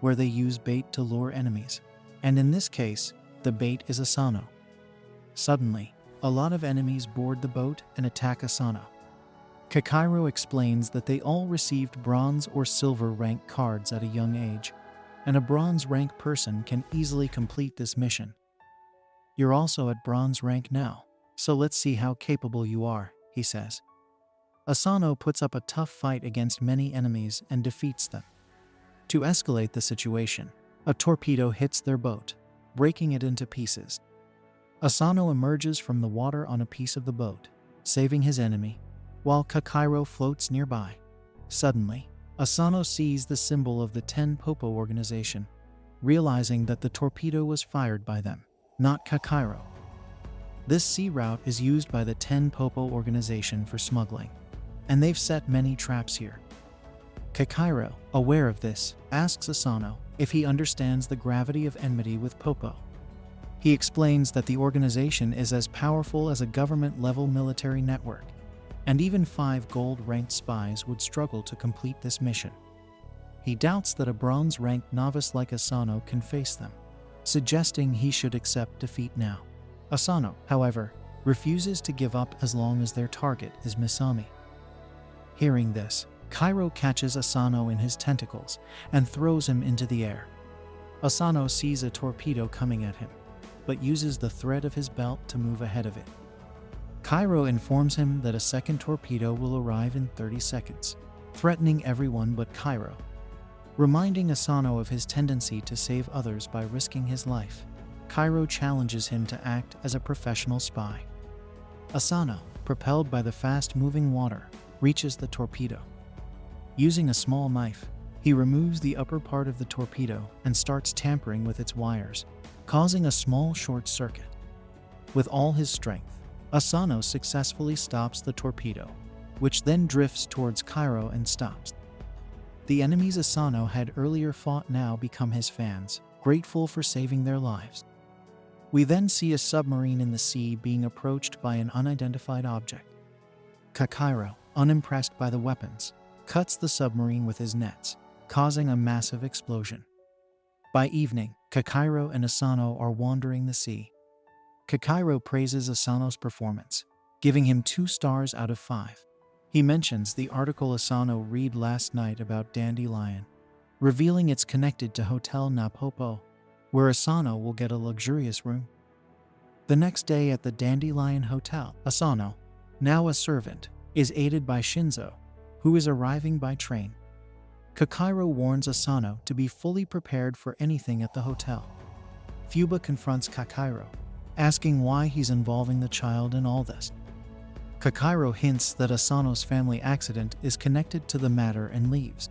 where they use bait to lure enemies, and in this case, the bait is Asano. Suddenly, a lot of enemies board the boat and attack Asano. Kakairo explains that they all received bronze or silver rank cards at a young age, and a bronze rank person can easily complete this mission. You're also at bronze rank now, so let's see how capable you are, he says. Asano puts up a tough fight against many enemies and defeats them. To escalate the situation, a torpedo hits their boat, breaking it into pieces. Asano emerges from the water on a piece of the boat, saving his enemy, while Kakairo floats nearby. Suddenly, Asano sees the symbol of the Ten Popo organization, realizing that the torpedo was fired by them, not Kakairo. This sea route is used by the Ten Popo organization for smuggling, and they've set many traps here. Kakairo, aware of this, asks Asano if he understands the gravity of enmity with Popo. He explains that the organization is as powerful as a government-level military network, and even 5 gold-ranked spies would struggle to complete this mission. He doubts that a bronze-ranked novice like Asano can face them, suggesting he should accept defeat now. Asano, however, refuses to give up as long as their target is Misami. Hearing this, Kairo catches Asano in his tentacles and throws him into the air. Asano sees a torpedo coming at him, but uses the thread of his belt to move ahead of it. Kairo informs him that a second torpedo will arrive in 30 seconds, threatening everyone but Kairo, reminding Asano of his tendency to save others by risking his life. Kairo challenges him to act as a professional spy. Asano, propelled by the fast-moving water, reaches the torpedo. Using a small knife, he removes the upper part of the torpedo and starts tampering with its wires, causing a small short circuit. With all his strength, Asano successfully stops the torpedo, which then drifts towards Kairo and stops. The enemies Asano had earlier fought now become his fans, grateful for saving their lives. We then see a submarine in the sea being approached by an unidentified object. Kakairo, unimpressed by the weapons, cuts the submarine with his nets, causing a massive explosion. By evening, Kakairo and Asano are wandering the sea. Kakairo praises Asano's performance, giving him 2 stars out of 5. He mentions the article Asano read last night about Dandelion, revealing it's connected to Hotel Napopo, where Asano will get a luxurious room. The next day at the Dandelion Hotel, Asano, now a servant, is aided by Shinzo, who is arriving by train. Kakairo warns Asano to be fully prepared for anything at the hotel. Fuba confronts Kakairo, asking why he's involving the child in all this. Kakairo hints that Asano's family accident is connected to the matter and leaves.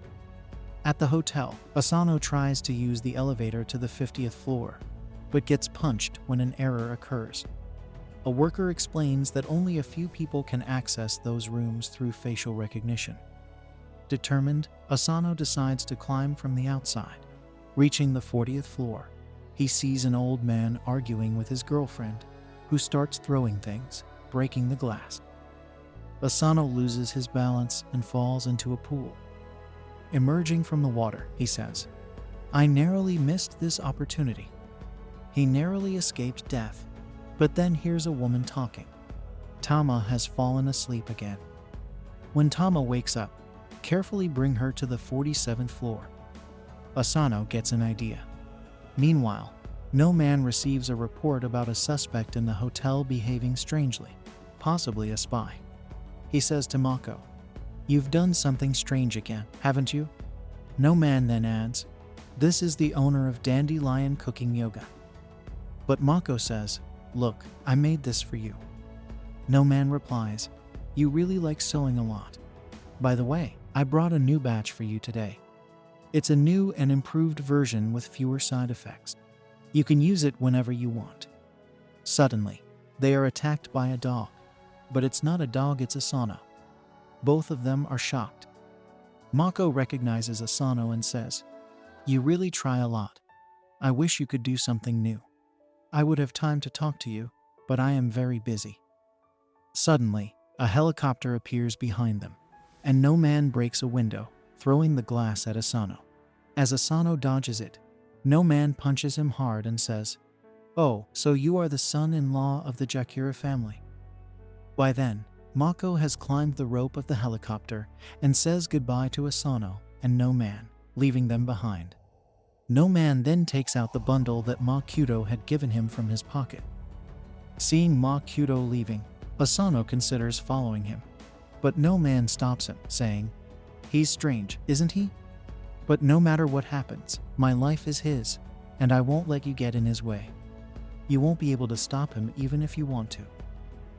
At the hotel, Asano tries to use the elevator to the 50th floor, but gets punched when an error occurs. A worker explains that only a few people can access those rooms through facial recognition. Determined, Asano decides to climb from the outside. Reaching the 40th floor, he sees an old man arguing with his girlfriend, who starts throwing things, breaking the glass. Asano loses his balance and falls into a pool. Emerging from the water, he says, "I narrowly missed this opportunity." He narrowly escaped death, but then hears a woman talking. Tama has fallen asleep again. When Tama wakes up, carefully bring her to the 47th floor. Asano gets an idea. Meanwhile, no man receives a report about a suspect in the hotel behaving strangely, possibly a spy. He says to Mako, "You've done something strange again, haven't you?" No man then adds, "This is the owner of Dandelion Cooking Yoga." But Mako says, "Look, I made this for you." No man replies, "You really like sewing a lot. By the way, I brought a new batch for you today. It's a new and improved version with fewer side effects. You can use it whenever you want." Suddenly, they are attacked by a dog. But it's not a dog, it's Asano. Both of them are shocked. Mako recognizes Asano and says, "You really try a lot. I wish you could do something new. I would have time to talk to you, but I am very busy." Suddenly, a helicopter appears behind them, and no man breaks a window, throwing the glass at Asano. As Asano dodges it, No Man punches him hard and says, "Oh, so you are the son-in-law of the Yozakura family." By then, Mako has climbed the rope of the helicopter and says goodbye to Asano and No Man, leaving them behind. No Man then takes out the bundle that Makuto had given him from his pocket. Seeing Makuto leaving, Asano considers following him. But No Man stops him, saying, "He's strange, isn't he? But no matter what happens, my life is his, and I won't let you get in his way. You won't be able to stop him even if you want to.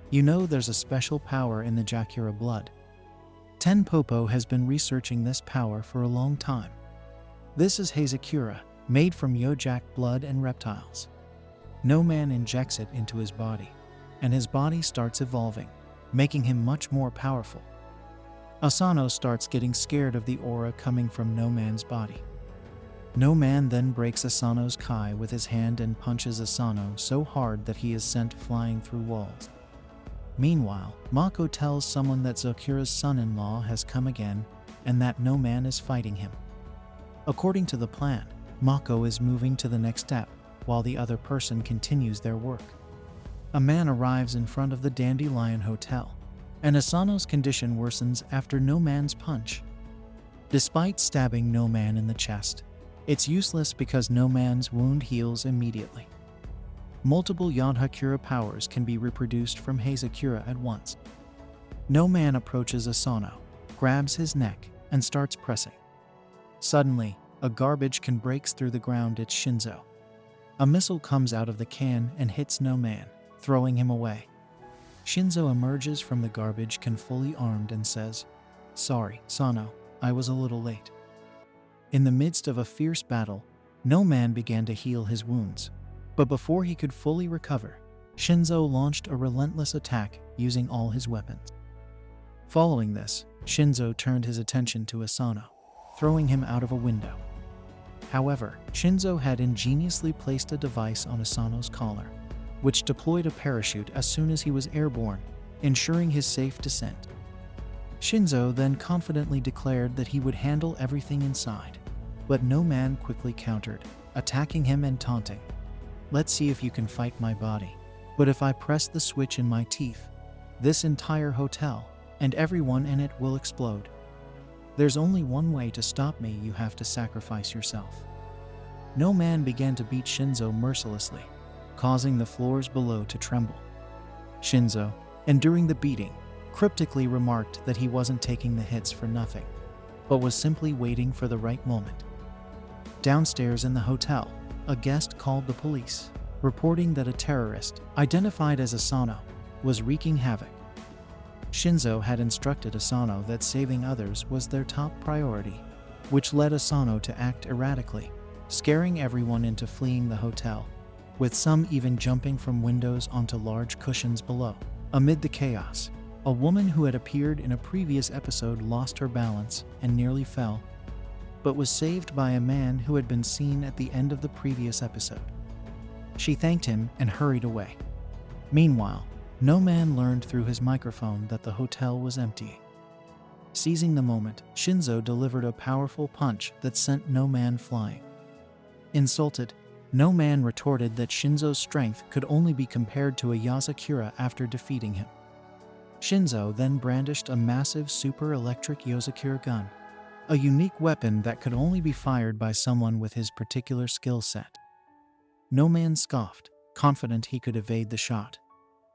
You know there's a special power in the Yozakura blood. Tenpopo has been researching this power for a long time. This is Yozakura, made from Yojak blood and reptiles. No Man injects it into his body, and his body starts evolving, making him much more powerful. Asano starts getting scared of the aura coming from No Man's body. No Man then breaks Asano's kai with his hand and punches Asano so hard that he is sent flying through walls. Meanwhile, Mako tells someone that Yozakura's son-in-law has come again and that No Man is fighting him. According to the plan, Mako is moving to the next step while the other person continues their work. A man arrives in front of the Dandelion Hotel, and Asano's condition worsens after No Man's punch. Despite stabbing No Man in the chest, it's useless because No Man's wound heals immediately. Multiple Yozakura powers can be reproduced from Yozakura at once. No Man approaches Asano, grabs his neck, and starts pressing. Suddenly, a garbage can breaks through the ground. It's Shinzo. A missile comes out of the can and hits No Man, throwing him away. Shinzo emerges from the garbage can fully armed and says, "Sorry, Sano, I was a little late." In the midst of a fierce battle, No Man began to heal his wounds. But before he could fully recover, Shinzo launched a relentless attack using all his weapons. Following this, Shinzo turned his attention to Asano, throwing him out of a window. However, Shinzo had ingeniously placed a device on Asano's collar, which deployed a parachute as soon as he was airborne, ensuring his safe descent. Shinzo then confidently declared that he would handle everything inside, but No Man quickly countered, attacking him and taunting, "Let's see if you can fight my body. But if I press the switch in my teeth, this entire hotel and everyone in it will explode. There's only one way to stop me. You have to sacrifice yourself." No Man began to beat Shinzo mercilessly, causing the floors below to tremble. Shinzo, enduring the beating, cryptically remarked that he wasn't taking the hits for nothing, but was simply waiting for the right moment. Downstairs in the hotel, a guest called the police, reporting that a terrorist, identified as Asano, was wreaking havoc. Shinzo had instructed Asano that saving others was their top priority, which led Asano to act erratically, scaring everyone into fleeing the hotel, with some even jumping from windows onto large cushions below. Amid the chaos, a woman who had appeared in a previous episode lost her balance and nearly fell, but was saved by a man who had been seen at the end of the previous episode. She thanked him and hurried away. Meanwhile, No Man learned through his microphone that the hotel was emptying. Seizing the moment, Shinzo delivered a powerful punch that sent No Man flying. Insulted, No Man retorted that Shinzo's strength could only be compared to a Yozakura after defeating him. Shinzo then brandished a massive super electric Yozakura gun, a unique weapon that could only be fired by someone with his particular skill set. No Man scoffed, confident he could evade the shot.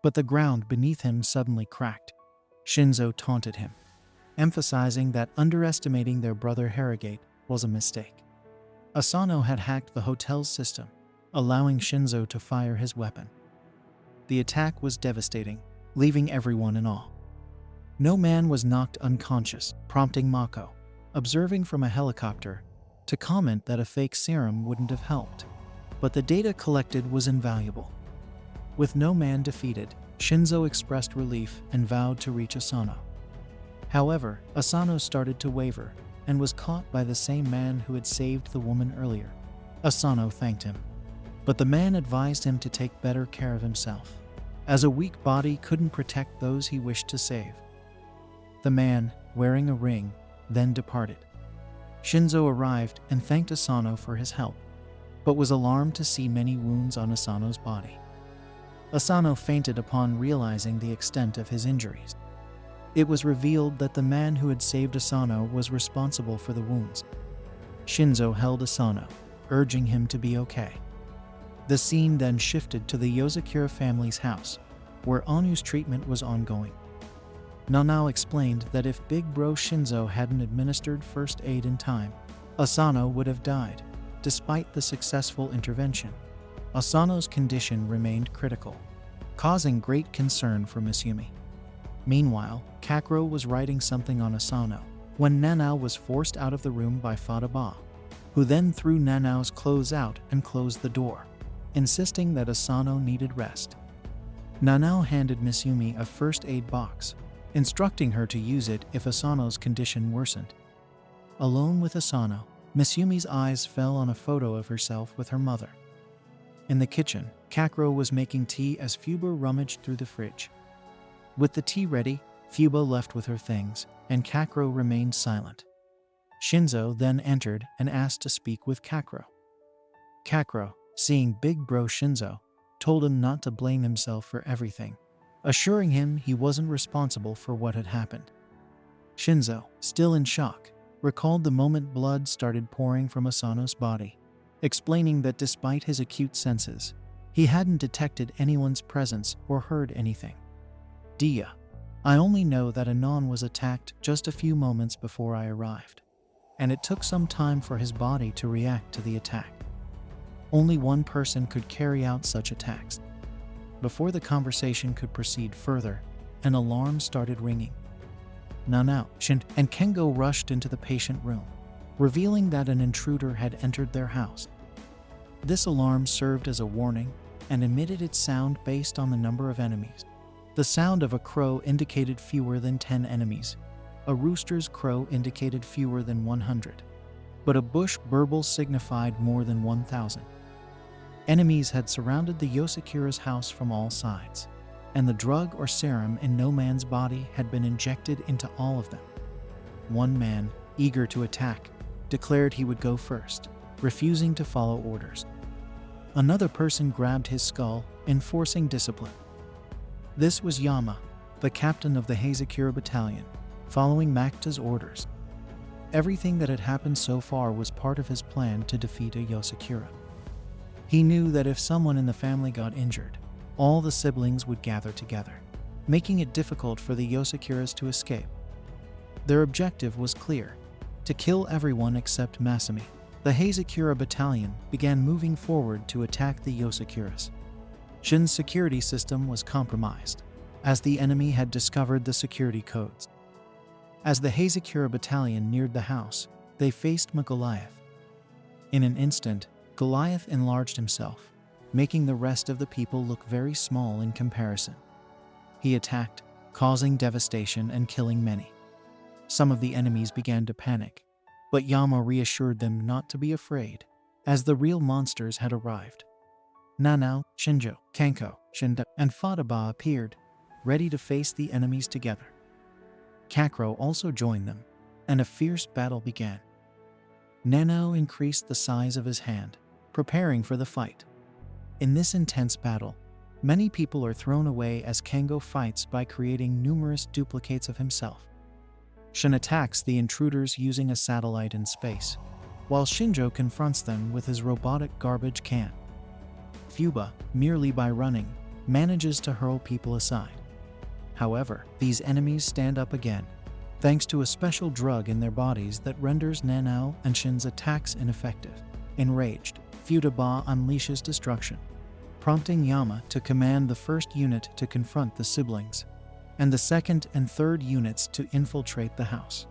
But the ground beneath him suddenly cracked. Shinzo taunted him, emphasizing that underestimating their brother Harrogate was a mistake. Asano had hacked the hotel's system, allowing Shinzo to fire his weapon. The attack was devastating, leaving everyone in awe. No Man was knocked unconscious, prompting Mako, observing from a helicopter, to comment that a fake serum wouldn't have helped. But the data collected was invaluable. With No Man defeated, Shinzo expressed relief and vowed to reach Asano. However, Asano started to waver and was caught by the same man who had saved the woman earlier. Asano thanked him, but the man advised him to take better care of himself, as a weak body couldn't protect those he wished to save. The man, wearing a ring, then departed. Shinzo arrived and thanked Asano for his help, but was alarmed to see many wounds on Asano's body. Asano fainted upon realizing the extent of his injuries. It was revealed that the man who had saved Asano was responsible for the wounds. Shinzo held Asano, urging him to be okay. The scene then shifted to the Yozakura family's house, where Anu's treatment was ongoing. Nanao explained that if Big Bro Shinzo hadn't administered first aid in time, Asano would have died. Despite the successful intervention, Asano's condition remained critical, causing great concern for Misumi. Meanwhile, Kakuro was writing something on Asano when Nanao was forced out of the room by Futaba, who then threw Nanao's clothes out and closed the door, insisting that Asano needed rest. Nanao handed Misumi a first aid box, instructing her to use it if Asano's condition worsened. Alone with Asano, Misumi's eyes fell on a photo of herself with her mother. In the kitchen, Kakuro was making tea as Fuba rummaged through the fridge. With the tea ready, Fuba left with her things, and Kakuro remained silent. Shinzo then entered and asked to speak with Kakuro. Kakuro, seeing Big Bro Shinzo, told him not to blame himself for everything, assuring him he wasn't responsible for what had happened. Shinzo, still in shock, recalled the moment blood started pouring from Asano's body, explaining that despite his acute senses, he hadn't detected anyone's presence or heard anything. Dia, I only know that Anon was attacked just a few moments before I arrived, and it took some time for his body to react to the attack. Only one person could carry out such attacks. Before the conversation could proceed further, an alarm started ringing. Nanao, Shin, and Kengo rushed into the patient room, revealing that an intruder had entered their house. This alarm served as a warning and emitted its sound based on the number of enemies. The sound of a crow indicated fewer than 10 enemies. A rooster's crow indicated fewer than 100. But a bush burble signified more than 1,000. Enemies had surrounded the Yozakura's house from all sides, and the drug or serum in no man's body had been injected into all of them. One man, eager to attack, declared he would go first, refusing to follow orders. Another person grabbed his skull, enforcing discipline. This was Yama, the captain of the Yozakura battalion, following Makta's orders. Everything that had happened so far was part of his plan to defeat a Yozakura. He knew that if someone in the family got injured, all the siblings would gather together, making it difficult for the Yozakuras to escape. Their objective was clear: to kill everyone except Masumi. The Yozakura battalion began moving forward to attack the Yozakuras. Shin's security system was compromised, as the enemy had discovered the security codes. As the Yozakura battalion neared the house, they faced Goliath. In an instant, Goliath enlarged himself, making the rest of the people look very small in comparison. He attacked, causing devastation and killing many. Some of the enemies began to panic, but Yama reassured them not to be afraid, as the real monsters had arrived. Nanao, Shinjo, Kanko, Shinda, and Futaba appeared, ready to face the enemies together. Kakuro also joined them, and a fierce battle began. Nanao increased the size of his hand, preparing for the fight. In this intense battle, many people are thrown away as Kengo fights by creating numerous duplicates of himself. Shin attacks the intruders using a satellite in space, while Shinjo confronts them with his robotic garbage can. Fuba, merely by running, manages to hurl people aside. However, these enemies stand up again, thanks to a special drug in their bodies that renders Nanao and Shin's attacks ineffective. Enraged, Futaba unleashes destruction, prompting Yama to command the first unit to confront the siblings, and the second and third units to infiltrate the house.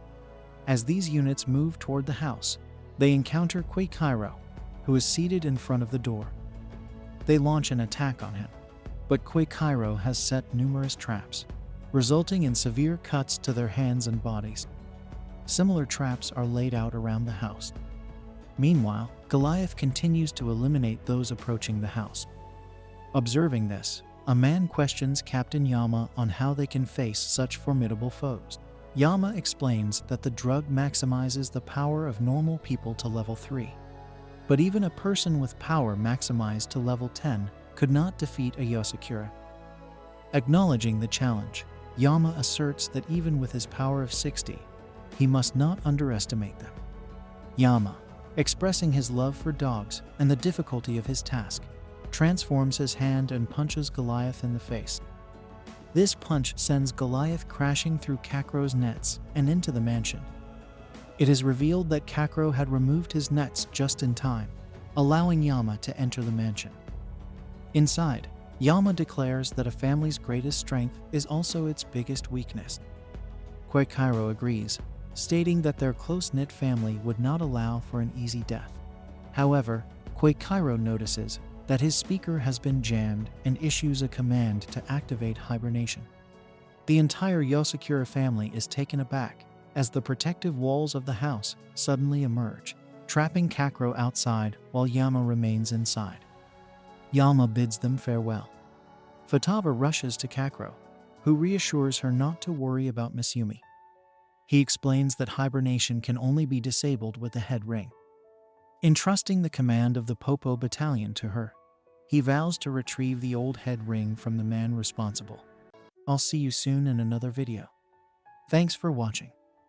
As these units move toward the house, they encounter Koichiro, who is seated in front of the door. They launch an attack on him, but Koichiro has set numerous traps, resulting in severe cuts to their hands and bodies. Similar traps are laid out around the house. Meanwhile, Goliath continues to eliminate those approaching the house. Observing this, a man questions Captain Yama on how they can face such formidable foes. Yama explains that the drug maximizes the power of normal people to level 3. But even a person with power maximized to level 10 could not defeat a Yozakura. Acknowledging the challenge, Yama asserts that even with his power of 60, he must not underestimate them. Yama, expressing his love for dogs and the difficulty of his task, transforms his hand and punches Goliath in the face. This punch sends Goliath crashing through Kakuro's nets and into the mansion. It is revealed that Kakuro had removed his nets just in time, allowing Yama to enter the mansion. Inside, Yama declares that a family's greatest strength is also its biggest weakness. Koichiro agrees, stating that their close-knit family would not allow for an easy death. However, Koichiro notices that his speaker has been jammed and issues a command to activate hibernation. The entire Yozakura family is taken aback as the protective walls of the house suddenly emerge, trapping Kakuro outside while Yama remains inside. Yama bids them farewell. Futaba rushes to Kakuro, who reassures her not to worry about Misumi. He explains that hibernation can only be disabled with the head ring. Entrusting the command of the Popo battalion to her, he vows to retrieve the old head ring from the man responsible. I'll see you soon in another video. Thanks for watching.